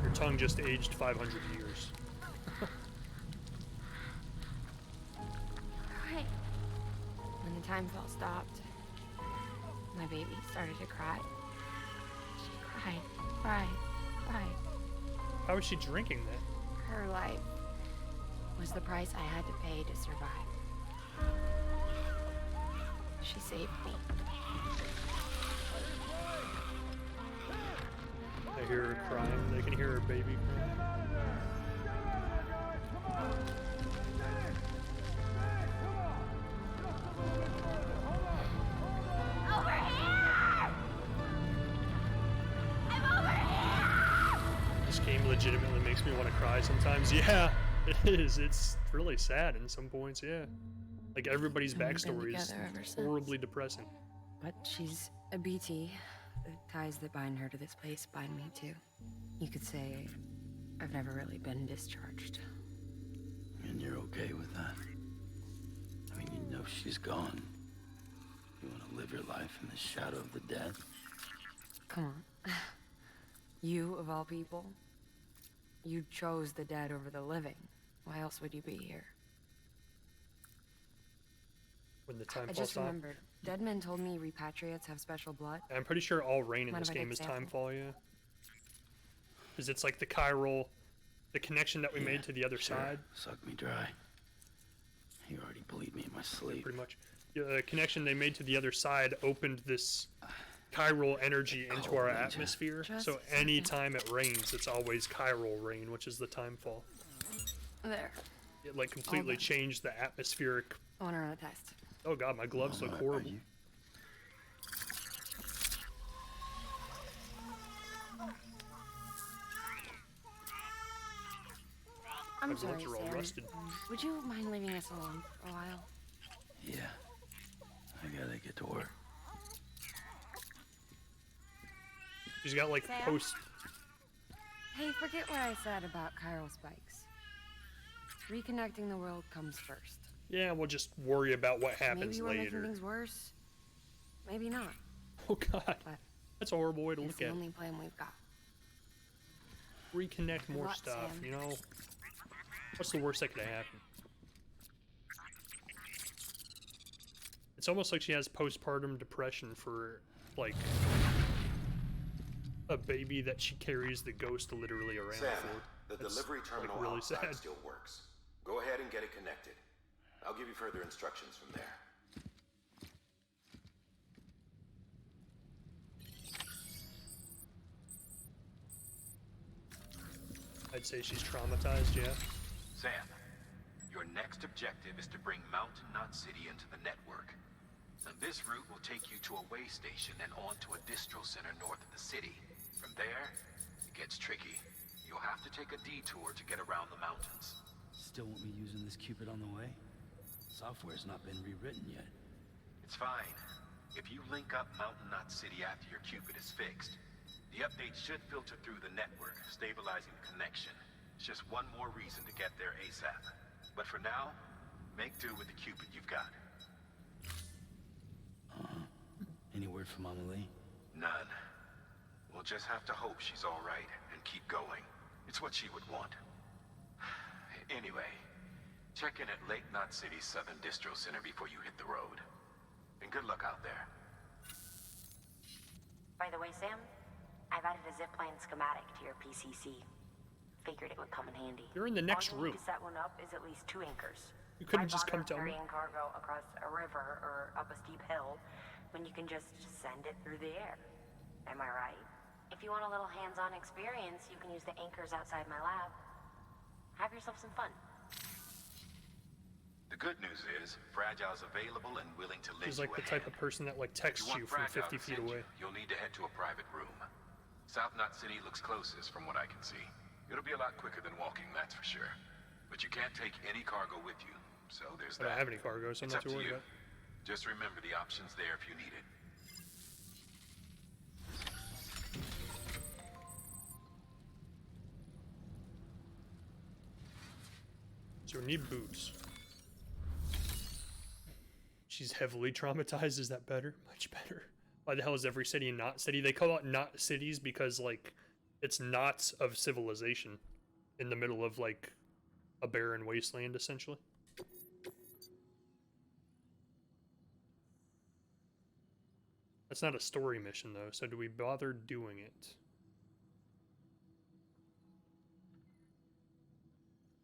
Her tongue just aged 500 years. Right. When the timefall stopped, my baby started to cry. She cried. How is she drinking that? Her life was the price I had to pay to survive. She saved me. I hear her crying. They can hear her baby crying. Over here! I'm over here! This game legitimately makes me want to cry sometimes. Yeah, it is. It's really sad in some points, yeah. Like everybody's And we've been backstory is together ever since. horribly depressing. But she's a BT. The ties that bind her to this place bind me too. You could say I've never really been discharged. And you're okay with that? I mean, you know she's gone. You want to live your life in the shadow of the dead? Come on. You, of all people? You chose the dead over the living. Why else would you be here? When the time I falls just off. remembered. Dead men told me repatriates have special blood. I'm pretty sure all rain in Mind this if I game take is a sample? timefall, yeah. Because it's like the chiral, the connection that we made to the other sure. side. Suck me dry. You already bleed me in my sleep. Pretty much. The connection they made to the other side opened this chiral energy into our Ninja. atmosphere. Just So a second. anytime it rains, it's always chiral rain, which is the timefall. There. It like completely done. changed the atmospheric. I want to run a test. Oh god, my gloves look Are horrible. you- I'm My sorry, gloves are all Sam. rusted. Would you mind leaving us alone for a while? Yeah. I gotta get to work. She's got like Sam? post. Hey, forget what I said about chiral spikes. Reconnecting the world comes first. Yeah, we'll just worry about what Maybe happens we're making later. things worse. Maybe not. Oh god, But that's a horrible way to it's look the at it. only plan we've got. Reconnect more luck, stuff, Sam. you know? What's the worst that could happen? It's almost like she has postpartum depression for, like, a baby that she carries the ghost literally around Sam, for. the That's, delivery terminal like, really outside sad. still works. Go ahead and get it connected. I'll give you further instructions from there. I'd say she's traumatized, yeah. Sam, your next objective is to bring Mountain Knot City into the network. And this route will take you to a way station and on to a distro center north of the city. From there, it gets tricky. You'll have to take a detour to get around the mountains. Still won't be using this Cupid on the way? Software's not been rewritten yet. It's fine. If you link up Mountain Knot City after your Cupid is fixed, the update should filter through the network, stabilizing the connection. It's just one more reason to get there ASAP. But for now, make do with the Cupid you've got. Any word from Mama Lee? None. We'll just have to hope she's all right and keep going. It's what she would want. Anyway, check in at Lake Knot City's Southern Distro Center before you hit the road. And good luck out there. By the way, Sam, I've added a zipline schematic to your PCC. Figured it would come in handy. You're in the next All you room. need to set one up is at least 2 anchors. You couldn't Why just come bother tell me. carrying cargo across a river or up a steep hill when you can just send it through the air. Am I right? If you want a little hands-on experience, you can use the anchors outside my lab. Have yourself some fun. The good news is, Fragile's available and willing to lend She's you like the a type hand. of person that like If texts you want you from Fragile 50 to feet send away. You'll need to head to a private room. South Knot City looks closest from what I can see. It'll be a lot quicker than walking, that's for sure. But you can't take any cargo with you, so there's I that. don't have any cargo, so I'm It's not up too to worried you. about it. Just remember the options there if you need it. So we need boots. She's heavily traumatized. Is that better? Much better. Why the hell is every city a knot city? They call it knot cities because, like, it's knots of civilization in the middle of, like, a barren wasteland, essentially. That's not a story mission, though, so do we bother doing it?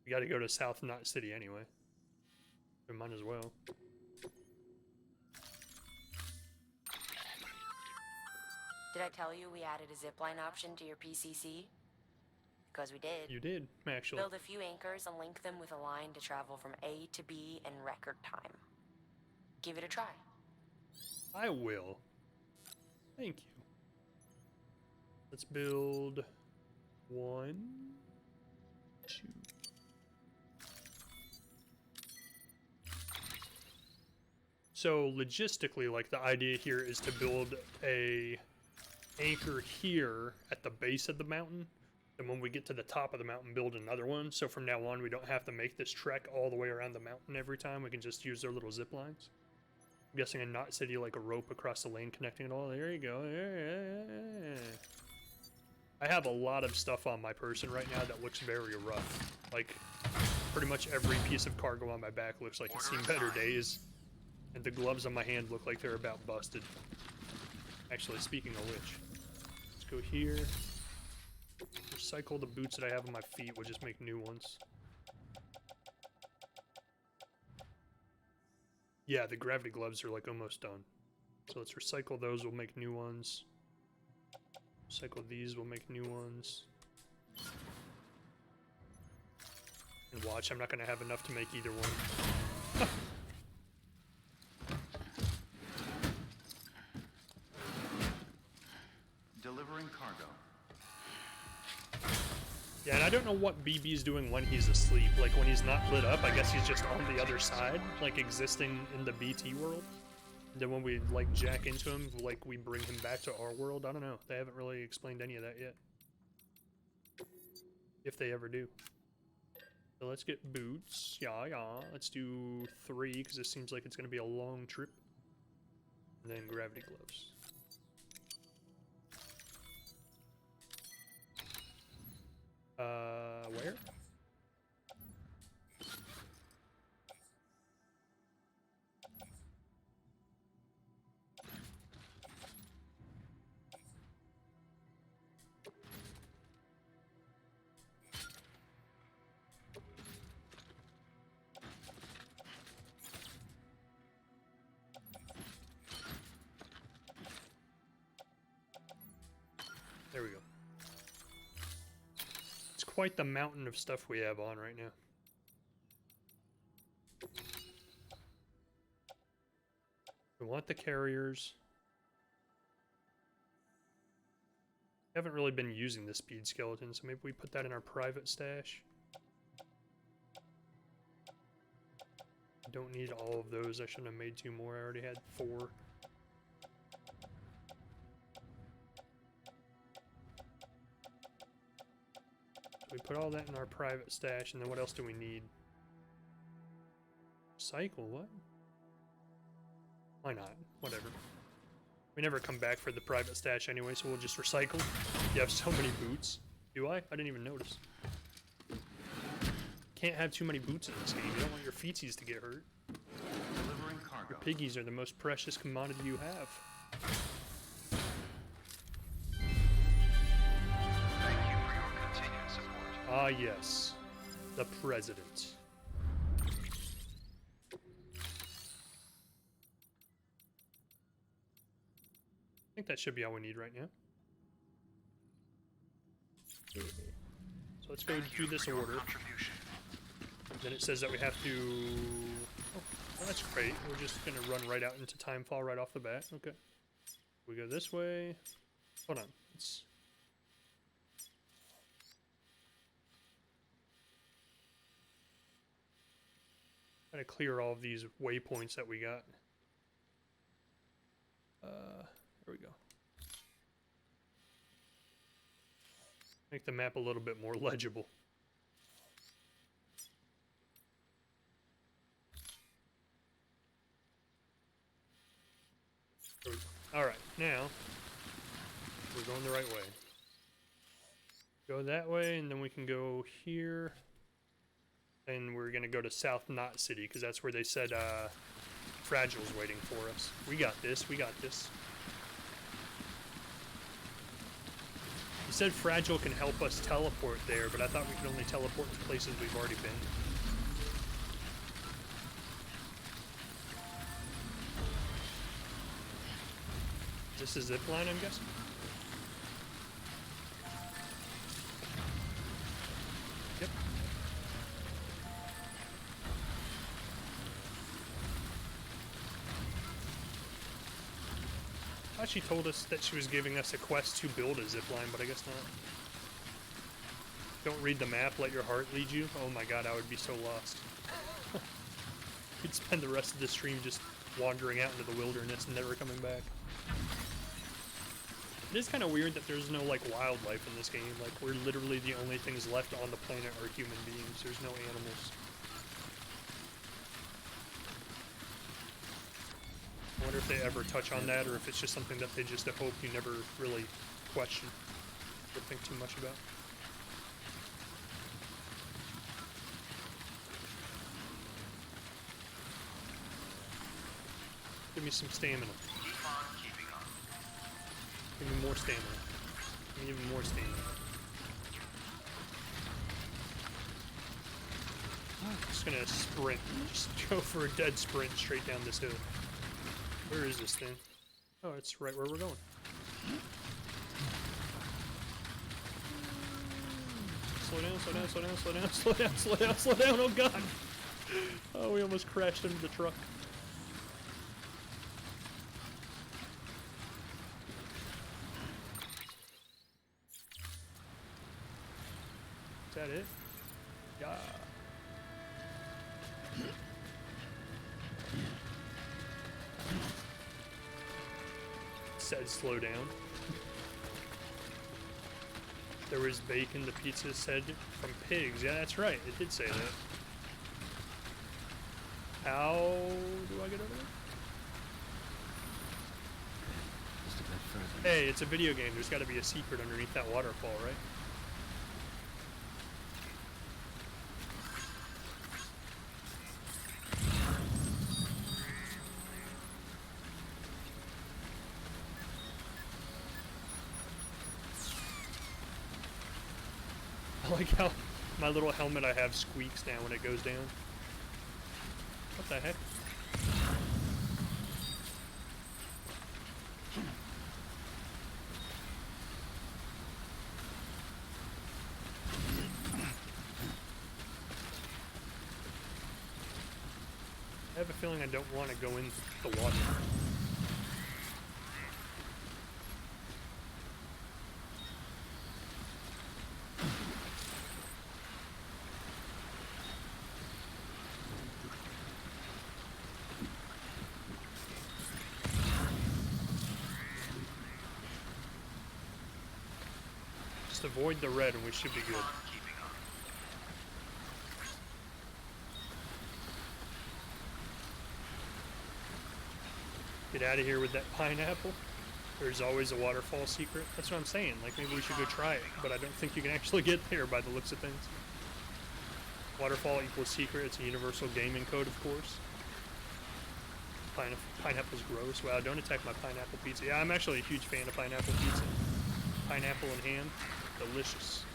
We gotta go to South Knot City anyway. We might as well. Did I tell you we added a zipline option to your PCC? Because we did. You did, actually. Build a few anchors and link them with a line to travel from A to B in record time. Give it a try. I will. Thank you. Let's build 1, 2. So logistically, like, the idea here is to build a anchor here at the base of the mountain, and when we get to the top of the mountain, build another one. So from now on, we don't have to make this trek all the way around the mountain every time. We can just use their little zip lines. I'm guessing in Knot City, like a rope across the lane connecting it all. There you go. Yeah. I have a lot of stuff on my person right now that looks very rough. Like, pretty much every piece of cargo on my back looks like it's seen better days. And the gloves on my hand look like they're about busted. Actually, speaking of which, let's go here. Recycle the boots that I have on my feet, we'll just make new ones. Yeah, the gravity gloves are like almost done. So let's recycle those, we'll make new ones. Recycle these, we'll make new ones. And watch, I'm not gonna have enough to make either one. Delivering cargo. Yeah, and I don't know what BB's doing when he's asleep. Like, when he's not lit up, I guess he's just on the other side, like, existing in the BT world. And then when we, like, jack into him, like, we bring him back to our world. I don't know. They haven't really explained any of that yet. If they ever do. So let's get boots. Yeah. Let's do 3, because this seems like it's going to be a long trip. And then gravity gloves. Where? There we go. It's quite the mountain of stuff we have on right now. We want the carriers. We haven't really been using the speed skeleton, so maybe we put that in our private stash. Don't need all of those. I shouldn't have made 2 more. I already had 4. We put all that in our private stash, and then what else do we need? Cycle, what? Why not? Whatever. We never come back for the private stash anyway, so we'll just recycle. You have so many boots. Do I? I didn't even notice. Can't have too many boots in this game. You don't want your feetsies to get hurt. Delivering cargo. Your piggies are the most precious commodity you have. Thank you for your continued support. Ah, yes. The President. I think that should be all we need right now. So let's go do this order. Then it says that we have to... Oh, well, that's great. We're just going to run right out into Timefall right off the bat. Okay. We go this way. Hold on. Let's... Gotta clear all of these waypoints that we got. There we go. Make the map a little bit more legible. Alright, now we're going the right way. Go that way, and then we can go here. And we're gonna go to South Knot City, because that's where they said Fragile's waiting for us. We got this, we got this. He said Fragile can help us teleport there, but I thought we could only teleport to places we've already been. Is this a zip line, I'm guessing? Yep. I thought she told us that she was giving us a quest to build a zip line, but I guess not. Don't read the map, let your heart lead you. Oh my god, I would be so lost. We'd spend the rest of the stream just wandering out into the wilderness and never coming back. It is kind of weird that there's no, like, wildlife in this game. Like, we're literally the only things left on the planet are human beings. There's no animals. I wonder if they ever touch on that, or if it's just something that they just hope you never really question. to think too much about. Give me some stamina. Keep on keeping on. Give me more stamina. Give me even more stamina. I'm just gonna sprint. Just go for a dead sprint straight down this hill. Where is this thing? Oh, it's right where we're going. Slow down, slow down, slow down, slow down, slow down, slow down, slow down, oh god! Oh, we almost crashed into the truck. Is that it? Yeah. Said slow down. There was bacon, the pizza said from pigs. Yeah, that's right. It did say that. How do I get over there? Just a bit further. Hey, it's a video game. There's got to be a secret underneath that waterfall, right? I like how my little helmet I have squeaks now when it goes down. What the heck? I have a feeling I don't want to go in the water. Just avoid the red and we should be good. Keeping on. Get out of here with that pineapple. There's always a waterfall secret. That's what I'm saying. Like, maybe we should go try it. But I don't think you can actually get there by the looks of things. Waterfall equals secret. It's a universal gaming code, of course. Pineapple's gross. Wow, don't attack my pineapple pizza. Yeah, I'm actually a huge fan of pineapple pizza. Pineapple and ham. Delicious.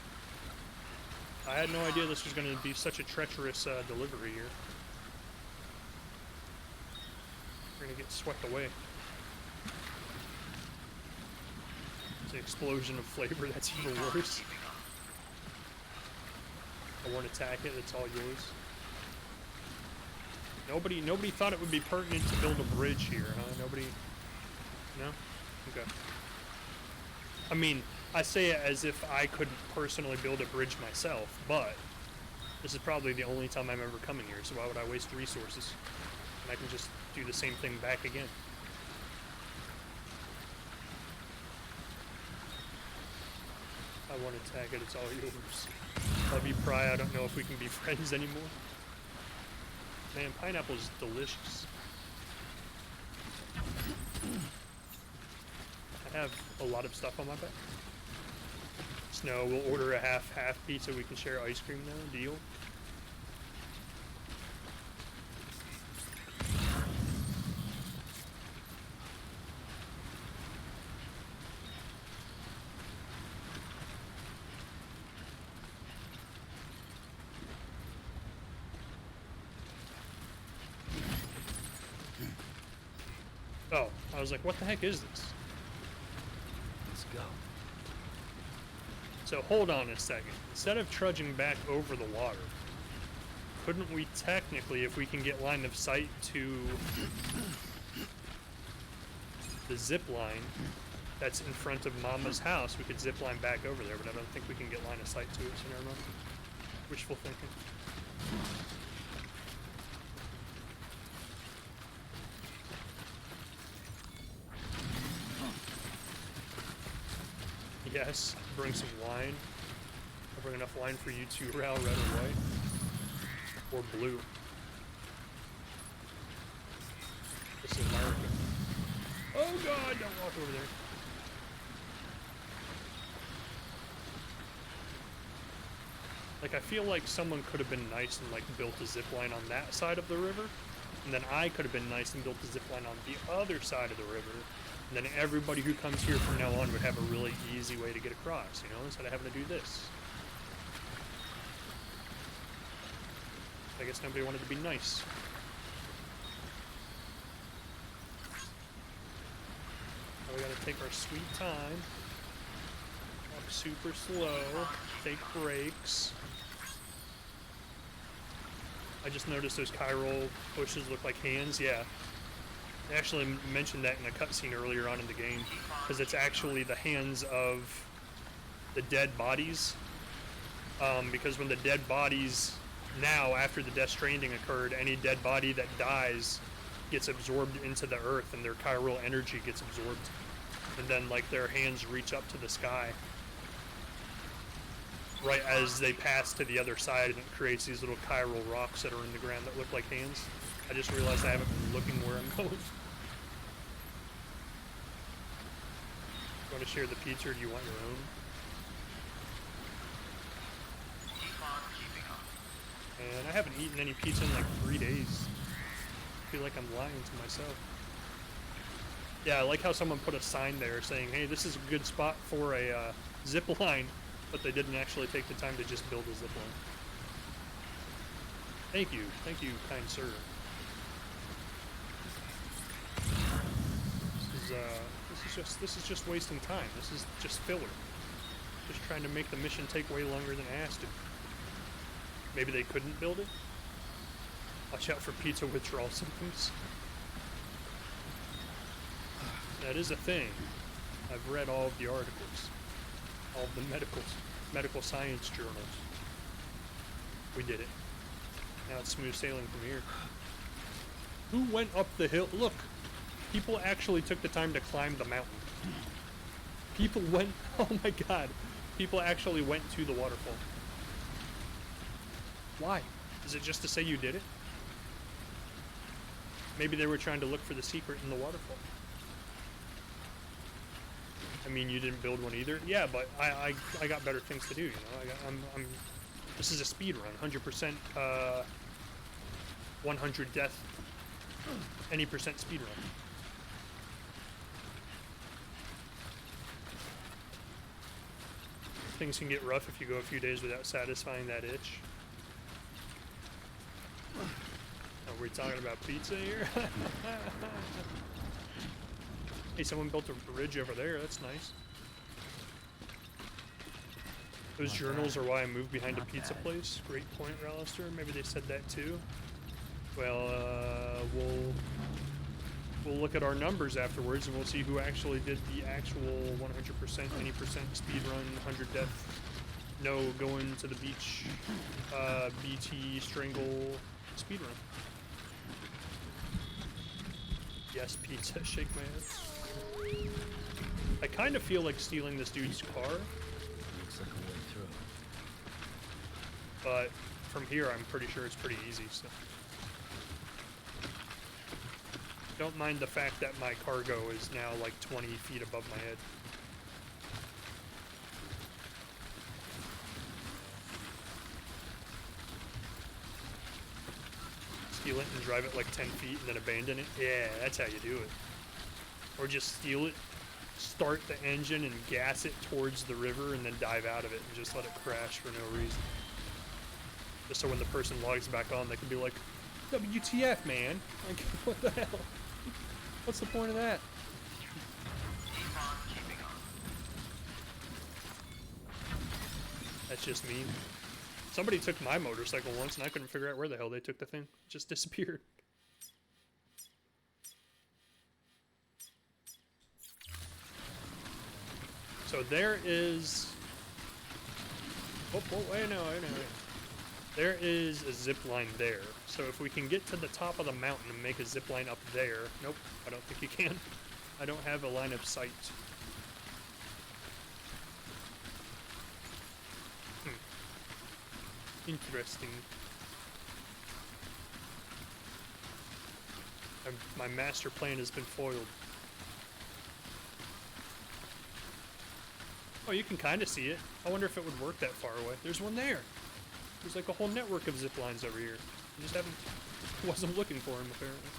I had no idea this was going to be such a treacherous delivery here. We're going to get swept away. It's an explosion of flavor. That's even worse. I won't attack it. It's all yours. Nobody thought it would be pertinent to build a bridge here, huh? Nobody. No? Okay. I mean, I say it as if I couldn't personally build a bridge myself, but this is probably the only time I'm ever coming here, so why would I waste resources? And I can just do the same thing back again. I won't attack it, it's all yours. Love you, Pry. I don't know if we can be friends anymore. Man, pineapple is delicious. I have a lot of stuff on my back. Snow, we'll order a half pizza. We can share ice cream now. Deal. Oh, I was like, what the heck is this? Let's go. So hold on a second. Instead of trudging back over the water, couldn't we technically, if we can get line of sight to the zip line that's in front of Mama's house, we could zip line back over there, but I don't think we can get line of sight to it, so never mind. Wishful thinking. Yes, bring some wine. I'll bring enough wine for you too, Ral, red or white. Or blue. This is America. Oh god, don't walk over there. Like, I feel like someone could have been nice and, like, built a zip line on that side of the river. And then I could have been nice and built a zip line on the other side of the river. And then everybody who comes here from now on would have a really easy way to get across, you know, instead of having to do this. I guess nobody wanted to be nice. Now we gotta take our sweet time. Walk super slow. Take breaks. I just noticed those chiral bushes look like hands. Yeah. They actually mentioned that in a cutscene earlier on in the game, because it's actually the hands of the dead bodies. Because when the dead bodies, now after the Death Stranding occurred, any dead body that dies gets absorbed into the earth and their chiral energy gets absorbed. And then like their hands reach up to the sky. Right as they pass to the other side, and it creates these little chiral rocks that are in the ground that look like hands. I just realized I haven't been looking where I'm going. You want to share the pizza, or do you want your own? And I haven't eaten any pizza in like 3 days. I feel like I'm lying to myself. Yeah, I like how someone put a sign there saying, hey, this is a good spot for a zip line. But they didn't actually take the time to just build a zip line. Thank you, kind sir. This is just wasting time. This is just filler. Just trying to make the mission take way longer than it has to. Maybe they couldn't build it. Watch out for pizza withdrawal symptoms. That is a thing. I've read all of the articles. All of the medical science journals. We did it. Now it's smooth sailing from here. Who went up the hill? Look! People actually took the time to climb the mountain. People went... Oh my god. People actually went to the waterfall. Why? Is it just to say you did it? Maybe they were trying to look for the secret in the waterfall. I mean, you didn't build one either. Yeah, but I got better things to do. You know, this is a speed run, 100%, 100 death, any percent speed run. Things can get rough if you go a few days without satisfying that itch. Are we talking about pizza here? Hey, someone built a bridge over there. That's nice. Those journals are why I moved behind a pizza place. Great point, Ralister. Maybe they said that too. Well, we'll look at our numbers afterwards, and we'll see who actually did the actual 100%, any percent speed run, 100 death, no going to the beach, BT strangle speed run. Yes, pizza. Shake my head. I kind of feel like stealing this dude's car. Looks like a way through. But from here, I'm pretty sure it's pretty easy, so. Don't mind the fact that my cargo is now like 20 feet above my head. Steal it and drive it like 10 feet and then abandon it. Yeah, that's how you do it. Or just steal it, start the engine and gas it towards the river and then dive out of it and just let it crash for no reason. Just so when the person logs back on, they can be like, WTF, man? Like, what the hell? What's the point of that? That's just me. Somebody took my motorcycle once and I couldn't figure out where the hell they took the thing. It just disappeared. So there is... Oh, wait, no. There is a zip line there. So if we can get to the top of the mountain and make a zip line up there... Nope, I don't think you can. I don't have a line of sight. Interesting. My master plan has been foiled. Oh, you can kind of see it. I wonder if it would work that far away. There's one there. There's like a whole network of zip lines over here. I just haven't... wasn't looking for them, apparently.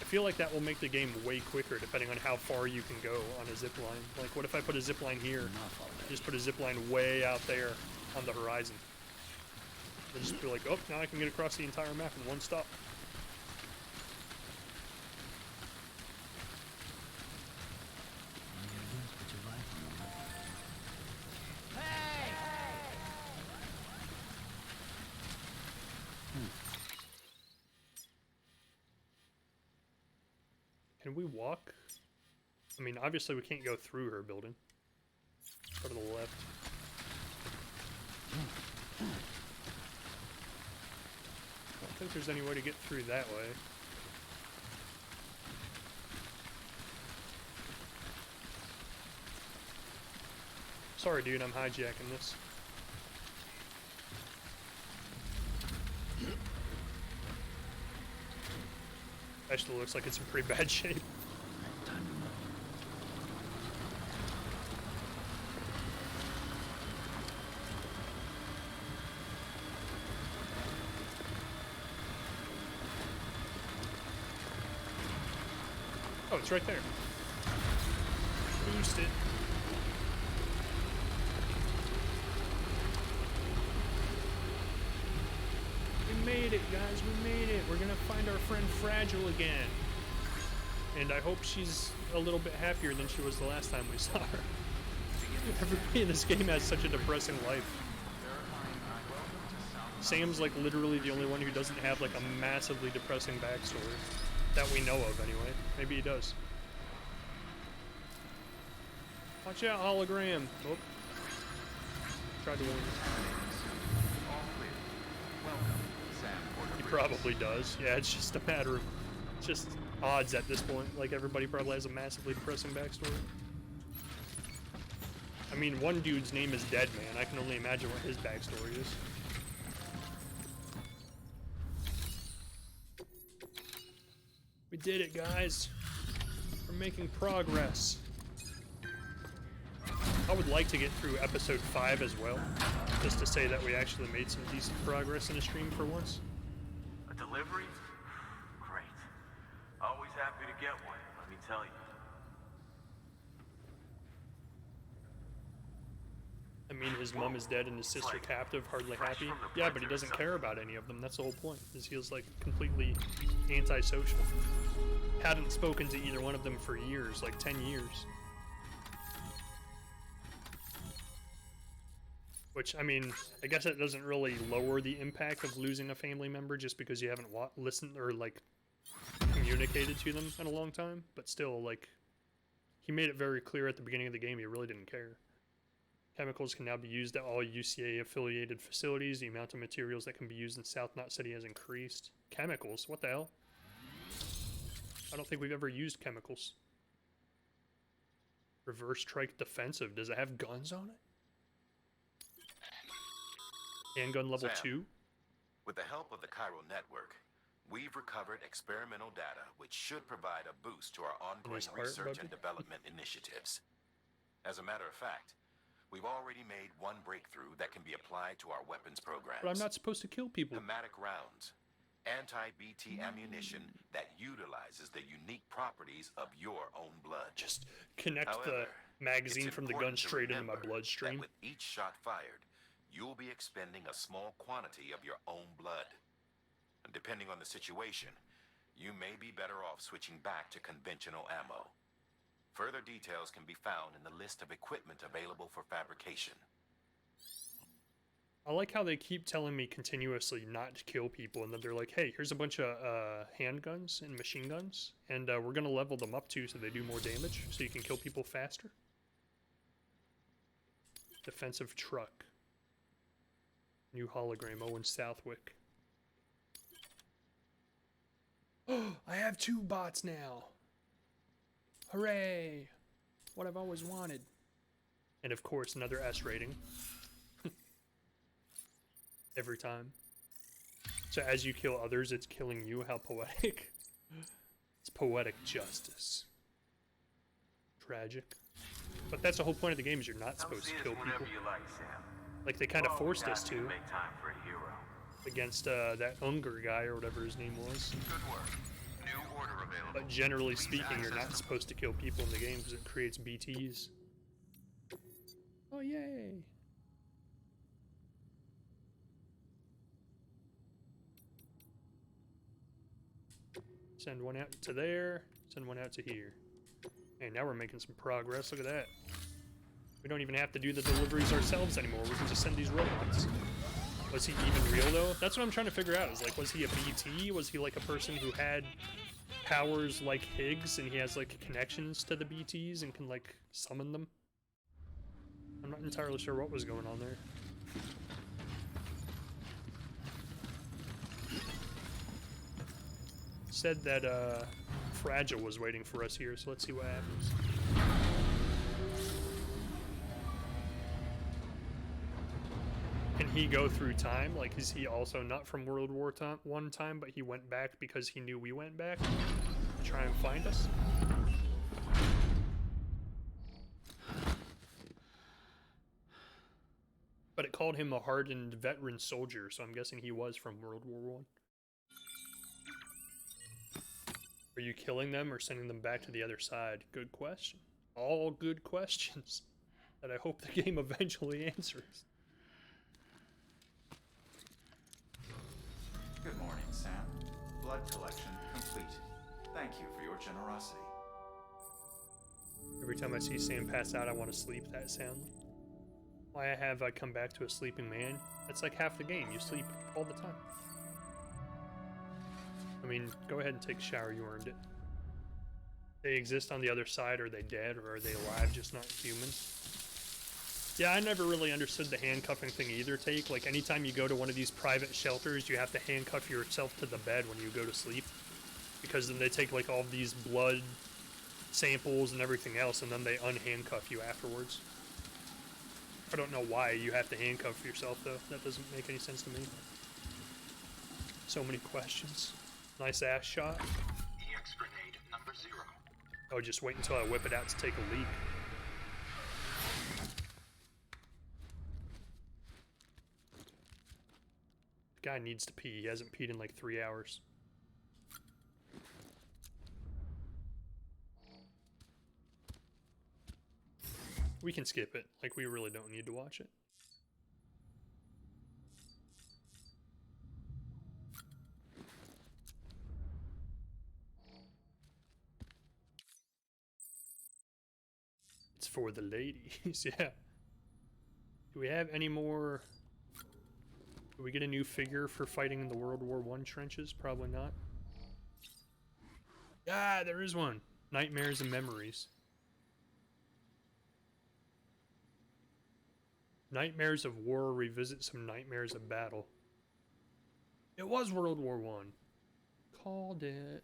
I feel like that will make the game way quicker, depending on how far you can go on a zip line. Like, what if I put a zip line here? Just put a zip line way out there on the horizon. I'll just be like, oh, now I can get across the entire map in one stop. Can we walk? I mean, obviously we can't go through her building. Go to the left. I don't think there's any way to get through that way. Sorry, dude, I'm hijacking this. Actually looks like it's in pretty bad shape. Oh, it's right there. Boost it. We made it, guys. We made it. We're gonna find our friend Fragile again. And I hope she's a little bit happier than she was the last time we saw her. Everybody in this game has such a depressing life. Sam's like literally the only one who doesn't have like a massively depressing backstory. That we know of, anyway. Maybe he does. Watch out, hologram! Oh. Tried to warn you. He probably does. Yeah, it's just a matter of... It's just odds at this point. Like, everybody probably has a massively depressing backstory. I mean, one dude's name is Dead Man. I can only imagine what his backstory is. We did it, guys. We're making progress. I would like to get through episode 5 as well, just to say that we actually made some decent progress in a stream for once. A delivery? Great. Always happy to get one, let me tell you. I mean, his mom is dead and his sister captive, hardly happy. Yeah, but he doesn't care about any of them. That's the whole point. Is he was like completely antisocial. Hadn't spoken to either one of them for years, like 10 years. Which, I mean, I guess that doesn't really lower the impact of losing a family member just because you haven't listened or like communicated to them in a long time. But still, like, he made it very clear at the beginning of the game he really didn't care. Chemicals can now be used at all UCA-affiliated facilities. The amount of materials that can be used in South Knot City has increased. Chemicals? What the hell? I don't think we've ever used chemicals. Reverse strike defensive. Does it have guns on it? Handgun level 2? With the help of the chiral network, we've recovered experimental data which should provide a boost to our ongoing research and development initiatives. As a matter of fact, we've already made one breakthrough that can be applied to our weapons programs. But I'm not supposed to kill people. Thematic rounds. Anti-BT ammunition that utilizes the unique properties of your own blood. Just connect the magazine from the gun straight into my bloodstream. With each shot fired, you'll be expending a small quantity of your own blood. And depending on the situation, you may be better off switching back to conventional ammo. Further details can be found in the list of equipment available for fabrication. I like how they keep telling me continuously not to kill people, and then they're like, hey, here's a bunch of handguns and machine guns, and we're going to level them up too so they do more damage, so you can kill people faster. Defensive truck. New hologram, Owen Southwick. Oh, I have 2 bots now. Hooray! What I've always wanted. And of course, another S rating. Every time. So as you kill others, it's killing you. How poetic. It's poetic justice. Tragic. But that's the whole point of the game, is you're not Come supposed see to us kill people. whenever you like, Sam. Like, they kind of forced us to. Make time for a hero. Against that Unger guy, or whatever his name was. Good work. New order available. But generally Please speaking, you're not access supposed to kill people in the game because it creates BTs. Oh, yay! Send one out to there, send one out to here. Hey, now we're making some progress, look at that. We don't even have to do the deliveries ourselves anymore, we can just send these robots. Was he even real, though? That's what I'm trying to figure out, is like, was he a BT? Was he like a person who had powers like Higgs, and he has like connections to the BTs and can like summon them? I'm not entirely sure what was going on there. Said that Fragile was waiting for us here, so let's see what happens. Can he go through time? Like, is he also not from World War I time, but he went back because he knew we went back to try and find us? But it called him a hardened veteran soldier, so I'm guessing he was from World War I. Are you killing them or sending them back to the other side? Good question. All good questions that I hope the game eventually answers. Good morning, Sam. Blood collection complete. Thank you for your generosity. Every time I see Sam pass out, I want to sleep that sound. Why I come back to a sleeping man? That's like half the game. You sleep all the time. I mean, go ahead and take a shower. You earned it. They exist on the other side. Are they dead or are they alive, just not human? Yeah, I never really understood the handcuffing thing either, Take. Like, anytime you go to one of these private shelters, you have to handcuff yourself to the bed when you go to sleep. Because then they take, like, all these blood samples and everything else, and then they unhandcuff you afterwards. I don't know why you have to handcuff yourself, though. That doesn't make any sense to me. So many questions. Nice ass shot. EX grenade number 0. Oh, just wait until I whip it out to take a leak. The guy needs to pee. He hasn't peed in like 3 hours. We can skip it. Like, we really don't need to watch it. It's for the ladies, yeah. Do we have any more... Do we get a new figure for fighting in the World War I trenches? Probably not. Ah, there is one. Nightmares and Memories. Nightmares of War revisit some nightmares of battle. It was World War I. Called it.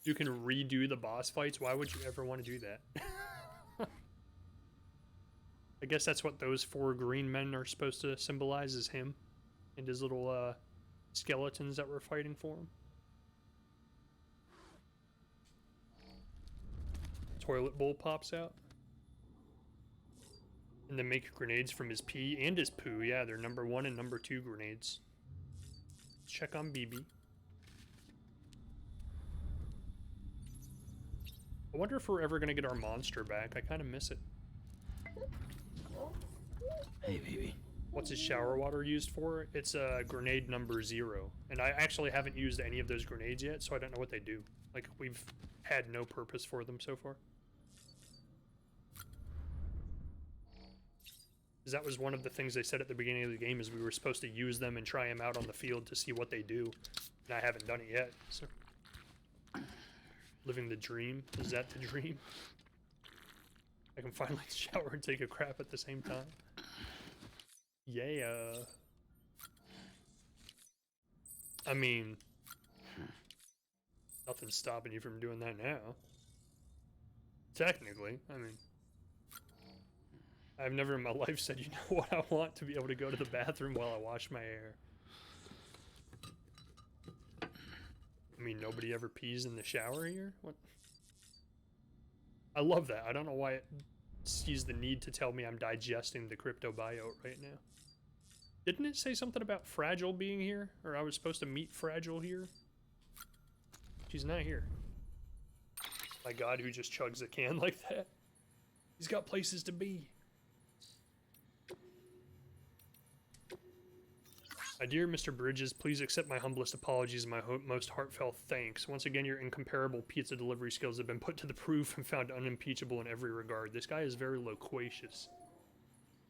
You can redo the boss fights. Why would you ever want to do that? I guess that's what those 4 green men are supposed to symbolize, is him and his little skeletons that were fighting for him. Toilet bowl pops out. And then make grenades from his pee and his poo. Yeah, they're number 1 and number 2 grenades. Check on BB. I wonder if we're ever going to get our monster back. I kind of miss it. Hey, baby. What's his shower water used for? It's grenade number 0. And I actually haven't used any of those grenades yet, so I don't know what they do. Like, we've had no purpose for them so far. Because that was one of the things they said at the beginning of the game, is we were supposed to use them and try them out on the field to see what they do. And I haven't done it yet, so... Living the dream? Is that the dream? I can finally shower and take a crap at the same time. Yeah. I mean... Nothing's stopping you from doing that now. Technically, I mean... I've never in my life said, you know what, I want to be able to go to the bathroom while I wash my hair. I mean, nobody ever pees in the shower here? What? I love that. I don't know why it sees the need to tell me I'm digesting the crypto biota right now. Didn't it say something about Fragile being here? Or I was supposed to meet Fragile here? She's not here. My god, who just chugs a can like that? He's got places to be. My dear Mr. Bridges, please accept my humblest apologies and my most heartfelt thanks. Once again, your incomparable pizza delivery skills have been put to the proof and found unimpeachable in every regard. This guy is very loquacious.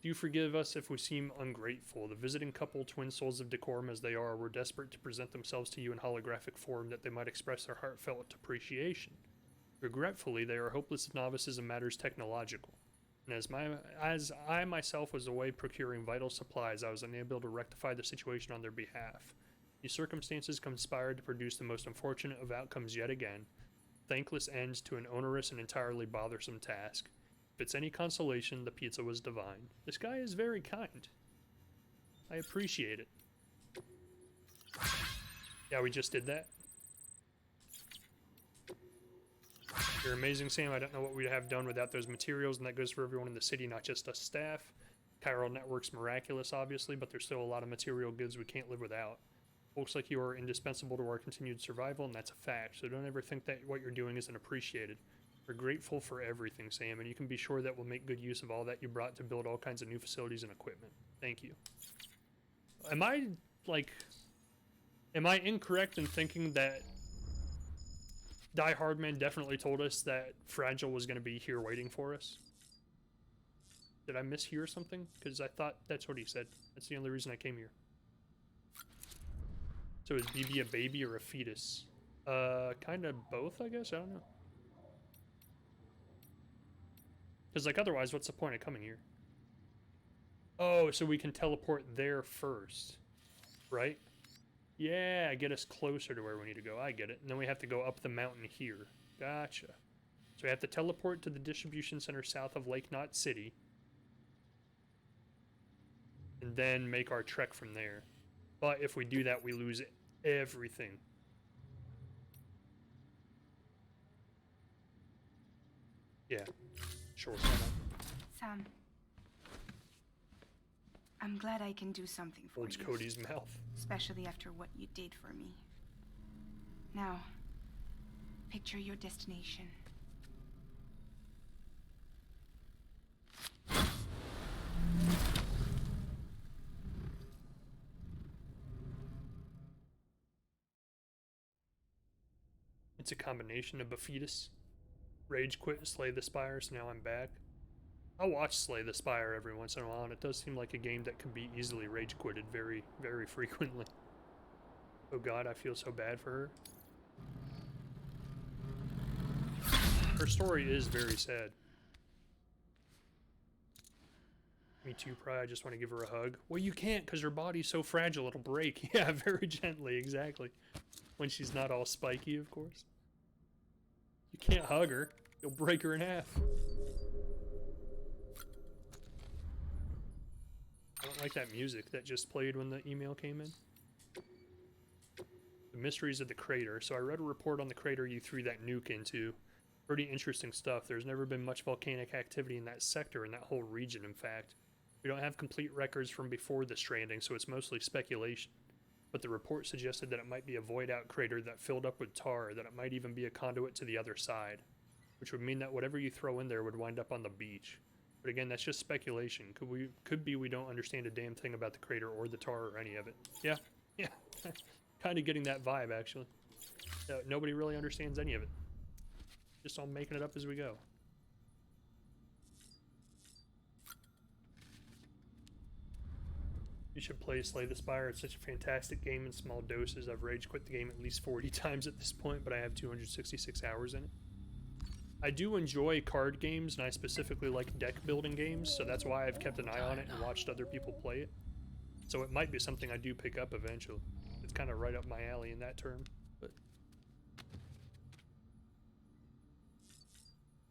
Do you forgive us if we seem ungrateful? The visiting couple, twin souls of decorum as they are, were desperate to present themselves to you in holographic form that they might express their heartfelt appreciation. Regretfully, they are hopeless novices in matters technological. And as I myself was away procuring vital supplies, I was unable to rectify the situation on their behalf. These circumstances conspired to produce the most unfortunate of outcomes yet again, thankless ends to an onerous and entirely bothersome task. If it's any consolation, the pizza was divine. This guy is very kind. I appreciate it. Yeah, we just did that. You're amazing, Sam. I don't know what we'd have done without those materials, and that goes for everyone in the city, not just us staff. Chiral Network's miraculous, obviously, but there's still a lot of material goods we can't live without. Looks like you are indispensable to our continued survival, and that's a fact, so don't ever think that what you're doing isn't appreciated. We're grateful for everything, Sam, and you can be sure that we'll make good use of all that you brought to build all kinds of new facilities and equipment. Thank you. Am I incorrect in thinking that Die Hardman definitely told us that Fragile was going to be here waiting for us? Did I mishear something? Because I thought that's what he said. That's the only reason I came here. So is BB a baby or a fetus? Kind of both, I guess? I don't know. Because, like, otherwise, what's the point of coming here? Oh, so we can teleport there first. Right? Yeah, get us closer to where we need to go. I get it. And then we have to go up the mountain here. Gotcha. So we have to teleport to the distribution center south of Lake Knot City. And then make our trek from there. But if we do that, we lose everything. Yeah. Sure. Sam. I'm glad I can do something for Holds you. Cody's mouth. Especially after what you did for me. Now, picture your destination. It's a combination of a fetus. Rage quit, slay the spire, so now I'm back. I'll watch Slay the Spire every once in a while, and it does seem like a game that can be easily rage quitted very, very frequently. Oh god, I feel so bad for her. Her story is very sad. Me too, Pry. I just want to give her a hug. Well, you can't, because her body's so fragile it'll break. Yeah, very gently, exactly. When she's not all spiky, of course. You can't hug her. You'll break her in half. I don't like that music that just played when the email came in. The mysteries of the crater. So I read a report on the crater you threw that nuke into. Pretty interesting stuff. There's never been much volcanic activity in that sector, in that whole region, in fact. We don't have complete records from before the Stranding, so it's mostly speculation. But the report suggested that it might be a void-out crater that filled up with tar, that it might even be a conduit to the other side. Which would mean that whatever you throw in there would wind up on the beach. But again, that's just speculation. Could be we don't understand a damn thing about the crater or the tar or any of it. Yeah. Kind of getting that vibe, actually. Nobody really understands any of it. Just all making it up as we go. You should play Slay the Spire. It's such a fantastic game in small doses. I've rage quit the game at least 40 times at this point, but I have 266 hours in it. I do enjoy card games, and I specifically like deck building games, so that's why I've kept an eye on it and watched other people play it. So it might be something I do pick up eventually. It's kind of right up my alley in that term. But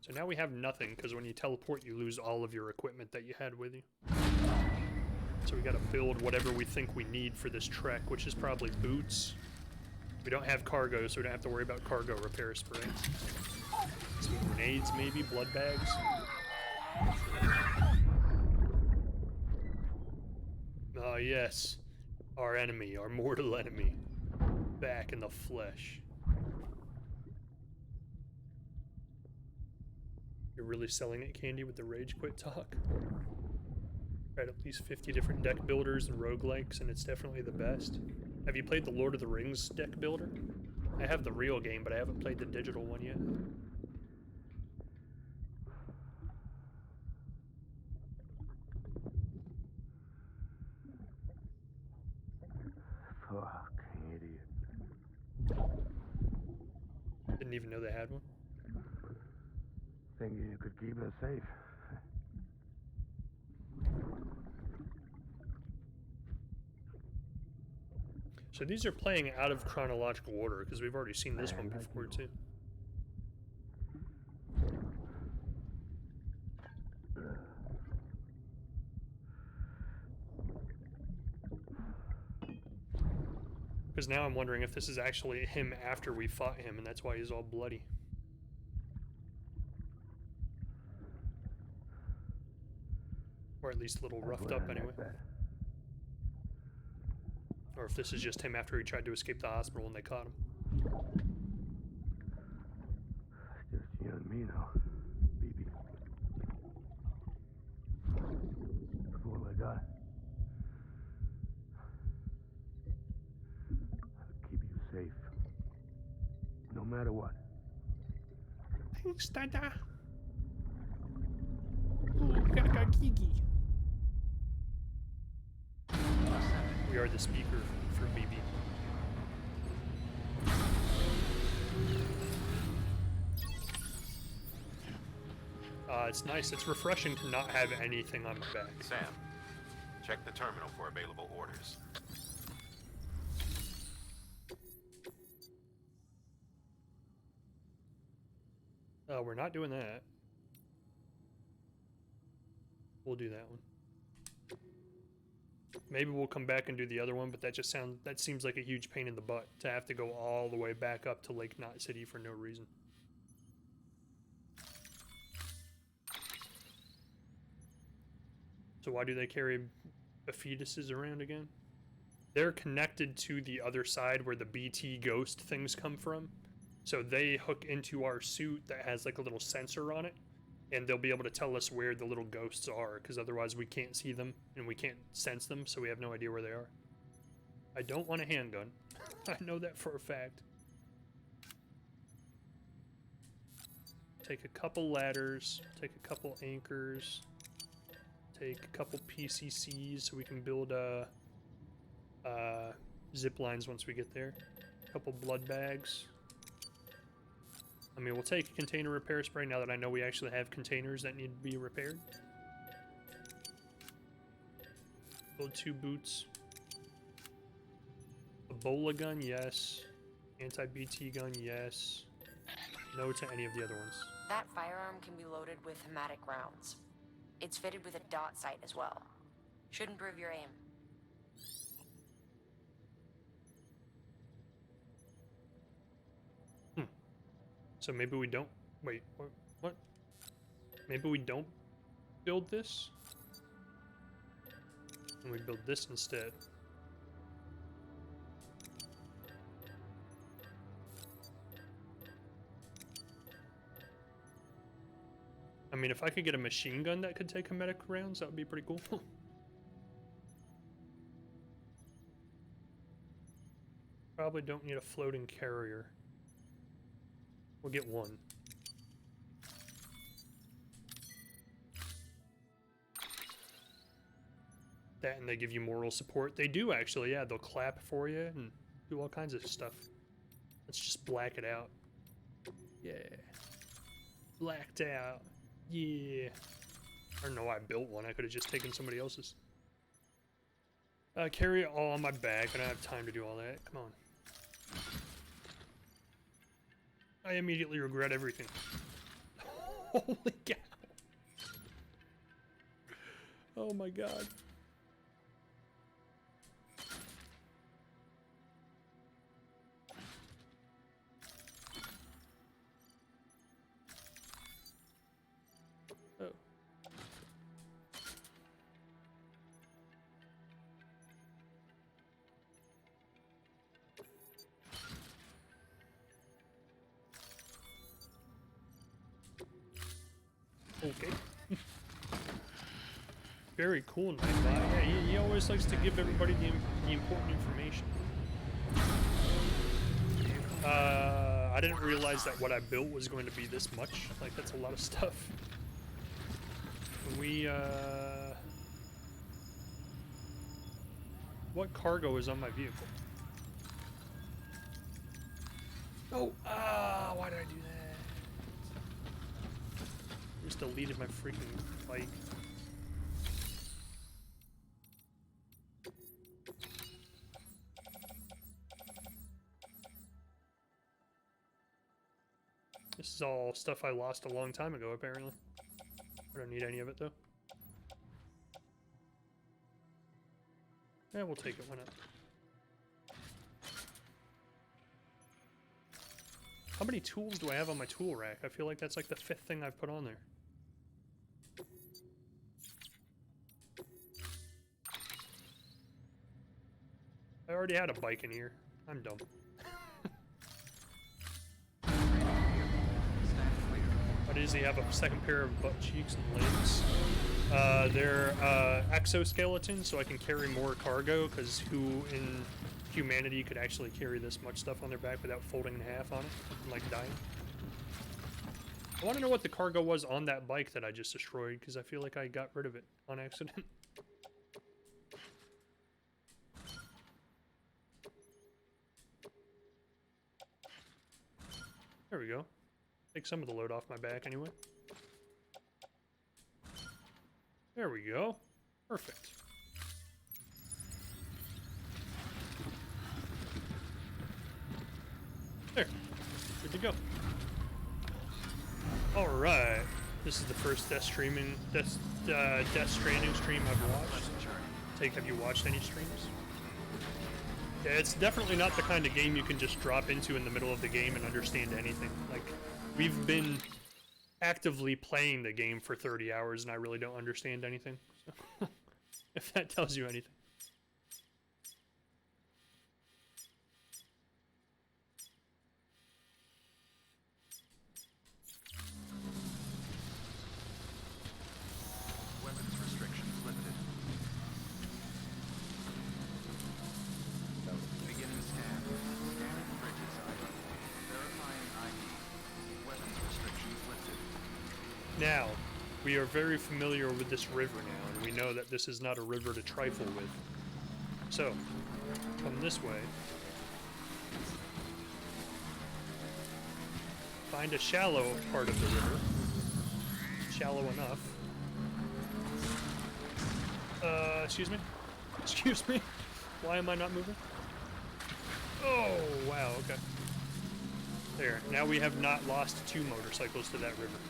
so now we have nothing, because when you teleport you lose all of your equipment that you had with you. So we gotta build whatever we think we need for this trek, which is probably boots. We don't have cargo, so we don't have to worry about cargo repairs for it. Some grenades, maybe? Blood bags? Ah, yes. Our enemy, our mortal enemy. Back in the flesh. You're really selling it, Candy, with the rage quit talk? Tried at least 50 different deck builders and roguelikes, and it's definitely the best. Have you played the Lord of the Rings deck builder? I have the real game, but I haven't played the digital one yet. Fucking idiot. Didn't even know they had one. Thinking you could keep us safe. So these are playing out of chronological order, because we've already seen this one before, too. Because now I'm wondering if this is actually him after we fought him, and that's why he's all bloody. Or at least a little roughed up, anyway. Or if this is just him after he tried to escape the hospital and they caught him. Just you and me now, baby. That's all I got. I'll keep you safe. No matter what. Thanks, Dada. Ooh, Kakakiki. We are the speaker for BB. It's nice. It's refreshing to not have anything on my back. Sam, check the terminal for available orders. We're not doing that. We'll do that one. Maybe we'll come back and do the other one, but that seems like a huge pain in the butt to have to go all the way back up to Lake Knot City for no reason. So why do they carry the fetuses around again? They're connected to the other side where the BT ghost things come from. So they hook into our suit that has like a little sensor on it, and they'll be able to tell us where the little ghosts are, because otherwise we can't see them and we can't sense them, so we have no idea where they are. I don't want a handgun. I know that for a fact. Take a couple ladders, take a couple anchors, take a couple PCCs so we can build zip lines once we get there. A couple blood bags. I mean, we'll take a container repair spray now that I know we actually have containers that need to be repaired. Build 2 boots. Ebola gun, yes. Anti-BT gun, yes. No to any of the other ones. That firearm can be loaded with hematic rounds. It's fitted with a dot sight as well. Should improve your aim. So maybe we don't... Wait, what? Maybe we don't build this? And we build this instead. I mean, if I could get a machine gun that could take kinetic rounds, that would be pretty cool. Probably don't need a floating carrier. We'll get one. That, and they give you moral support. They do, actually, yeah. They'll clap for you and do all kinds of stuff. Let's just black it out. Yeah. Blacked out. Yeah. I don't know why I built one. I could have just taken somebody else's. Carry it all on my back. I don't have time to do all that. Come on. I immediately regret everything. Holy cow. Oh my god. Okay. Very cool, Nightbot. Yeah, he always likes to give everybody the important information. I didn't realize that what I built was going to be this much. Like, that's a lot of stuff. What cargo is on my vehicle? Oh, why did I do that? I just deleted my freaking bike. This is all stuff I lost a long time ago, apparently. I don't need any of it, though. Yeah, we'll take it, why not? How many tools do I have on my tool rack? I feel like that's like the 5th thing I've put on there. I already had a bike in here. I'm dumb. Why does he have a second pair of butt cheeks and legs? They're exoskeletons, so I can carry more cargo, because who in humanity could actually carry this much stuff on their back without folding in half on it and, like, dying? I want to know what the cargo was on that bike that I just destroyed, because I feel like I got rid of it on accident. There we go. Take some of the load off my back anyway. There we go. Perfect. There. Good to go. Alright. This is the first Death Stranding stream I've watched. Have you watched any streams? Yeah, it's definitely not the kind of game you can just drop into in the middle of the game and understand anything. Like, we've been actively playing the game for 30 hours and I really don't understand anything. So if that tells you anything. Weapons restrictions lifted. Beginning scan. Scanning bridges ID. Verifying ID. Weapons restrictions lifted. Now, we are very familiar with this river now, and we know that this is not a river to trifle with. So, come this way. Find a shallow part of the river. Shallow enough. Excuse me? Excuse me? Why am I not moving? Oh, wow, okay. There, now we have not lost 2 motorcycles to that river.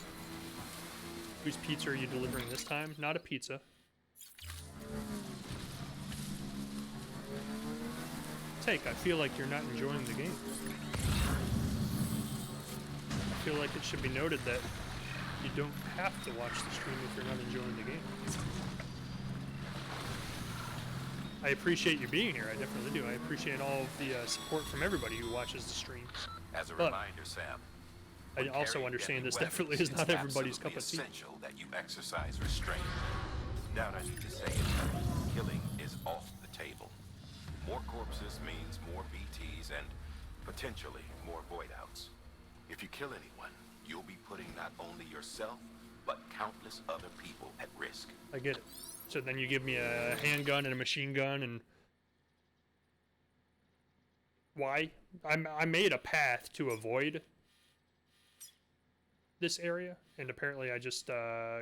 Whose pizza are you delivering this time? Not a pizza. Take, I feel like you're not enjoying the game. I feel like it should be noted that you don't have to watch the stream if you're not enjoying the game. I appreciate you being here, I definitely do. I appreciate all of the support from everybody who watches the streams. As a reminder, Sam, I also understand this definitely is not everybody's cup of tea. It's essential that you exercise restraint. Now I need to say it, killing is off the table. More corpses means more BTs and potentially more void outs. If you kill anyone, you'll be putting not only yourself, but countless other people at risk. I get it. So then you give me a handgun and a machine gun and... Why? I made a path to avoid this area, and apparently I just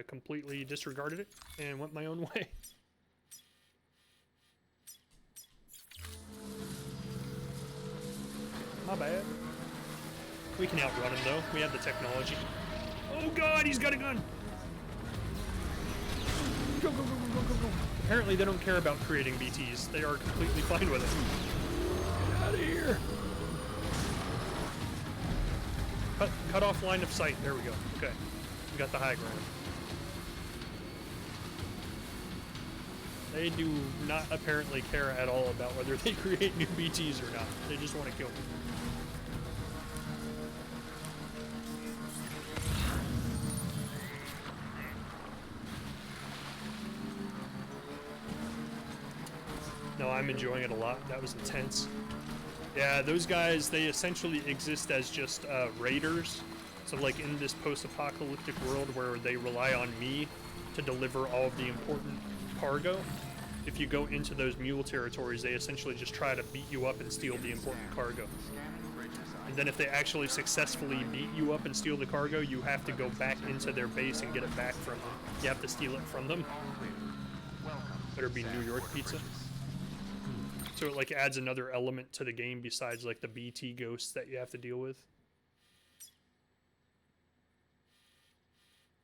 completely disregarded it and went my own way. My bad. We can outrun him though, we have the technology. Oh god, he's got a gun! Go, go, go, go, go, go, go. Apparently they don't care about creating BTs, they are completely fine with it. Get out of here! Cut off line of sight. There we go. Okay. We got the high ground. They do not apparently care at all about whether they create new BTs or not. They just want to kill me. I'm enjoying it a lot. That was intense. Yeah, those guys, they essentially exist as just raiders. So like in this post-apocalyptic world where they rely on me to deliver all of the important cargo, if you go into those mule territories, they essentially just try to beat you up and steal the important cargo. And then if they actually successfully beat you up and steal the cargo, you have to go back into their base and get it back from them. You have to steal it from them. Better be New York pizza. So it like adds another element to the game besides like the BT ghosts that you have to deal with.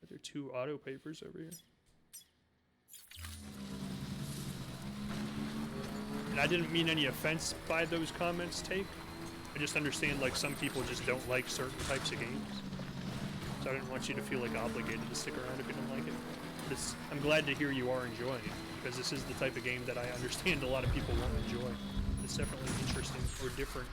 Are there 2 auto papers over here? And I didn't mean any offense by those comments, Take. I just understand like some people just don't like certain types of games. So I didn't want you to feel like obligated to stick around if you don't like it. But I'm glad to hear you are enjoying it, because this is the type of game that I understand a lot of people won't enjoy. It's definitely interesting or different.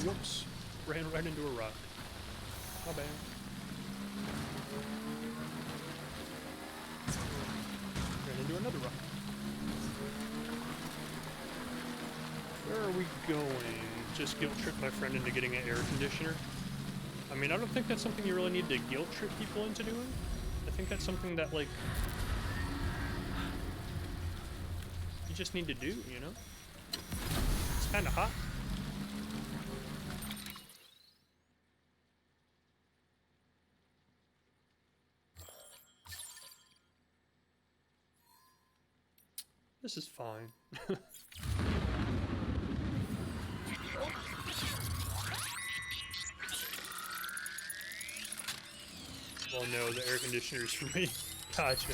Whoops. Ran right into a rock. My bad. Ran into another rock. Where are we going? Just guilt trip my friend into getting an air conditioner? I mean, I don't think that's something you really need to guilt trip people into doing. I think that's something that, like, you just need to do, you know? It's kind of hot. This is fine. Well, no, the air conditioner's for me. Gotcha.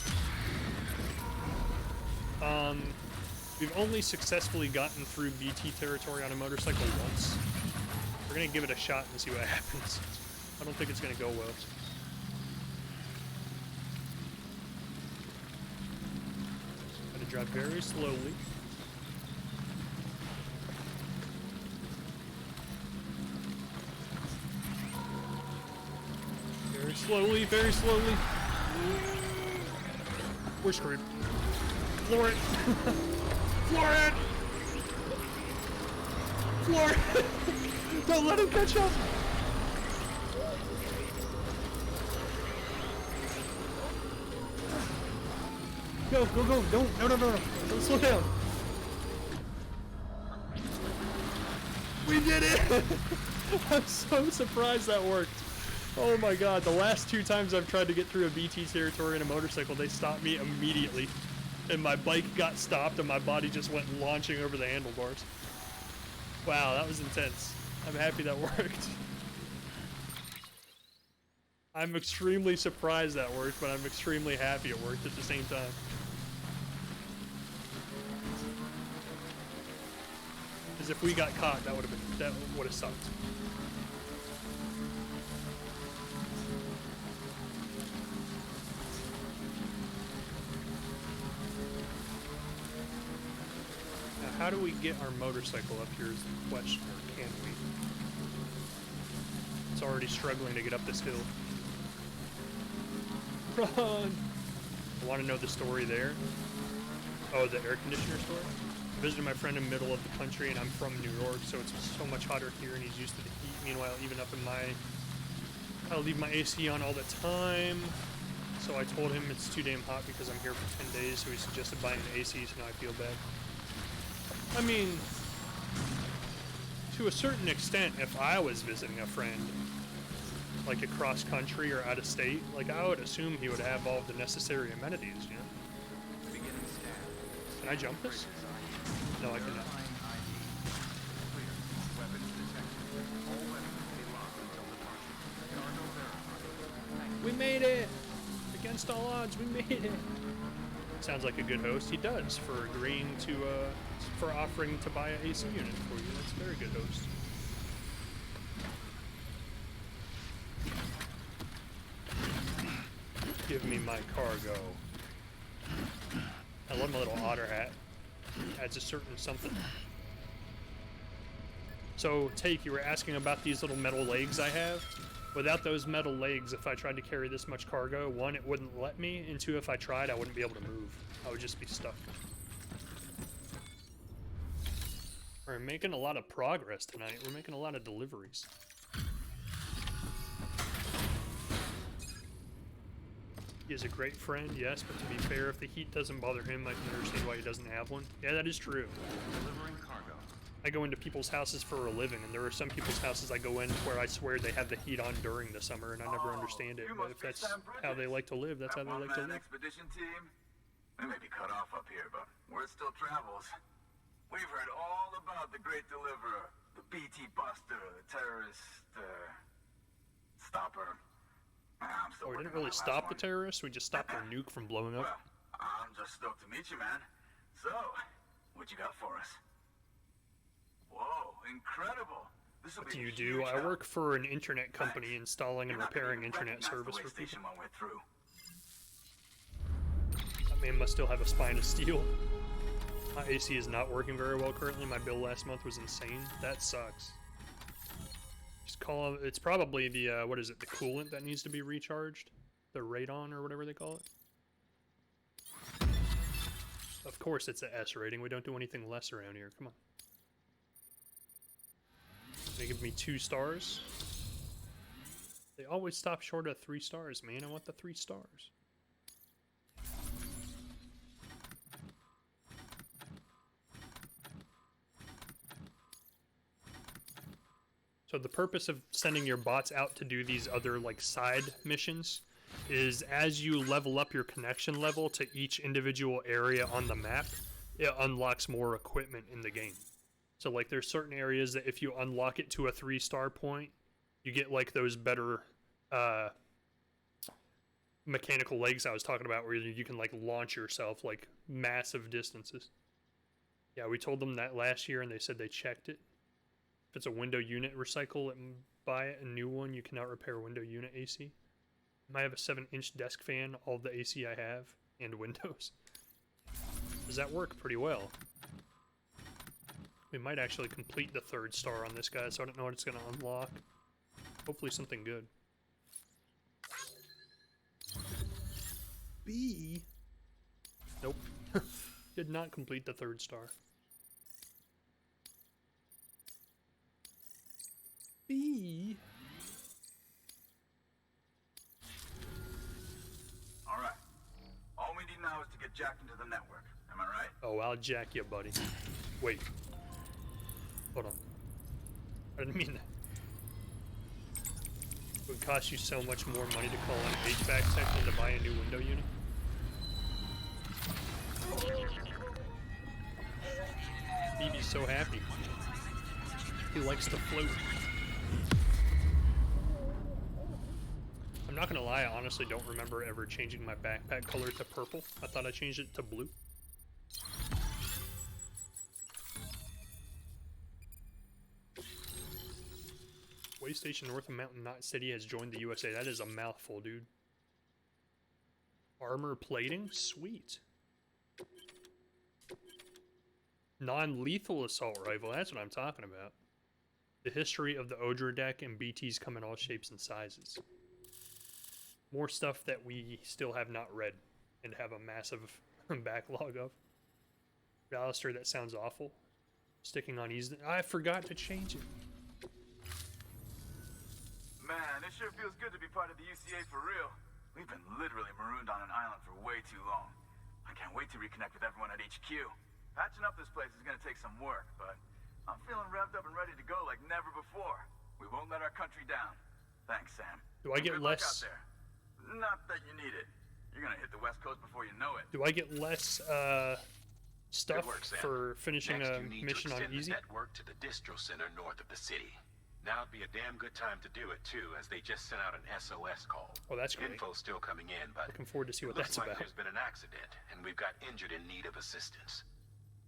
We've only successfully gotten through BT territory on a motorcycle once. We're gonna give it a shot and see what happens. I don't think it's gonna go well. Gotta drive very slowly. Very slowly, very slowly. We're screwed. Floor it! Floor it! Floor it! Don't let him catch up! Go, go, go! Don't, no, no, no, no! Don't slow down! We did it! I'm so surprised that worked. Oh my god, the last 2 times I've tried to get through a BT territory in a motorcycle, they stopped me immediately. And my bike got stopped and my body just went launching over the handlebars. Wow, that was intense. I'm happy that worked. I'm extremely surprised that worked, but I'm extremely happy it worked at the same time. Because if we got caught, that would have sucked. How do we get our motorcycle up here is the question, or can we? It's already struggling to get up this hill. Run! I want to know the story there. Oh, the air conditioner story? I visited my friend in the middle of the country, and I'm from New York, so it's so much hotter here, and he's used to the heat. Meanwhile, even up in I leave my AC on all the time. So I told him it's too damn hot because I'm here for 10 days, so he suggested buying an AC, so now I feel bad. I mean, to a certain extent, if I was visiting a friend, like across country or out of state, like I would assume he would have all the necessary amenities, you know? Can I jump this? No, I cannot. We made it! Against all odds, we made it! Sounds like a good host. He does, for agreeing to, for offering to buy an AC unit for you. That's a very good host. Give me my cargo. I love my little otter hat. Adds a certain something. So, Take, you were asking about these little metal legs I have. Without those metal legs, if I tried to carry this much cargo, one, it wouldn't let me, and two, if I tried, I wouldn't be able to move. I would just be stuck. We're making a lot of progress tonight. We're making a lot of deliveries. He is a great friend, yes, but to be fair, if the heat doesn't bother him, I can understand why he doesn't have one. Yeah, that is true. Delivering cargo. I go into people's houses for a living, and there are some people's houses I go in where I swear they have the heat on during the summer, and I never understand it. But if that's how they like to live, that's how they like to live. Expedition team? We may be cut off up here, but word still travels. We've heard all about the Great Deliverer, the BT Buster, the terrorist, stopper. Oh, we didn't really stop the terrorists, we just stopped their nuke from blowing up. Well, I'm just stoked to meet you, man. So, what you got for us? Whoa, incredible. What do you do? I work for an internet company installing and repairing internet service for people. That man must still have a spine of steel. My AC is not working very well currently. My bill last month was insane. That sucks. Just call it. It's probably the, what is it, the coolant that needs to be recharged? The radon or whatever they call it. Of course it's a S rating. We don't do anything less around here. Come on. They give me 2 stars. They always stop short of 3 stars, man. I want the 3 stars. So the purpose of sending your bots out to do these other like side missions is as you level up your connection level to each individual area on the map, it unlocks more equipment in the game. So like there's certain areas that if you unlock it to a 3-star point, you get like those better mechanical legs I was talking about where you can like launch yourself like massive distances. Yeah, we told them that last year and they said they checked it. If it's a window unit, recycle it and buy it. A new one, you cannot repair window unit AC. I have a 7-inch desk fan, all of the AC I have, and windows. Does that work pretty well? We might actually complete the 3rd star on this guy, so I don't know what it's going to unlock. Hopefully something good. B? Nope. Did not complete the 3rd star. B? Alright. All we need now is to get jacked into the network. Am I right? Oh, I'll jack you, buddy. Wait. Hold on. I didn't mean that. It would cost you so much more money to call an HVAC tech than to buy a new window unit. BB's so happy. He likes to float. I'm not gonna lie, I honestly don't remember ever changing my backpack color to purple. I thought I changed it to blue. Way Station north of Mountain Knot City has joined the USA. That is a mouthful, dude. Armor plating? Sweet. Non-lethal assault rifle, that's what I'm talking about. The history of the Odra deck and BTs come in all shapes and sizes. More stuff that we still have not read and have a massive backlog of. Alistair, that sounds awful. Sticking on easy. I forgot to change it. Man, it sure feels good to be part of the UCA for real. We've been literally marooned on an island for way too long. I can't wait to reconnect with everyone at HQ. Patching up this place is gonna take some work, but I'm feeling revved up and ready to go like never before. We won't let our country down. Thanks, Sam. Do I get Good luck less? out there. Not that you need it. You're gonna hit the West Coast before you know it. Do I get less stuff for finishing a mission on easy? Network to the distro center north of the city. Now would be a damn good time to do it too, as they just sent out an SOS call. Oh, that's great. Info's still coming in, but looking forward to see what looks that's like about. There's been an accident, and we've got injured in need of assistance.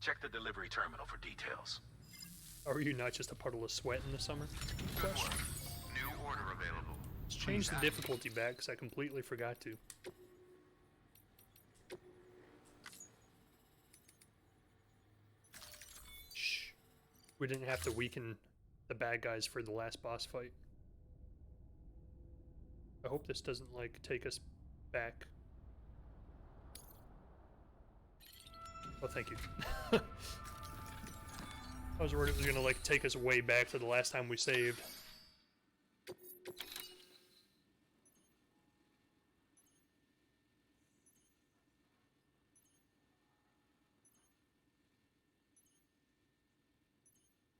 Check the delivery terminal for details. Are you not just a puddle of sweat in the summer? Good work. New order available. Let's change the difficulty back, because I completely forgot to. We didn't have to weaken the bad guys for the last boss fight. I hope this doesn't, like, take us back. Oh, thank you. I was worried it was gonna, like, take us way back to the last time we saved.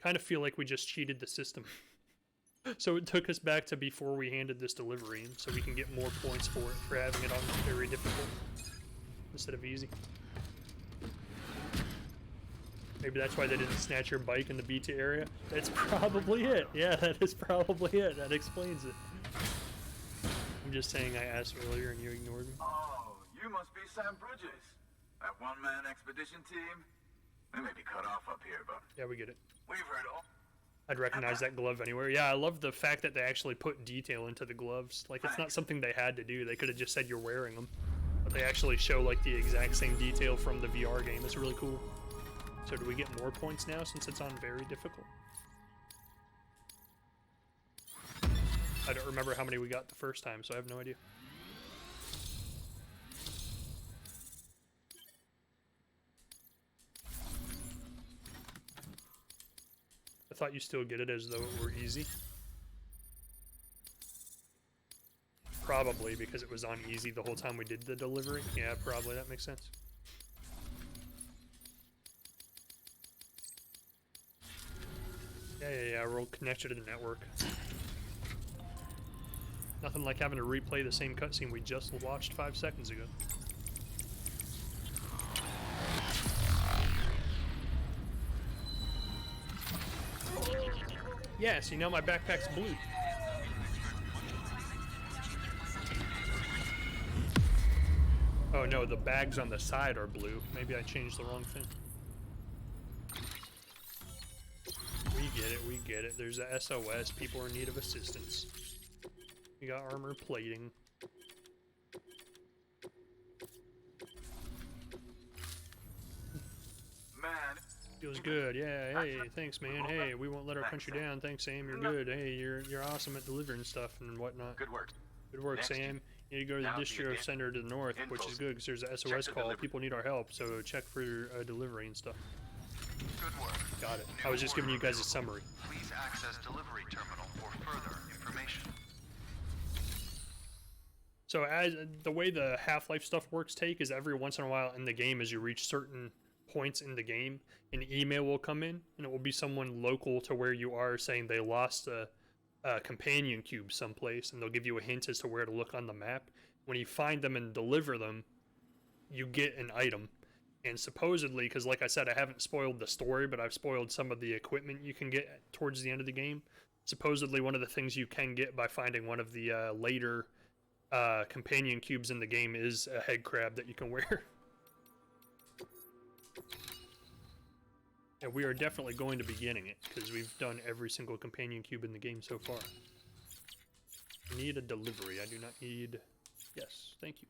Kind of feel like we just cheated the system. So it took us back to before we handed this delivery in, so we can get more points for it, for having it on very difficult instead of easy. Maybe that's why they didn't snatch your bike in the beta area. That's probably it. Yeah, that is probably it. That explains it. I'm just saying I asked earlier and you ignored me. Oh, you must be Sam Bridges. That one-man expedition team? They may be cut off up here, but... Yeah, we get it. We've heard all... I'd recognize that glove anywhere. Yeah, I love the fact that they actually put detail into the gloves. Like, it's not something they had to do. They could have just said you're wearing them. But they actually show, like, the exact same detail from the VR game. It's really cool. So do we get more points now since it's on very difficult? I don't remember how many we got the first time, so I have no idea. I thought you still get it as though it were easy. Probably because it was on easy the whole time we did the delivery. Yeah, probably. That makes sense. Yeah, we're all connected to the network. Nothing like having to replay the same cutscene we just watched 5 seconds ago. Yeah, see, now my backpack's blue. Oh no, the bags on the side are blue. Maybe I changed the wrong thing. We get it. There's a SOS. People are in need of assistance. We got armor plating. Man. Feels good. Yeah, hey, thanks, man. Hey, we won't let our country down. Thanks, Sam. You're good. Hey, you're awesome at delivering stuff and whatnot. Good work. Good work, Sam. You need to go to the distro center to the north, which is good because there's a SOS call. People need our help, so check for delivery and stuff. Good work. Got it. I was just giving you guys a summary. Please access delivery terminal for further information. So as the way the Half-Life stuff works, Take, is every once in a while in the game, as you reach certain points in the game, an email will come in, and it will be someone local to where you are saying they lost a companion cube someplace, and they'll give you a hint as to where to look on the map. When you find them and deliver them, you get an item. And supposedly, because like I said, I haven't spoiled the story, but I've spoiled some of the equipment you can get towards the end of the game. Supposedly, one of the things you can get by finding one of the later companion cubes in the game is a head crab that you can wear. And we are definitely going to be getting it, because we've done every single companion cube in the game so far. I need a delivery. I do not need... Yes, thank you.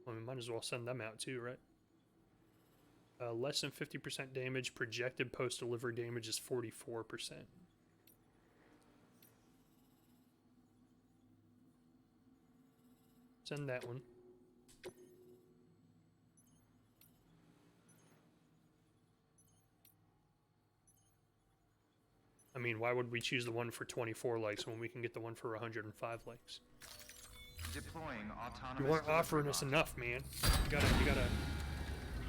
Well, we might as well send them out too, right? Less than 50% damage. Projected post-delivery damage is 44%. Send that one. I mean, why would we choose the one for 24 likes when we can get the one for 105 likes? Deploying autonomous. You weren't offering us enough, man. You gotta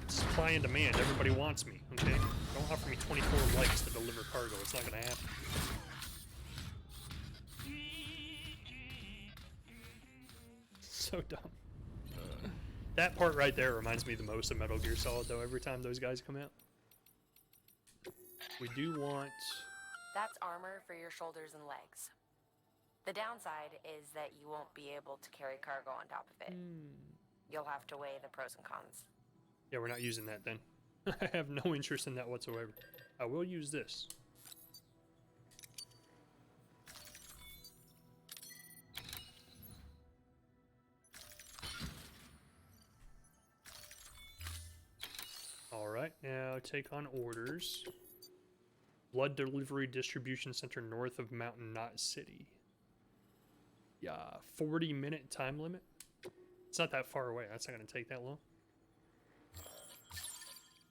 supply and demand. Everybody wants me, okay? Don't offer me 24 likes to deliver cargo. It's not gonna happen. So dumb. That part right there reminds me the most of Metal Gear Solid, though, every time those guys come out. We do want... That's armor for your shoulders and legs. The downside is that you won't be able to carry cargo on top of it. You'll have to weigh the pros and cons. Yeah, we're not using that then. I have no interest in that whatsoever. I will use this. Alright. Alright, now take on orders. Blood Delivery Distribution Center north of Mountain Knot City. Yeah, 40-minute time limit? It's not that far away. That's not going to take that long.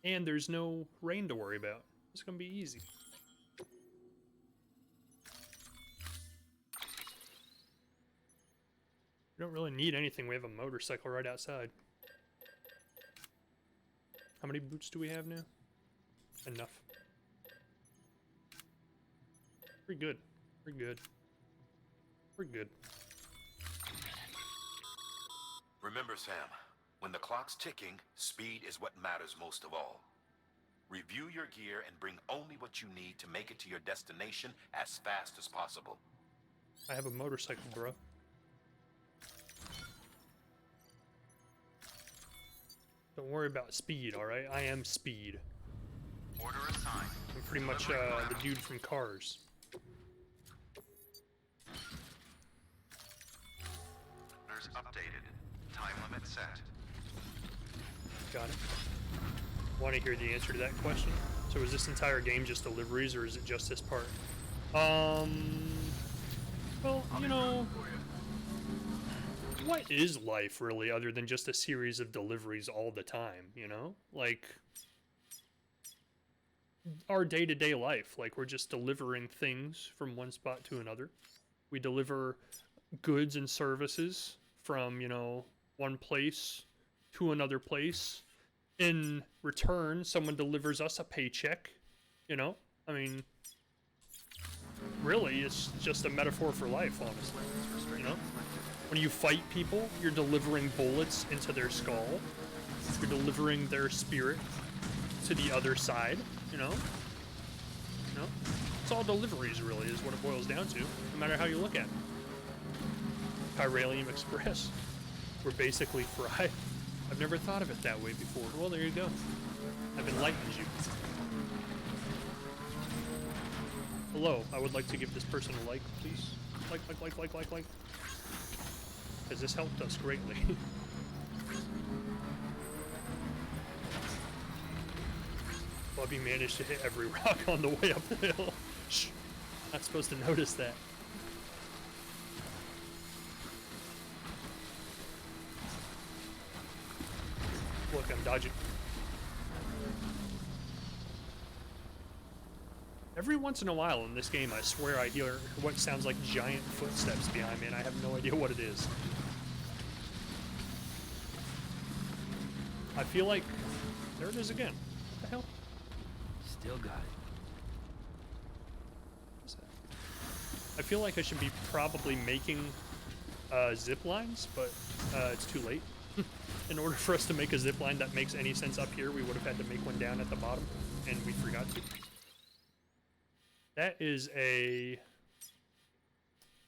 And there's no rain to worry about. It's going to be easy. We don't really need anything. We have a motorcycle right outside. How many boots do we have now? Enough. We're good. We're good. We're good. Remember, Sam, when the clock's ticking, speed is what matters most of all. Review your gear and bring only what you need to make it to your destination as fast as possible. I have a motorcycle, bro. Don't worry about speed, alright? I am speed. Order assigned. I'm pretty much the dude from Cars. Orders updated. Time limit set. Got it. Want to hear the answer to that question? So is this entire game just deliveries, or is it just this part? Well, you know, what is life really other than just a series of deliveries all the time, you know? Like, our day-to-day life, like we're just delivering things from one spot to another. We deliver goods and services from, you know, one place to another place. In return, someone delivers us a paycheck, you know? I mean, really, it's just a metaphor for life, honestly, you know? When you fight people, you're delivering bullets into their skull. You're delivering their spirit to the other side, you know? You know? It's all deliveries, really, is what it boils down to, no matter how you look at it. Pyralium Express. We're basically fried. I've never thought of it that way before. Well, there you go. I've enlightened you. Hello, I would like to give this person a like, please. Like. Because this helped us greatly. Bubby managed to hit every rock on the way up the hill. Shh. Not supposed to notice that. Look, I'm dodging. Every once in a while in this game, I swear I hear what sounds like giant footsteps behind me, and I have no idea what it is. I feel like... There it is again. What the hell? Still got it. What's that? I feel like I should be probably making zip lines, but it's too late. In order for us to make a zip line that makes any sense up here, we would have had to make one down at the bottom, and we forgot to. That is a,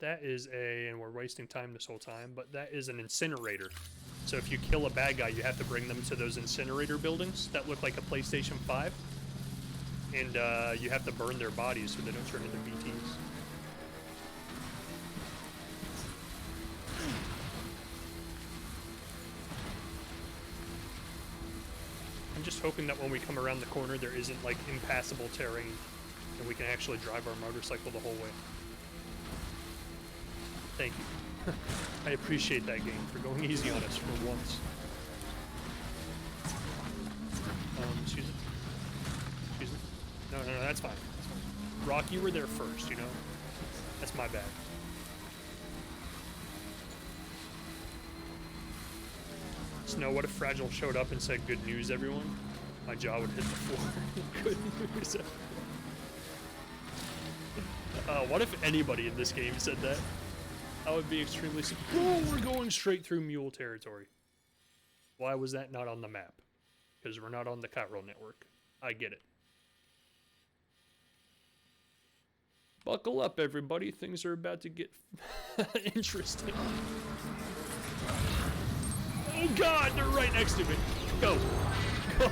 and we're wasting time this whole time, but that is an incinerator. So if you kill a bad guy, you have to bring them to those incinerator buildings that look like a PlayStation 5. And you have to burn their bodies so they don't turn into BTs. I'm just hoping that when we come around the corner, there isn't like impassable terrain. And we can actually drive our motorcycle the whole way. Thank you. I appreciate that game for going easy on us for once. Excuse me? Excuse me? No, that's fine. That's fine. Rock, you were there first, you know? That's my bad. Snow, what if Fragile showed up and said, "Good news, everyone"? My jaw would hit the floor. Good news. What if anybody in this game said that? That would be extremely... Oh, we're going straight through mule territory. Why was that not on the map? Because we're not on the Chiral network. I get it. Buckle up, everybody. Things are about to get interesting. Oh, God! They're right next to me. Go. Go.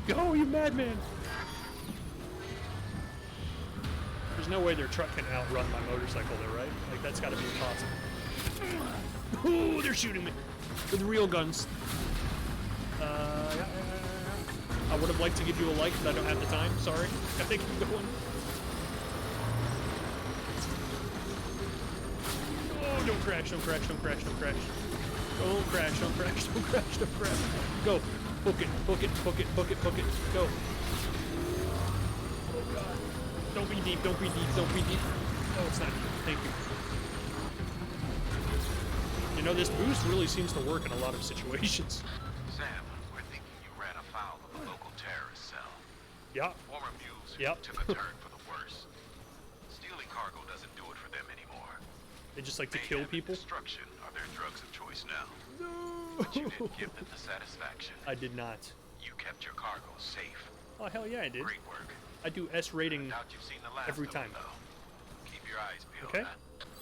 Go, you madman. There's no way their truck can outrun my motorcycle though, right? Like, that's gotta be impossible. Ooh, they're shooting me. With real guns. Yeah. I would have liked to give you a like, but I don't have the time. Sorry. Gotta keep going. Oh, don't crash, don't crash, don't crash, don't crash. Don't crash, don't crash, don't crash, don't crash. Go. Book it, book it, book it, book it, book it. Go. Oh, God. Don't be deep, don't be deep, don't be deep. Oh, it's not deep. Thank you. You know, this boost really seems to work in a lot of situations. Sam, we're thinking you ran afoul of a local terrorist cell. Yeah. Former mules who Yep. took a turn for the worse. Stealing cargo doesn't do it for them anymore. They just like to kill people? Destruction are their drugs of choice now. No. But you didn't give them the satisfaction. I did not. You kept your cargo safe. Oh, hell yeah, I did. Great work. I do S rating Doubt you've seen the last every of time. them, though. Keep your eyes peeled. Okay?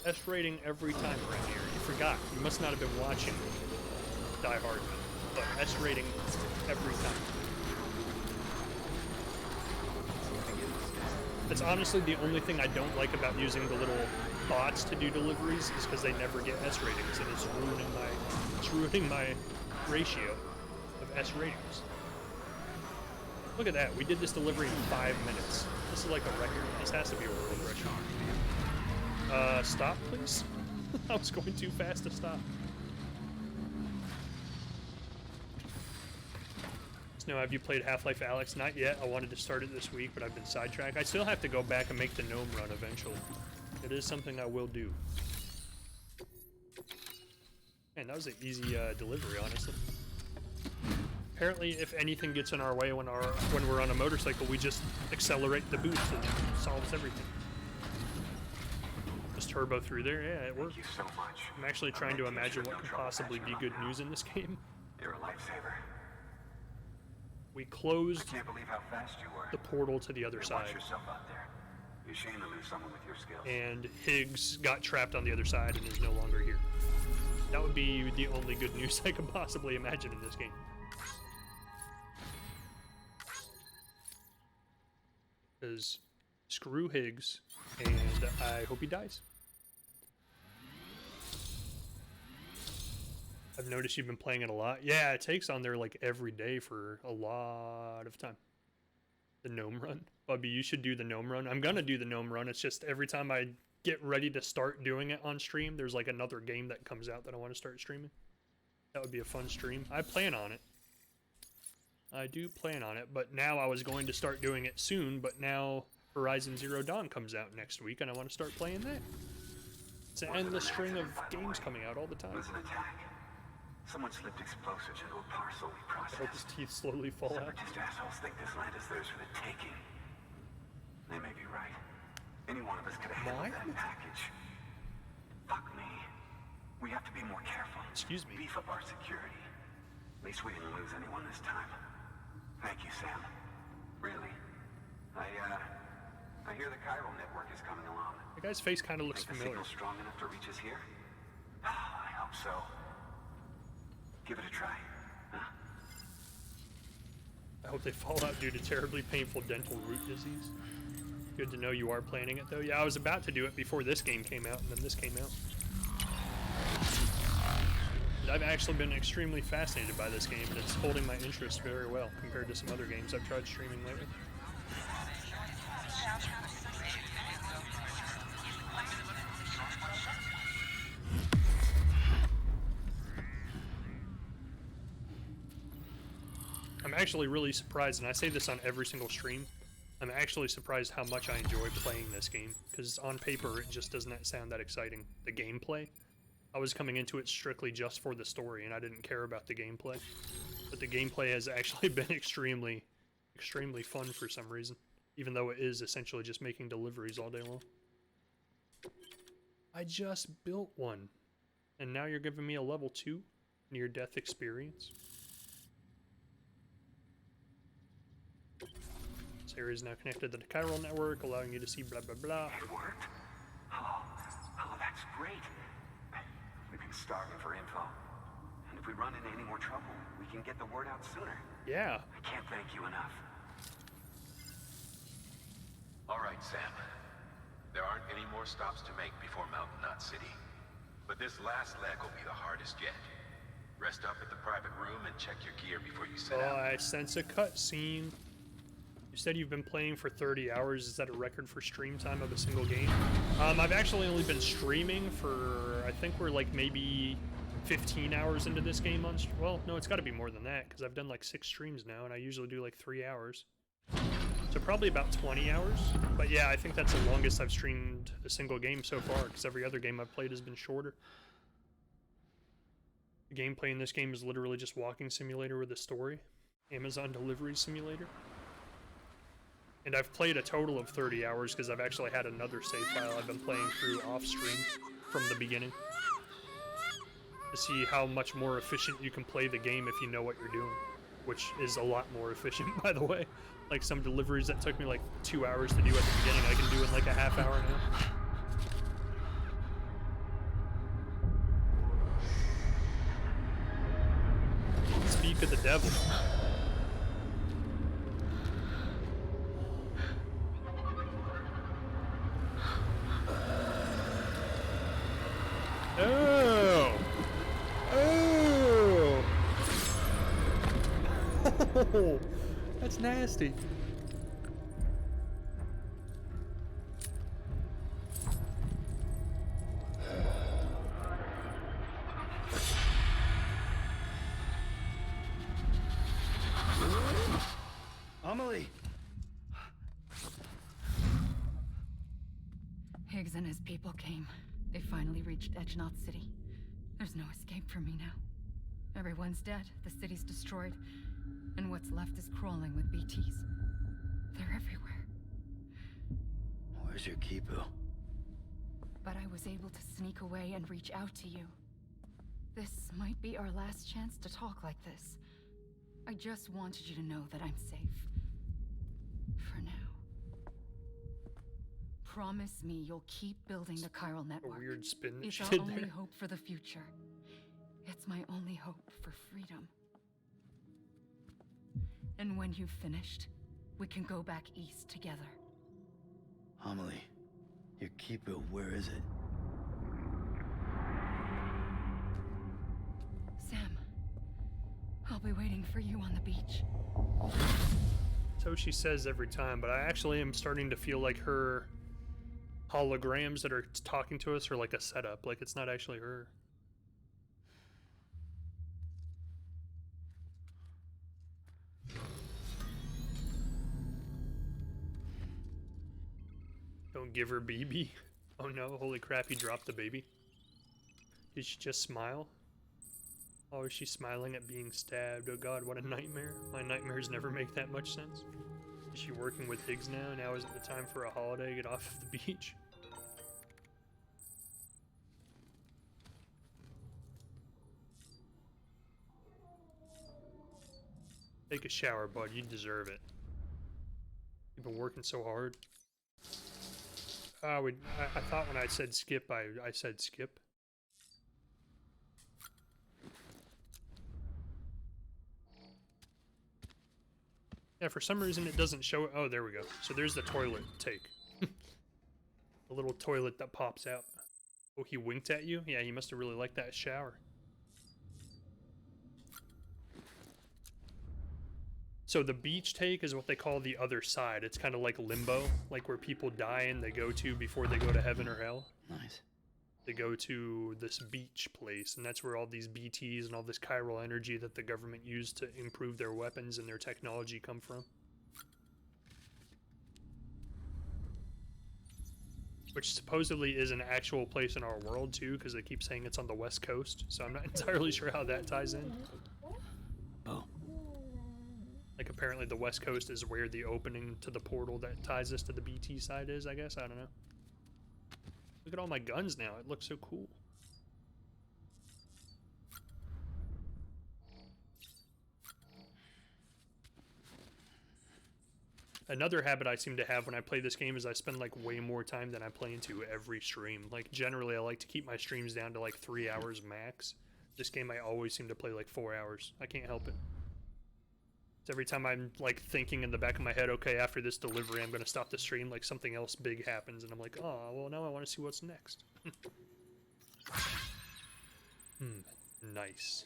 S rating every time around here. You forgot. You must not have been watching Die Hard. But S rating every time. That's honestly the only thing I don't like about using the little bots to do deliveries is because they never get S ratings, and it's ruining my ratio of S ratings. Look at that. We did this delivery in 5 minutes. This is like a record. This has to be a world record. Stop, please. I was going too fast to stop. Snow, have you played Half-Life Alyx? Not yet. I wanted to start it this week, but I've been sidetracked. I still have to go back and make the gnome run eventually. It is something I will do. Man, that was an easy delivery, honestly. Apparently, if anything gets in our way when we're on a motorcycle, we just accelerate the boost and it solves everything. Just turbo through there, yeah, it works. Thank you so much. I'm actually trying to imagine what could possibly be good news in this game. You're a lifesaver. We closed I can't believe how fast you were. the portal to the other Watch side, yourself out there. You're ashamed to lose someone with your skills. and Higgs got trapped on the other side and is no longer here. That would be the only good news I could possibly imagine in this game. Because screw Higgs, and I hope he dies. I've noticed you've been playing it a lot. Yeah, it takes on there like every day for a lot of time. The gnome run. Bubby, you should do the gnome run. I'm gonna do the gnome run. It's just every time I get ready to start doing it on stream, there's like another game that comes out that I want to start streaming. That would be a fun stream. I plan on it. I do plan on it, but now I was going to start doing it soon, but now Horizon Zero Dawn comes out next week, and I want to start playing that. It's an endless string of games coming out all the time. It was an attack. Someone slipped explosives into a parcel we I hope his processed. teeth slowly fall out. Separatist assholes think this land is theirs for the taking. They may be right. Any one of us could have handled that package. Fuck me. We have to be more careful. Excuse me. Beef up our security. At least we didn't lose anyone this time. Thank you, Sam. Really. I hear the chiral network is coming along. The guy's face kind of looks Think familiar. the signal's strong enough to reach us here? I hope so. Give it a try. Huh? I hope they fall out due to terribly painful dental root disease. Good to know you are planning it, though. Yeah, I was about to do it before this game came out, and then this came out. I've actually been extremely fascinated by this game, and it's holding my interest very well compared to some other games I've tried streaming lately. I'm actually really surprised, and I say this on every single stream, I'm actually surprised how much I enjoy playing this game, because on paper it just doesn't sound that exciting. The gameplay, I was coming into it strictly just for the story, and I didn't care about the gameplay. But the gameplay has actually been extremely fun for some reason, even though it is essentially just making deliveries all day long. I just built one, and now you're giving me a level 2 near-death experience. This area is now connected to the chiral network, allowing you to see blah blah blah. It worked? Oh, that's great. We've been starving for info. And if we run into any more trouble, we can get the word out sooner. Yeah. I can't thank you enough. All right, Sam. There aren't any more stops to make before Mountain Knot City. But this last leg will be the hardest yet. Rest up at the private room and check your gear before you set Oh, out. I sense a cutscene. You said you've been playing for 30 hours. Is that a record for stream time of a single game? I've actually only been streaming for, I think we're like maybe 15 hours into this game on, well, no, it's got to be more than that, because I've done like 6 streams now, and I usually do like 3 hours. So probably about 20 hours. But yeah, I think that's the longest I've streamed a single game so far, because every other game I've played has been shorter. The gameplay in this game is literally just walking simulator with a story. Amazon delivery simulator. And I've played a total of 30 hours because I've actually had another save file I've been playing through off stream from the beginning. To see how much more efficient you can play the game if you know what you're doing. Which is a lot more efficient, by the way. Like some deliveries that took me like 2 hours to do at the beginning, I can do in like a half hour now. Speak of the devil. Oh! Oh! Oh! That's nasty. Amelie! Higgs and his people came. They finally reached Edgenaught City. There's no escape for me now. Everyone's dead, the city's destroyed, and what's left is crawling with BTs. They're everywhere. Where's your Kipu? But I was able to sneak away and reach out to you. This might be our last chance to talk like this. I just wanted you to know that I'm safe. For now. Promise me you'll keep building the chiral network. A weird spin that It's she our did only there. hope for the future. It's my only hope for freedom. And when you've finished, we can go back east together. Amelie, your Kipu, where is it? Sam, I'll be waiting for you on the beach. So she says every time, but I actually am starting to feel like her holograms that are talking to us are like a setup, like it's not actually her. Don't give her BB. Oh no, holy crap, he dropped the baby. Did she just smile? Oh, is she smiling at being stabbed? Oh god, what a nightmare. My nightmares never make that much sense. Is she working with Higgs now? Now isn't the time for a holiday? Get off of the beach. Take a shower, bud. You deserve it. You've been working so hard. I thought when I said skip, I said skip. Yeah, for some reason it doesn't show it. Oh, there we go. So there's the toilet take. The little toilet that pops out. Oh, he winked at you? Yeah, he must have really liked that shower. So the beach take is what they call the other side. It's kind of like limbo, like where people die and they go to before they go to heaven or hell. Nice. They go to this beach place, and that's where all these BTs and all this chiral energy that the government used to improve their weapons and their technology come from. Which supposedly is an actual place in our world too, because they keep saying it's on the West Coast, so I'm not entirely sure how that ties in. Oh. Like apparently the West Coast is where the opening to the portal that ties us to the BT side is, I guess, I don't know. Look at all my guns now, it looks so cool. Another habit I seem to have when I play this game is I spend like way more time than I play into every stream. Like generally I like to keep my streams down to like 3 hours max. This game I always seem to play like 4 hours. I can't help it. So every time I'm like thinking in the back of my head, okay, after this delivery I'm gonna stop the stream, like something else big happens and I'm like, oh, well now I want to see what's next. Nice.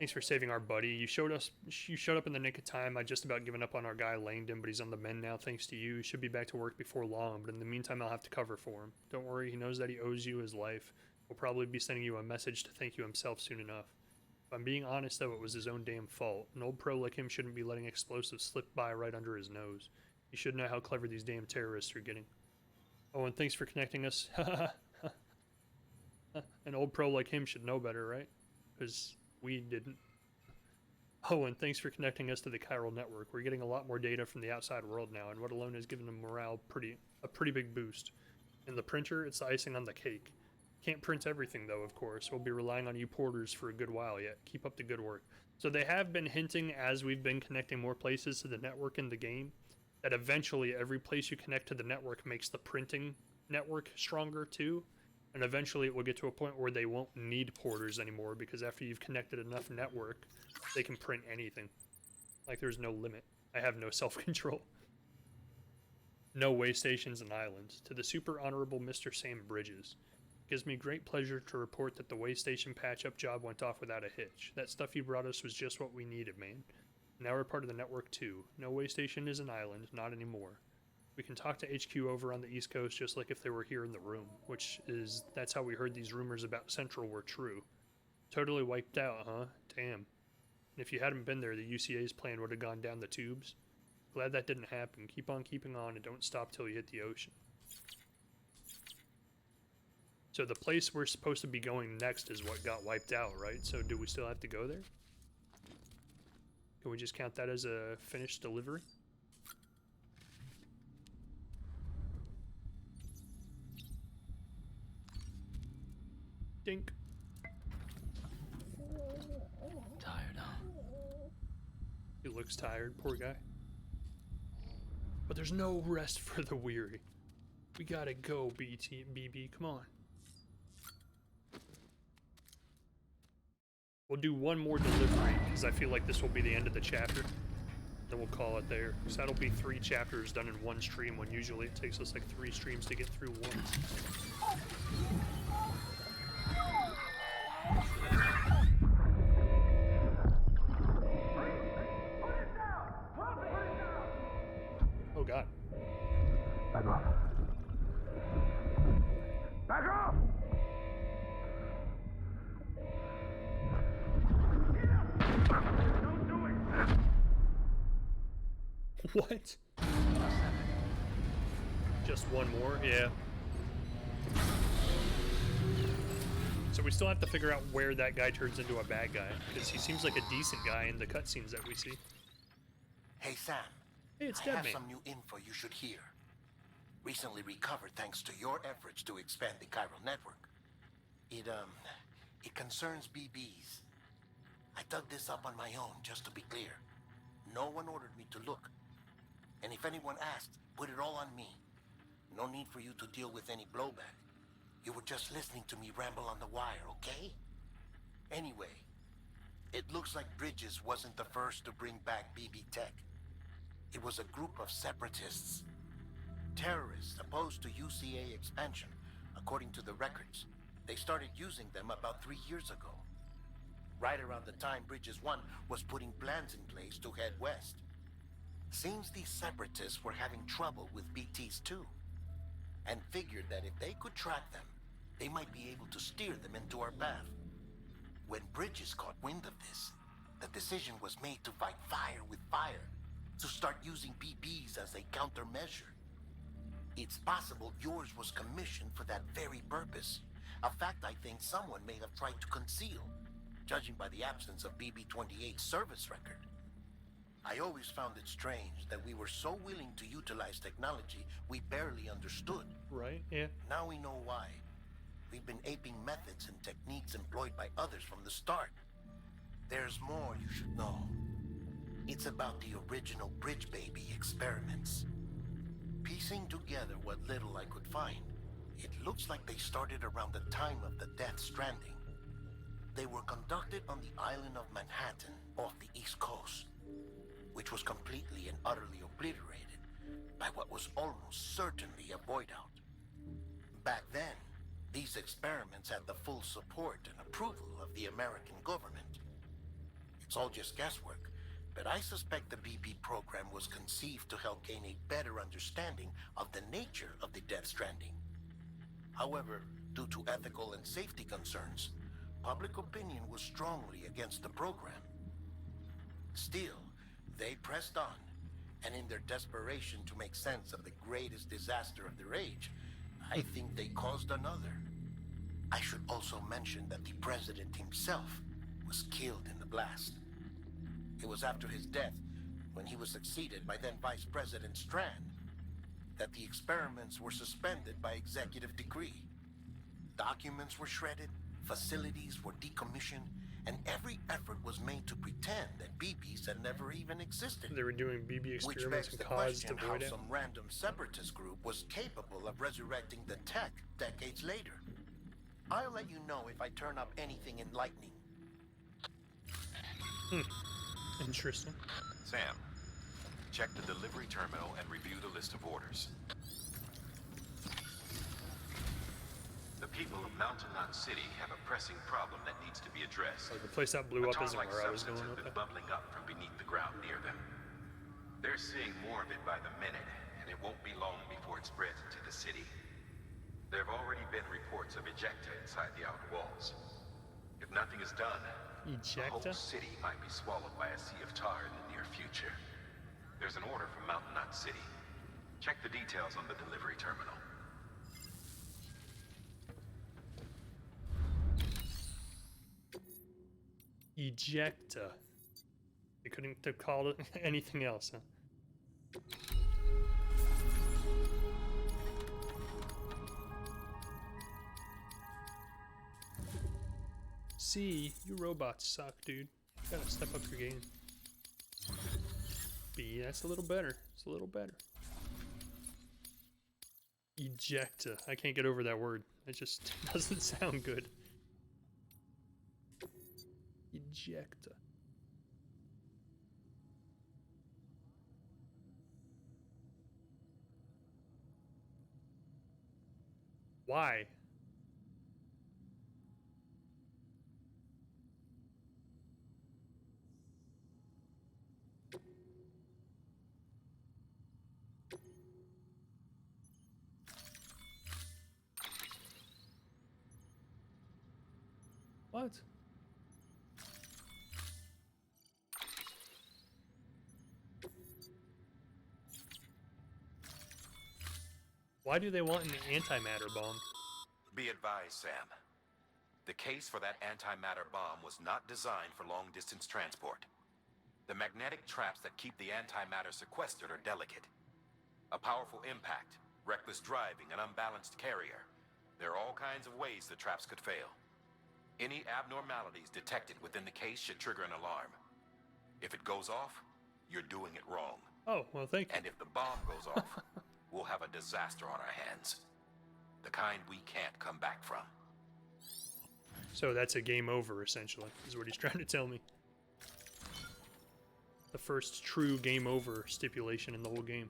Thanks for saving our buddy. You showed up in the nick of time. I just about given up on our guy Langdon, but he's on the mend now thanks to you. He should be back to work before long, but in the meantime I'll have to cover for him. Don't worry, he knows that he owes you his life. He'll probably be sending you a message to thank you himself soon enough. If I'm being honest though, it was his own damn fault. An old pro like him shouldn't be letting explosives slip by right under his nose. He should know how clever these damn terrorists are getting. Oh, and thanks for connecting us. An old pro like him should know better, right? Because we didn't. Oh, and thanks for connecting us to the chiral network. We're getting a lot more data from the outside world now, and what alone has given the morale a pretty big boost. In the printer, it's the icing on the cake. Can't print everything though, of course. We'll be relying on you porters for a good while yet. Keep up the good work. So they have been hinting, as we've been connecting more places to the network in the game, that eventually every place you connect to the network makes the printing network stronger too. And eventually it will get to a point where they won't need porters anymore, because after you've connected enough network, they can print anything. Like, there's no limit. I have no self-control. No way stations and islands. To the super honorable Mr. Sam Bridges. It gives me great pleasure to report that the way station patch-up job went off without a hitch. That stuff you brought us was just what we needed, man. Now we're part of the network too. No way station is an island, not anymore. We can talk to HQ over on the East Coast just like if they were here in the room, that's how we heard these rumors about Central were true. Totally wiped out, huh? Damn. And if you hadn't been there, the UCA's plan would have gone down the tubes. Glad that didn't happen. Keep on keeping on and don't stop till you hit the ocean. So the place we're supposed to be going next is what got wiped out, right? So do we still have to go there? Can we just count that as a finished delivery? Dink. Tired, huh? He looks tired, poor guy. But there's no rest for the weary. We gotta go, BB, come on. We'll do one more delivery, because I feel like this will be the end of the chapter. Then we'll call it there. Because that'll be 3 chapters done in one stream, when usually it takes us like 3 streams to get through one. Oh god. Back off. Back off! Don't do it! What? Just one more? Yeah. So we still have to figure out where that guy turns into a bad guy, because he seems like a decent guy in the cutscenes that we see. Hey, Sam. Hey, it's I Dead have Man. some new info you should hear. Recently recovered thanks to your efforts to expand the chiral network. It concerns BBs. I dug this up on my own, just to be clear. No one ordered me to look. And if anyone asked, put it all on me. No need for you to deal with any blowback. You were just listening to me ramble on the wire, okay? Anyway, it looks like Bridges wasn't the first to bring back BB tech. It was a group of separatists. Terrorists opposed to UCA expansion, according to the records. They started using them about 3 years ago. Right around the time Bridges 1 was putting plans in place to head west. Seems these separatists were having trouble with BTs too, and figured that if they could track them, they might be able to steer them into our path. When Bridges caught wind of this, the decision was made to fight fire with fire, to start using BBs as a countermeasure. It's possible yours was commissioned for that very purpose, a fact I think someone may have tried to conceal, judging by the absence of BB-28's service record. I always found it strange that we were so willing to utilize technology we barely understood. Right, yeah. Now we know why. We've been aping methods and techniques employed by others from the start. There's more you should know. It's about the original Bridge Baby experiments. Piecing together what little I could find, it looks like they started around the time of the Death Stranding. They were conducted on the island of Manhattan off the East Coast, which was completely and utterly obliterated by what was almost certainly a void out. Back then, these experiments had the full support and approval of the American government. It's all just guesswork, but I suspect the BB program was conceived to help gain a better understanding of the nature of the Death Stranding. However, due to ethical and safety concerns, public opinion was strongly against the program. Still, they pressed on, and in their desperation to make sense of the greatest disaster of their age, I think they caused another. I should also mention that the president himself was killed in the blast. It was after his death, when he was succeeded by then Vice President Strand, that the experiments were suspended by executive decree. Documents were shredded, facilities were decommissioned, and every effort was made to pretend that BBs had never even existed. They were doing BB Which experiments begs and the cause to question how void out. some random separatist group was capable of resurrecting the tech decades later. I'll let you know if I turn up anything enlightening. Interesting. Sam, check the delivery terminal and review the list of orders. The people of Mountain Knot City have a pressing problem that needs to be addressed. Like the place that blew up isn't tar-like where I was substance going has with been that. bubbling up from beneath the ground near them. They're seeing more of it by the minute, and it won't be long before it spreads into the city. There have already been reports of ejecta inside the outer walls. If nothing is done, the whole Ejecta? city might be swallowed by a sea of tar in the near future. There's an order from Mountain Knot City. Check the details on the delivery terminal. Ejecta. They couldn't have called it anything else, huh? C, you robots suck, dude. You gotta step up your game. B, that's a little better. It's a little better. Ejecta. I can't get over that word. It just doesn't sound good. Ejecta. Why? What? Why do they want an antimatter bomb? Be advised, Sam. The case for that antimatter bomb was not designed for long-distance transport. The magnetic traps that keep the antimatter sequestered are delicate. A powerful impact, reckless driving, an unbalanced carrier. There are all kinds of ways the traps could fail. Any abnormalities detected within the case should trigger an alarm. If it goes off, you're doing it wrong. Oh, well, thank you. And if the bomb goes off, we'll have a disaster on our hands. The kind we can't come back from. So that's a game over, essentially, is what he's trying to tell me. The first true game over stipulation in the whole game.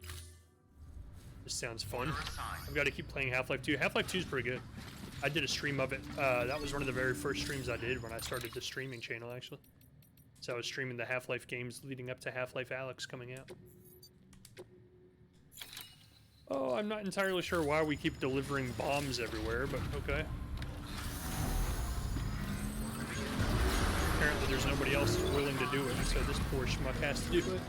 This sounds fun. I've got to keep playing Half-Life 2. Half-Life 2 is pretty good. I did a stream of it. That was one of the very first streams I did when I started the streaming channel, actually. So I was streaming the Half-Life games leading up to Half-Life Alyx coming out. Oh, I'm not entirely sure why we keep delivering bombs everywhere, but okay. Apparently there's nobody else willing to do it, so this poor schmuck has to do it.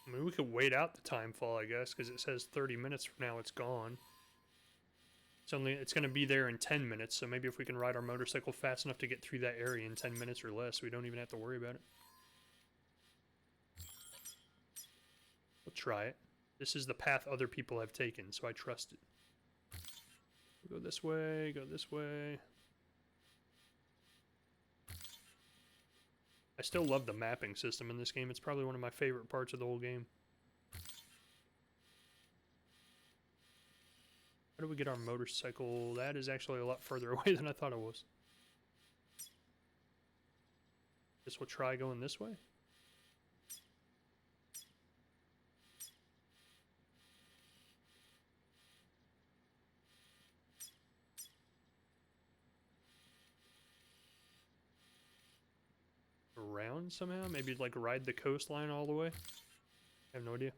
I mean, we could wait out the time fall, I guess, because it says 30 minutes from now it's gone. It's going to be there in 10 minutes, so maybe if we can ride our motorcycle fast enough to get through that area in 10 minutes or less, we don't even have to worry about it. We'll try it. This is the path other people have taken, so I trust it. We'll go this way, go this way. I still love the mapping system in this game. It's probably one of my favorite parts of the whole game. How do we get our motorcycle? That is actually a lot further away than I thought it was. Guess we'll try going this way. Around somehow? Maybe like ride the coastline all the way? I have no idea.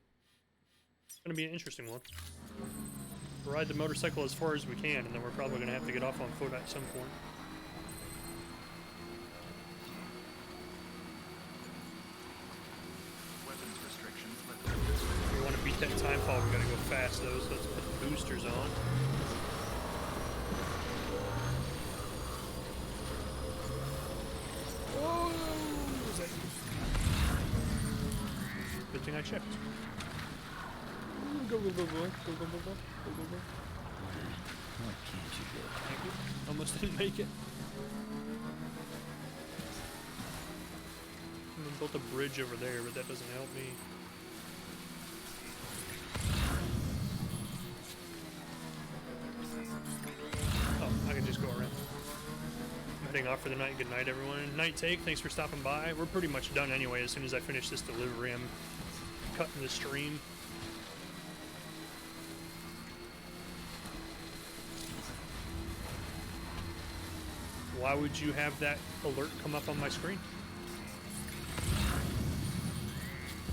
It's gonna be an interesting one. We'll ride the motorcycle as far as we can, and then we're probably gonna have to get off on foot at some point. Weapons restrictions lifted. If we want to beat that time fall, we gotta go fast though, so let's put the boosters on. Whoa! Was that... Good thing I checked. Go, go, go, go, go, go, go, go, go, go, go. What can't you do? Thank you. Almost didn't make it. And then built a bridge over there, but that doesn't help me. Oh, I can just go around. I'm heading off for the night. Good night, everyone. Night Take, thanks for stopping by. We're pretty much done anyway. As soon as I finish this delivery, I'm cutting the stream. Why would you have that alert come up on my screen?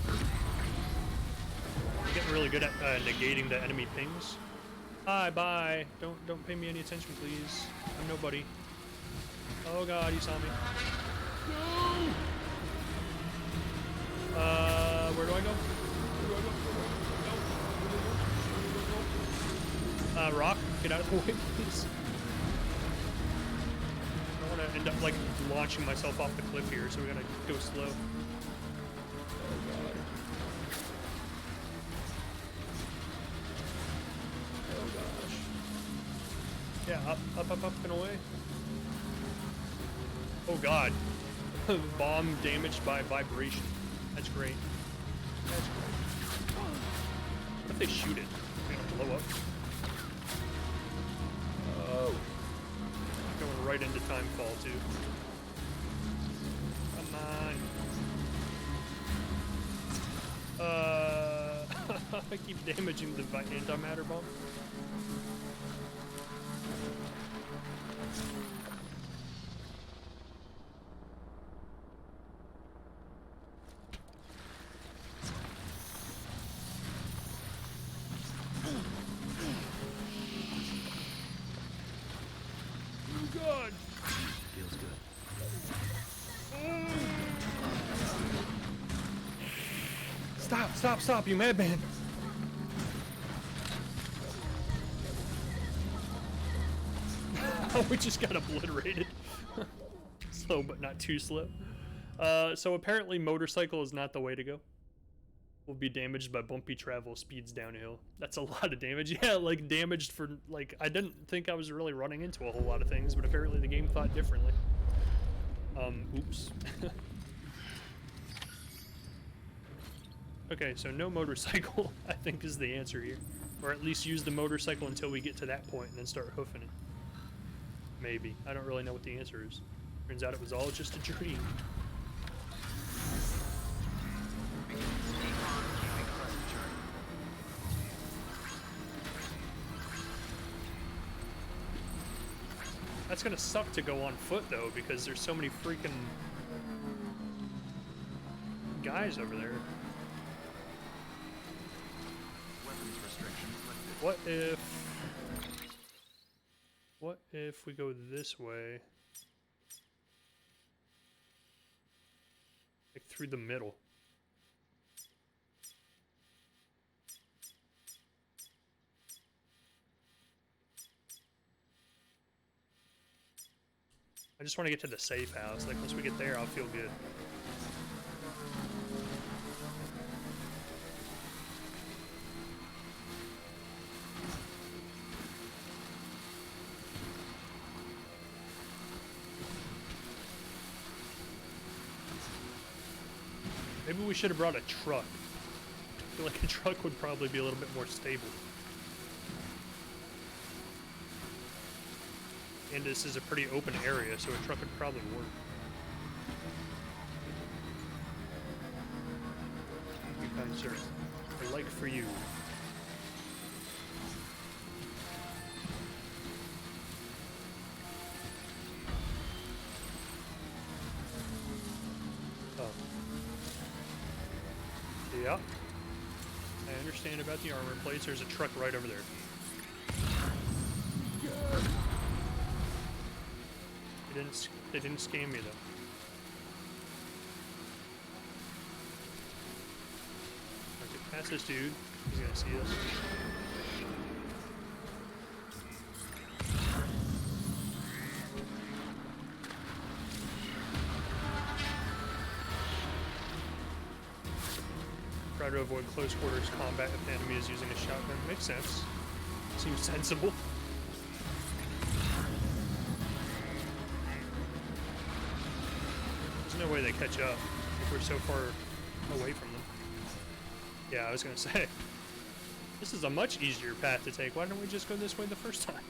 I'm getting really good at negating the enemy pings. Hi, bye. Don't pay me any attention, please. I'm nobody. Oh god, he saw me. No! Where do I go? Where do I go? Where do I go? Rock, get out of the way, please. I don't want to end up like launching myself off the cliff here, so we gotta go slow. Oh god. Oh gosh. Yeah, up and away. Oh god. Bomb damaged by vibration. That's great. That's great. What if they shoot it? It's gonna blow up. Oh. Going right into timefall too. Come on. I keep damaging the antimatter bomb. Stop, you madman! We just got obliterated. Slow, but not too slow. So apparently motorcycle is not the way to go. Will be damaged by bumpy travel, speeds downhill. That's a lot of damage. Yeah, like damaged for, like, I didn't think I was really running into a whole lot of things, but apparently the game thought differently. Oops. Okay, so no motorcycle, I think, is the answer here. Or at least use the motorcycle until we get to that point and then start hoofing it. Maybe. I don't really know what the answer is. Turns out it was all just a dream. That's gonna suck to go on foot, though, because there's so many freaking guys over there. What if we go this way? Like through the middle. I just want to get to the safe house. Like once we get there, I'll feel good. Maybe we should have brought a truck. I feel like a truck would probably be a little bit more stable. And this is a pretty open area, so a truck would probably work. kind sir. A like for you. Oh. Yeah. I understand about the armor plates. There's a truck right over there. They didn't scam me though. I'll get past this dude. He's gonna see us. Try to avoid close quarters combat if the enemy is using a shotgun. Makes sense. Seems sensible. There's no way they catch up if we're so far away from them. Yeah, I was gonna say. This is a much easier path to take. Why don't we just go this way the first time?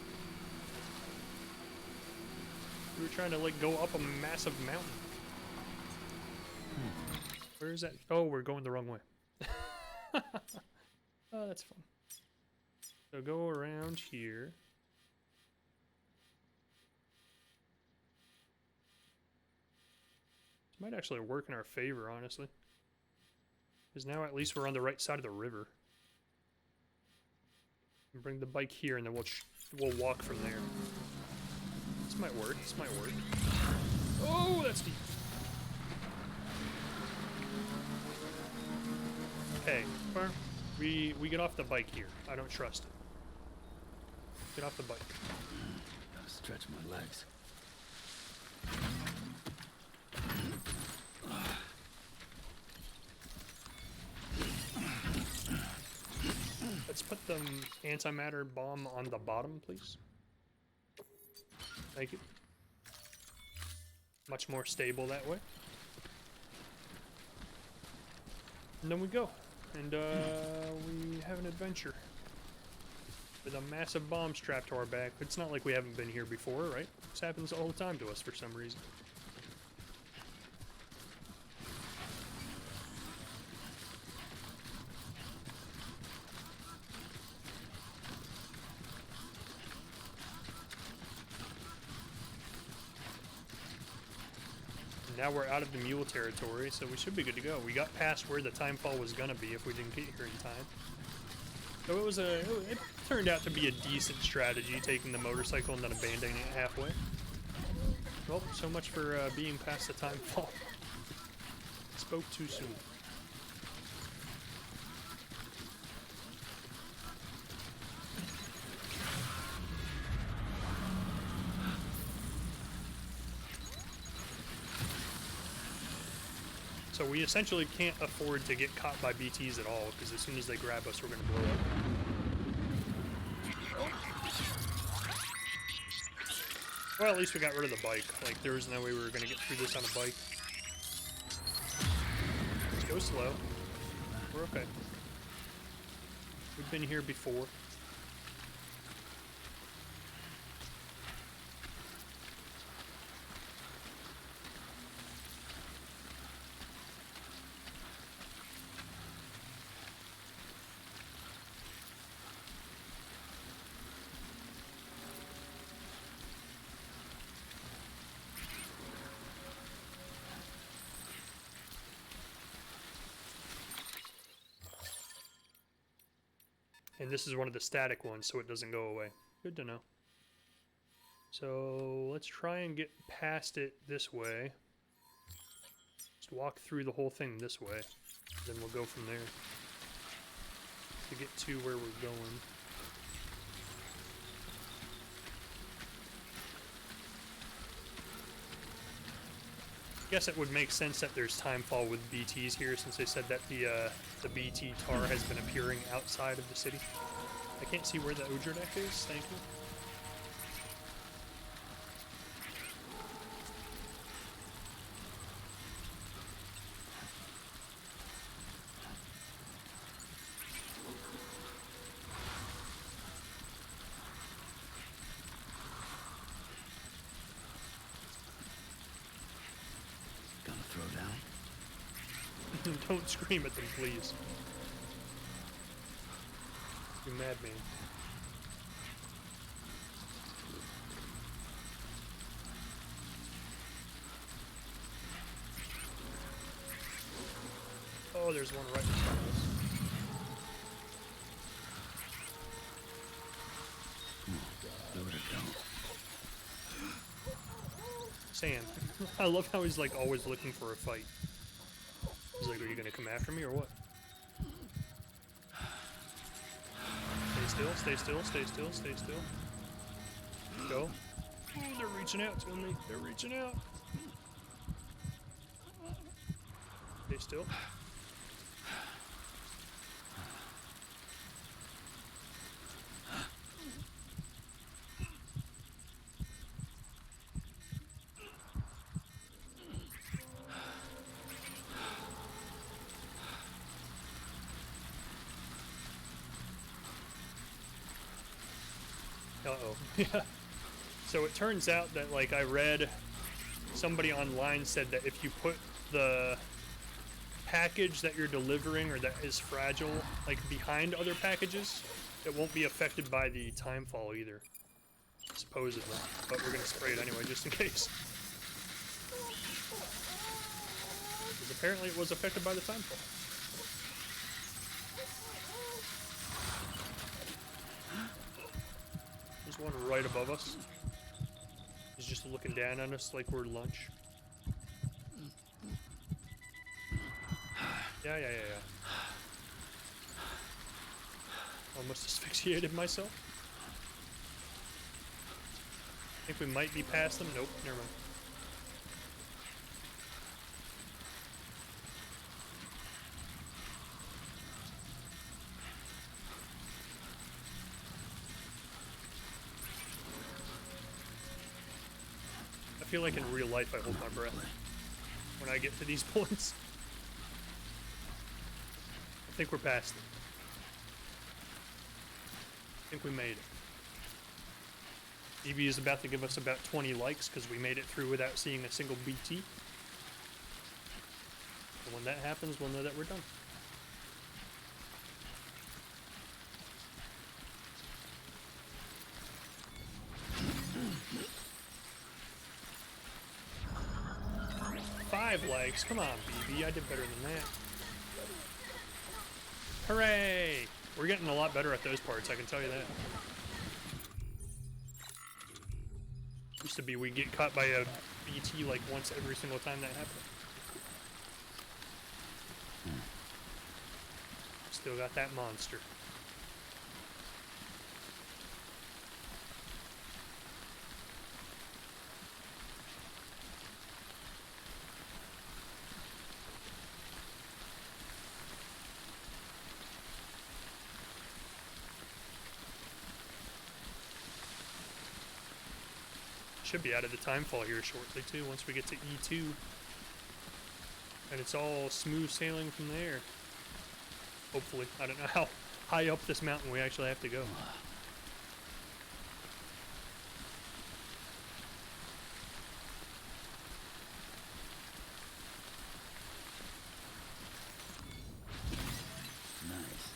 We were trying to, like, go up a massive mountain. Where is that? Oh, we're going the wrong way. Oh, that's fun. So go around here. This might actually work in our favor, honestly. Because now at least we're on the right side of the river. And bring the bike here, and then we'll walk from there. This might work. This might work. Oh, that's deep. Okay, we get off the bike here. I don't trust it. Get off the bike. Gotta stretch my legs. Let's put the antimatter bomb on the bottom, please. Thank you. Much more stable that way. And then we go. And we have an adventure. With a massive bomb strapped to our back. It's not like we haven't been here before, right? This happens all the time to us for some reason. Now we're out of the mule territory, so we should be good to go. We got past where the timefall was gonna be if we didn't get here in time. So it turned out to be a decent strategy, taking the motorcycle and then abandoning it halfway. Well, so much for being past the timefall. Spoke too soon. So we essentially can't afford to get caught by BTs at all, because as soon as they grab us, we're going to blow up. Well, at least we got rid of the bike. Like, there was no way we were going to get through this on a bike. Let's go slow. We're okay. We've been here before. And this is one of the static ones, so it doesn't go away. Good to know. So let's try and get past it this way. Just walk through the whole thing this way. Then we'll go from there to get to where we're going. I guess it would make sense that there's timefall with BTs here, since they said that the BT tar has been appearing outside of the city. I can't see where the Odradek is, thank you. Don't scream at them, please. You madman. Oh, there's one right in front of us. Sam. I love how he's like always looking for a fight. He's like, are you gonna come after me or what? Stay still, stay still, stay still, stay still. Go. Ooh, they're reaching out to me. They're reaching out. Stay still. Uh-oh. Yeah. So it turns out that, like, I read somebody online said that if you put the package that you're delivering or that is fragile, like, behind other packages, it won't be affected by the timefall either. Supposedly. But we're gonna spray it anyway, just in case. Because apparently it was affected by the timefall. There's one right above us. He's just looking down on us like we're lunch. Yeah. Almost asphyxiated myself. I think we might be past them. Nope, never mind. I feel like in real life I hold my breath when I get to these points. I think we're past it. I think we made it. Evie is about to give us about 20 likes because we made it through without seeing a single BT. And when that happens, we'll know that we're done. Five likes? Come on, BB. I did better than that. Hooray! We're getting a lot better at those parts, I can tell you that. Used to be we get caught by a BT like once every single time that happened. Still got that monster. Should be out of the timefall here shortly too, once we get to E2. And it's all smooth sailing from there. Hopefully. I don't know how high up this mountain we actually have to go. Nice.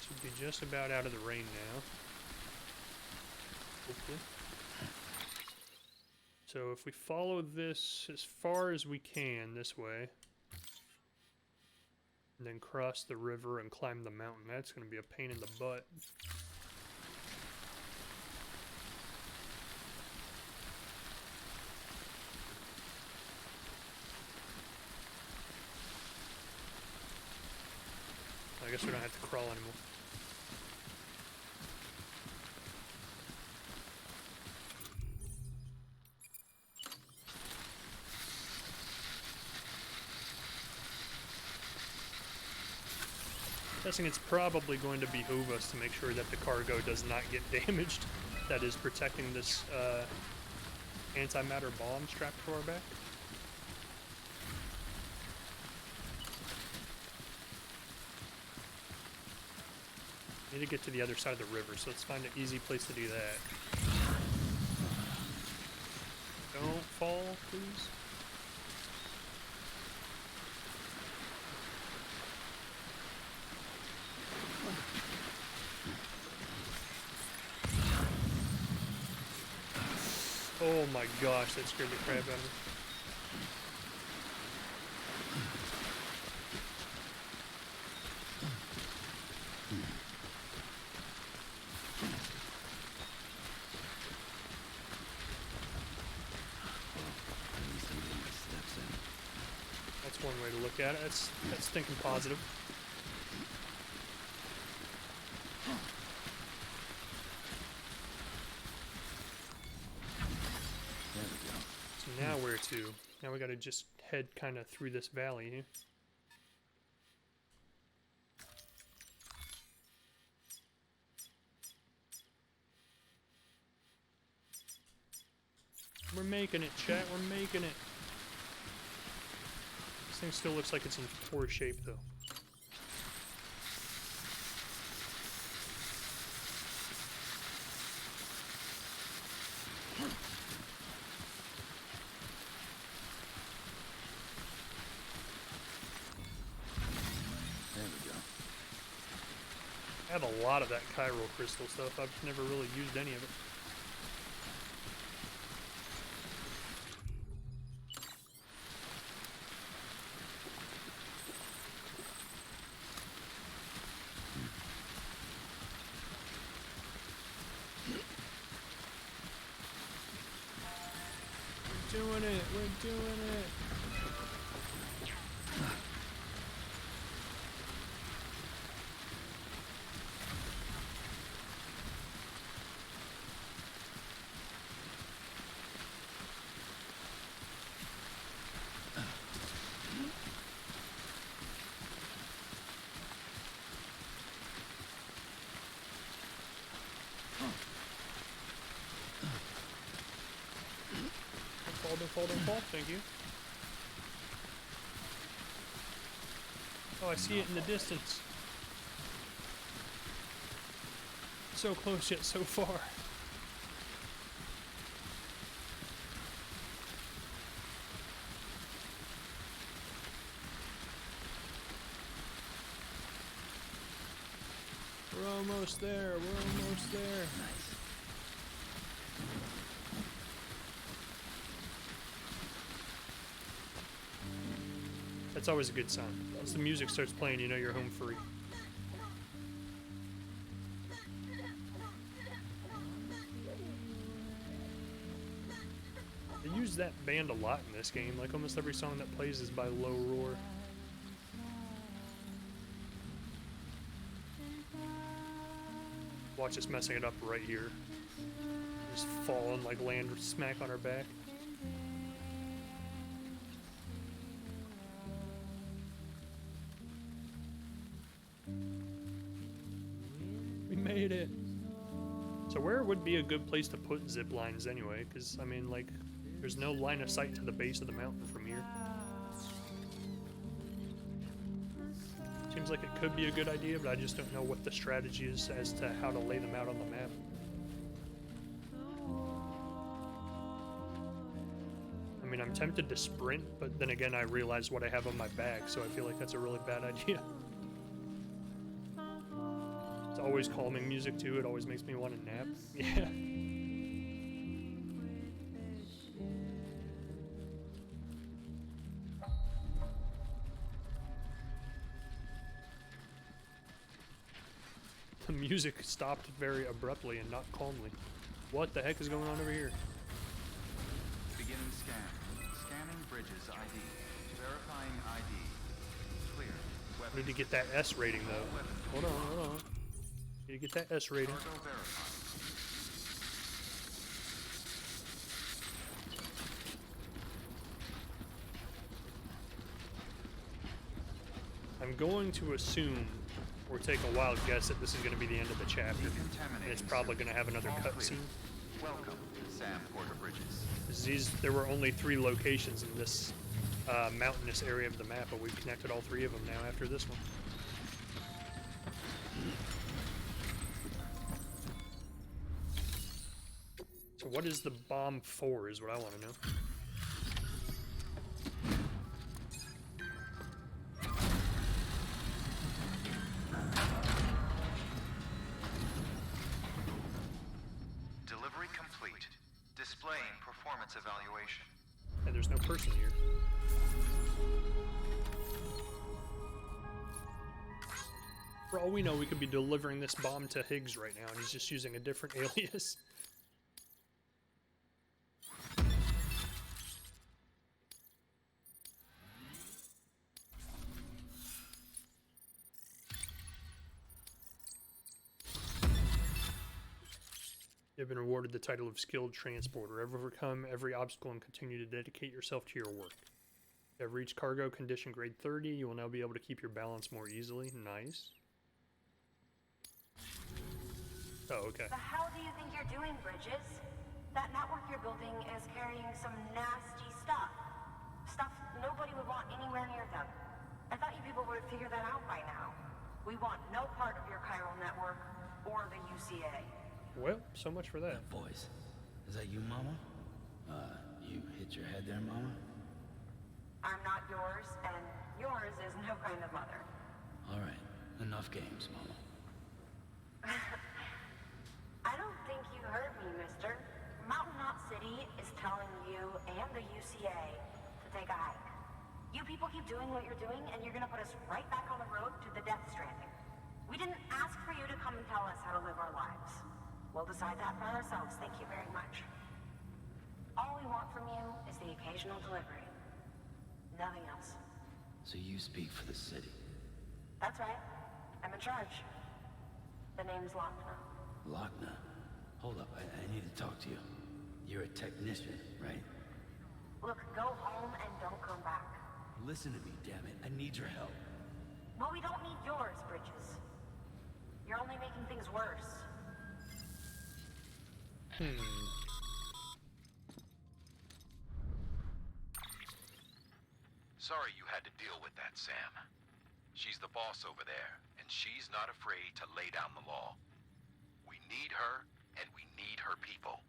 Should be just about out of the rain now. Hopefully. So if we follow this as far as we can this way, and then cross the river and climb the mountain, that's going to be a pain in the butt. I guess we don't have to crawl anymore. Guessing it's probably going to behoove us to make sure that the cargo does not get damaged. That is protecting this antimatter bomb strapped to our back. Need to get to the other side of the river, so let's find an easy place to do that. Don't fall, please. Oh my gosh, that scared the crap out of me. That's one way to look at it. That's thinking positive. So now where to? Now we gotta just head kind of through this valley here. We're making it, chat. We're making it. This thing still looks like it's in poor shape, though. There we go. I have a lot of that chiral crystal stuff. I've never really used any of it. We're doing it! We're doing it! Don't fall, thank you. Oh, I see it in the distance. So close yet so far. We're almost there, we're almost there. Nice. That's always a good sign. Once the music starts playing, you know you're home free. They use that band a lot in this game. Like almost every song that plays is by Low Roar. Watch us messing it up right here. Just falling like land smack on our back. We made it. So where would be a good place to put zip lines anyway? Because, I mean, like, there's no line of sight to the base of the mountain from here. Seems like it could be a good idea, but I just don't know what the strategy is as to how to lay them out on the map. I mean, I'm tempted to sprint, but then again I realize what I have on my back, so I feel like that's a really bad idea. It's always calming music too, it always makes me want to nap. Yeah. The music stopped very abruptly and not calmly. What the heck is going on over here? Beginning scan. Scanning bridges ID. Verifying ID. Clear. I need to get that S rating though. Hold on. Need to get that S rating. Cargo verified. I'm going to assume, or take a wild guess, that this is going to be the end of the chapter. And it's probably going to have another cutscene. Welcome, Sam Porter Bridges. There were only 3 locations in this mountainous area of the map, but we've connected all 3 of them now after this one. So what is the bomb for is what I want to know. Delivery complete. Displaying Terrain performance evaluation. And there's no person here. For all we know, we could be delivering this bomb to Higgs right now, and he's just using a different alias. You've been awarded the title of Skilled Transporter. Overcome every obstacle and continue to dedicate yourself to your work. You have reached cargo condition grade 30. You will now be able to keep your balance more easily. Nice. Oh, okay. The hell do you think you're doing, Bridges? That network you're building is carrying some nasty stuff. Stuff nobody would want anywhere near them. I thought you people would figure that out by now. We want no part of your chiral network or the UCA. Well, so much for that. That voice. Is that you, Mama? You hit your head there, Mama? I'm not yours, and yours is no kind of mother. All right. Enough games, Mama. I don't think you heard me, mister. Mountain Knot City is telling you and the UCA to take a hike. You people keep doing what you're doing, and you're gonna put us right back on the road to the death stranding. We didn't ask for you to come and tell us how to live our lives. We'll decide that for ourselves, thank you very much. All we want from you is the occasional delivery. Nothing else. So you speak for the city? That's right. I'm in charge. The name's Lochner. Lochner? Hold up, I need to talk to you. You're a technician, right? Look, go home and don't come back. Listen to me, damn it. I need your help. Well, we don't need yours, Bridges. You're only making things worse. Sorry you had to deal with that, Sam. She's the boss over there, and she's not afraid to lay down the law. We need her, and we need her people.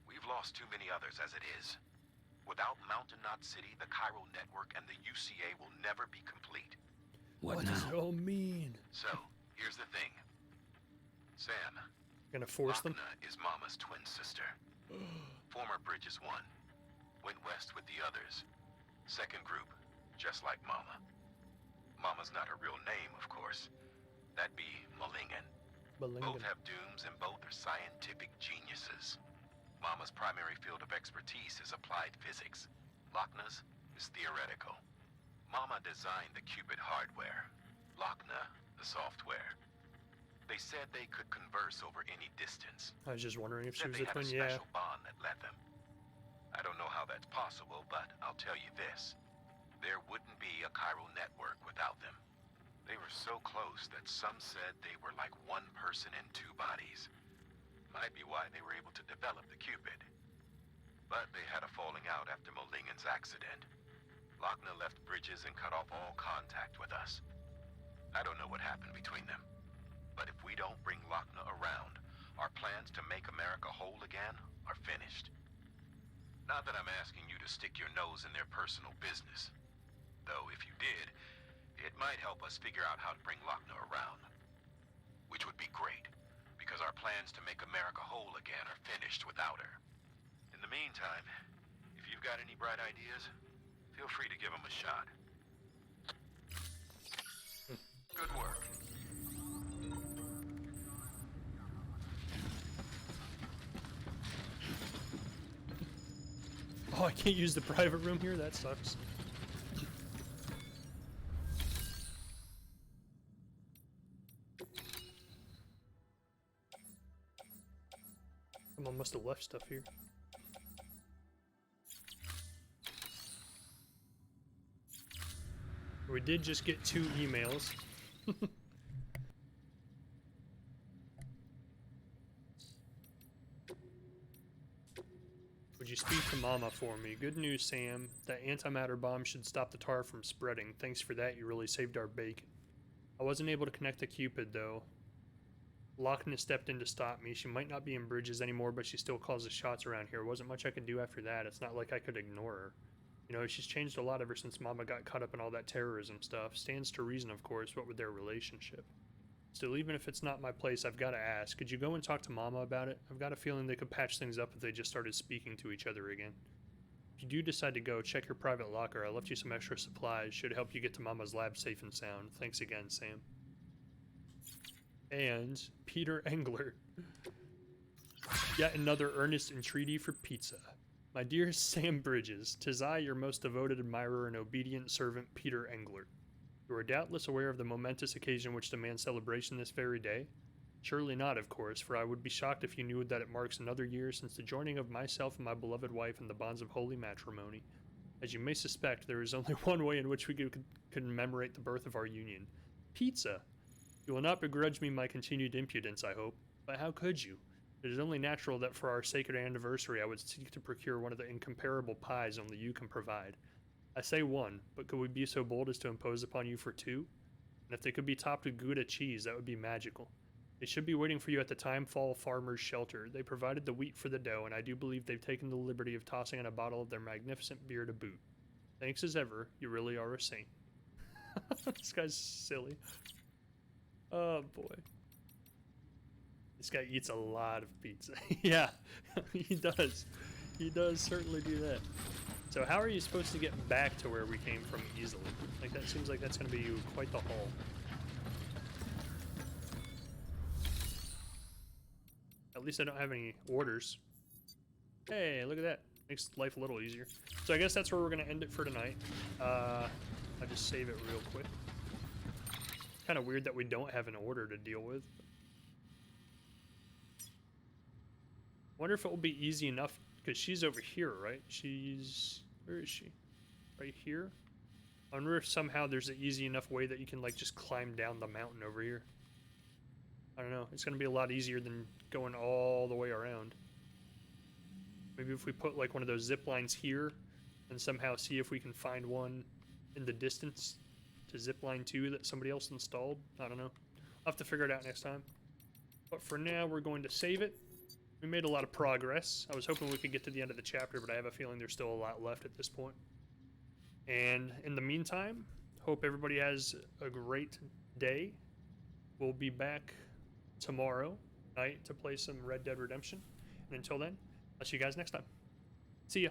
We've lost too many others as it is. Without Mountain Knot City, the chiral network and the UCA will never be complete. What does it all mean? So, here's the thing. Sam, Gonna force them? Lochner is Mama's twin sister. Former Bridges 1. Went west with the others. Second group, just like Mama. Mama's not her real name, of course. That'd be Malingen. Both have dooms and both are scientific geniuses. Mama's primary field of expertise is applied physics. Lochner's is theoretical. Mama designed the Cupid hardware. Lochner, the software. They said they could converse over any distance. I was just wondering if she was Said a they had twin. a Yeah. special bond that led them. I don't know how that's possible, but I'll tell you this. There wouldn't be a chiral network without them. They were so close that some said they were like one person in two bodies. Might be why they were able to develop the Cupid. But they had a falling out after Molingen's accident. Lochner left Bridges and cut off all contact with us. I don't know what happened between them. But if we don't bring Lochner around, our plans to make America whole again are finished. Not that I'm asking you to stick your nose in their personal business. Though if you did, it might help us figure out how to bring Lochner around. Which would be great, because our plans to make America whole again are finished without her. In the meantime, if you've got any bright ideas, feel free to give them a shot. Good work. Oh, I can't use the private room here? That sucks. Someone must have left stuff here. We did just get 2 emails. Would you speak to Mama for me? Good news, Sam. That antimatter bomb should stop the tar from spreading. Thanks for that, you really saved our bacon. I wasn't able to connect the Cupid, though. Lochner stepped in to stop me. She might not be in Bridges anymore, but she still calls the shots around here. Wasn't much I could do after that. It's not like I could ignore her. You know, she's changed a lot ever since Mama got caught up in all that terrorism stuff. Stands to reason, of course, what with their relationship. Still, even if it's not my place, I've got to ask, could you go and talk to Mama about it? I've got a feeling they could patch things up if they just started speaking to each other again. If you do decide to go, check your private locker. I left you some extra supplies. Should help you get to Mama's lab safe and sound. Thanks again, Sam. And Peter Engler. Yet another earnest entreaty for pizza. My dear Sam Bridges, 'tis I, your most devoted admirer and obedient servant, Peter Engler. You are doubtless aware of the momentous occasion which demands celebration this very day? Surely not, of course, for I would be shocked if you knew that it marks another year since the joining of myself and my beloved wife in the bonds of holy matrimony. As you may suspect, there is only one way in which we could commemorate the birth of our union. Pizza! You will not begrudge me my continued impudence, I hope. But how could you? It is only natural that for our sacred anniversary I would seek to procure one of the incomparable pies only you can provide. I say one, but could we be so bold as to impose upon you for two? And if they could be topped with Gouda cheese, that would be magical. They should be waiting for you at the Time Fall Farmer's Shelter. They provided the wheat for the dough, and I do believe they've taken the liberty of tossing in a bottle of their magnificent beer to boot. Thanks as ever, you really are a saint. This guy's silly. Oh boy. This guy eats a lot of pizza. Yeah, he does. He does certainly do that. So how are you supposed to get back to where we came from easily? Like, that seems like that's going to be quite the haul. At least I don't have any orders. Hey, look at that. Makes life a little easier. So I guess that's where we're going to end it for tonight. I'll just save it real quick. Kind of weird that we don't have an order to deal with. Wonder if it will be easy enough, because she's over here, right? She's... Where is she? Right here? I wonder if somehow there's an easy enough way that you can, like, just climb down the mountain over here. I don't know. It's going to be a lot easier than going all the way around. Maybe if we put, like, one of those zip lines here and somehow see if we can find one in the distance to zip line 2 that somebody else installed. I don't know. I'll have to figure it out next time. But for now, we're going to save it. We made a lot of progress. I was hoping we could get to the end of the chapter, but I have a feeling there's still a lot left at this point. And in the meantime, hope everybody has a great day. We'll be back tomorrow night to play some Red Dead Redemption. And until then, I'll see you guys next time. See ya.